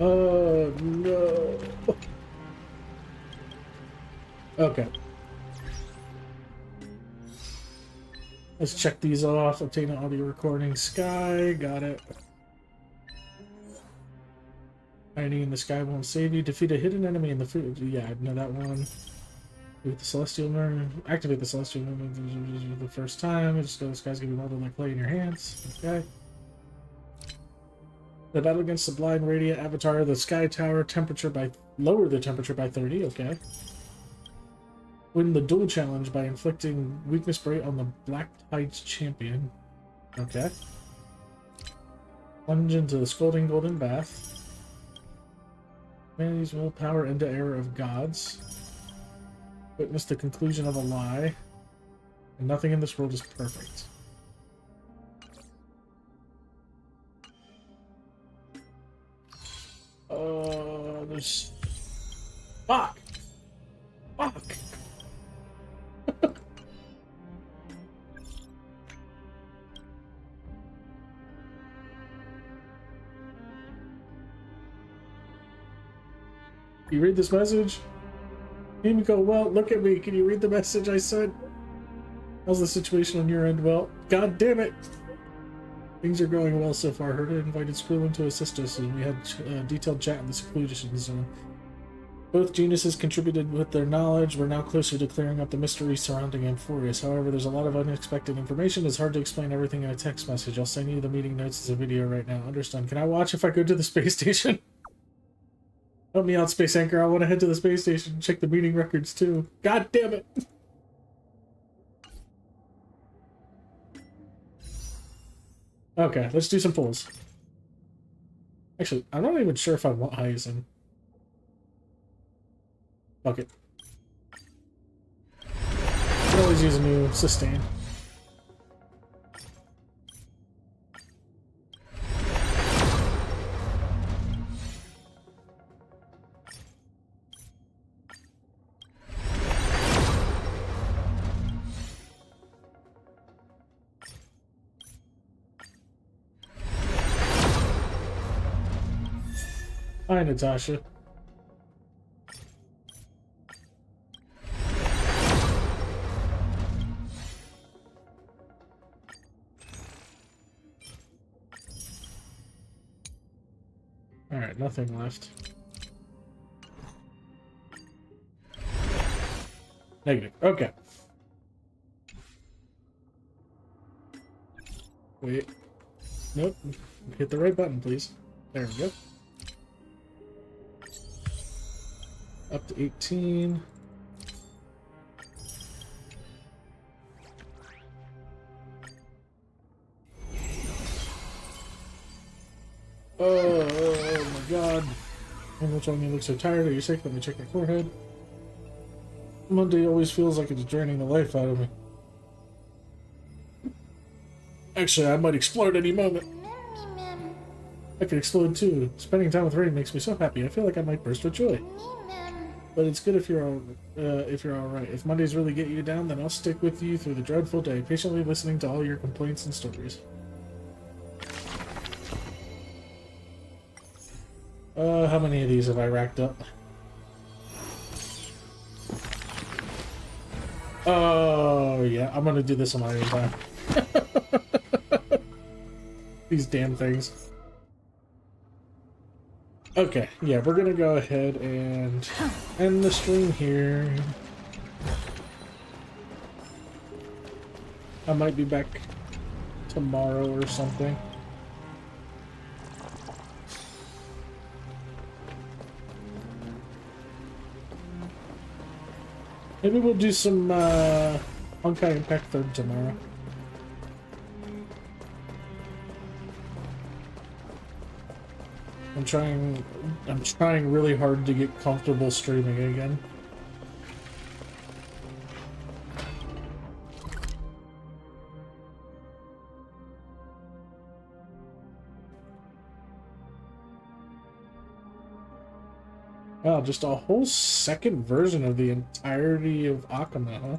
Oh no. Okay. Let's check these off. Obtain an audio recording. Sky, got it. Hiding in the sky won't save you. Defeat a hidden enemy in the food. Yeah, I know that one. With the celestial mirror. Activate the celestial mirror the first time. Just go. The sky's gonna be melted like clay in your hands. Okay. The battle against the blind radiant avatar. The sky tower temperature by lower the temperature by 30. Okay. Win the duel challenge by inflicting weakness bright on the Black Tide's champion. Okay. Plunge into the scalding golden bath. Humanity's willpower into error of gods. Witness the conclusion of a lie. And nothing in this world is perfect. There's... Fuck! Fuck! You read this message? Himiko, well, look at me. Can you read the message I sent? How's the situation on your end? Well, god damn it! Things are going well so far. Herta invited Squillen to assist us, and we had a detailed chat in the seclusion zone. Both geniuses contributed with their knowledge. We're now closer to clearing up the mystery surrounding Amphorius. However, there's a lot of unexpected information. It's hard to explain everything in a text message. I'll send you the meeting notes as a video right now. Understand. Can I watch if I go to the space station? Help me out, Space Anchor. I want to head to the space station and check the meeting records, too. God damn it! Okay, let's do some pulls. Actually, I'm not even sure if I want Hyacinth. Fuck it. I can always use a new sustain. Hi, Natasha. Alright, nothing left. Negative. Okay. Wait. Nope. Hit the right button, please. There we go. Up to 18. Oh my god. What's wrong? You look so tired. Are you sick? Let me check your forehead. Monday always feels like it's draining the life out of me. Actually, I might explode any moment. I could explode too. Spending time with Rain makes me so happy. I feel like I might burst with joy. But it's good if you're all right. If Mondays really get you down, then I'll stick with you through the dreadful day, patiently listening to all your complaints and stories. How many of these have I racked up? Oh, yeah, I'm gonna do this on my own time. These damn things. Okay, yeah, we're gonna go ahead and end the stream here. I might be back tomorrow or something. Maybe we'll do some Honkai Impact 3rd tomorrow. I'm trying really hard to get comfortable streaming again. Wow, just a whole second version of the entirety of Akama, huh?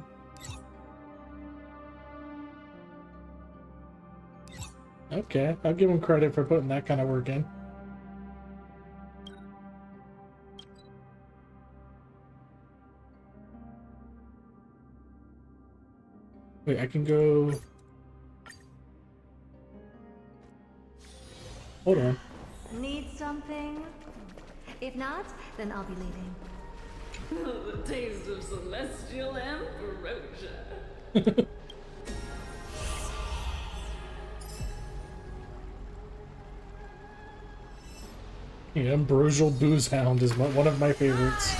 Okay, I'll give him credit for putting that kind of work in. Wait, I can go... Hold on. Need something? If not, then I'll be leaving. The taste of celestial ambrosia. The Ambrosial Booze Hound is one of my favorites.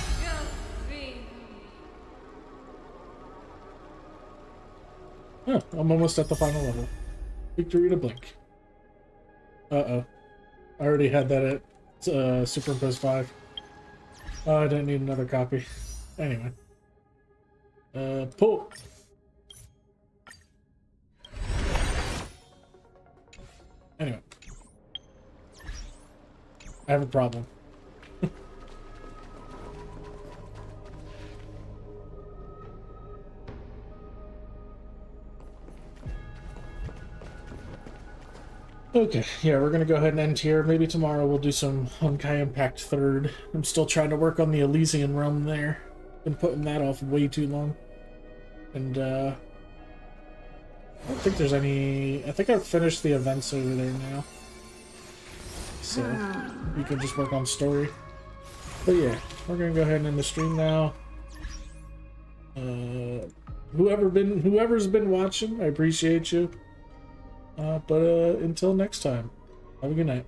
Huh, I'm almost at the final level. Victory to blink. Uh-oh. I already had that at Superimpose 5. Oh, I didn't need another copy. Anyway. Pull! Anyway. I have a problem. Okay, yeah, we're gonna go ahead and end here. Maybe tomorrow we'll do some Honkai Impact 3rd. I'm still trying to work on the Elysian realm there. Been putting that off way too long. And, I don't think there's any... I think I've finished the events over there now. So, we can just work on story. But yeah, we're gonna go ahead and end the stream now. Whoever's been watching, I appreciate you. But until next time, have a good night.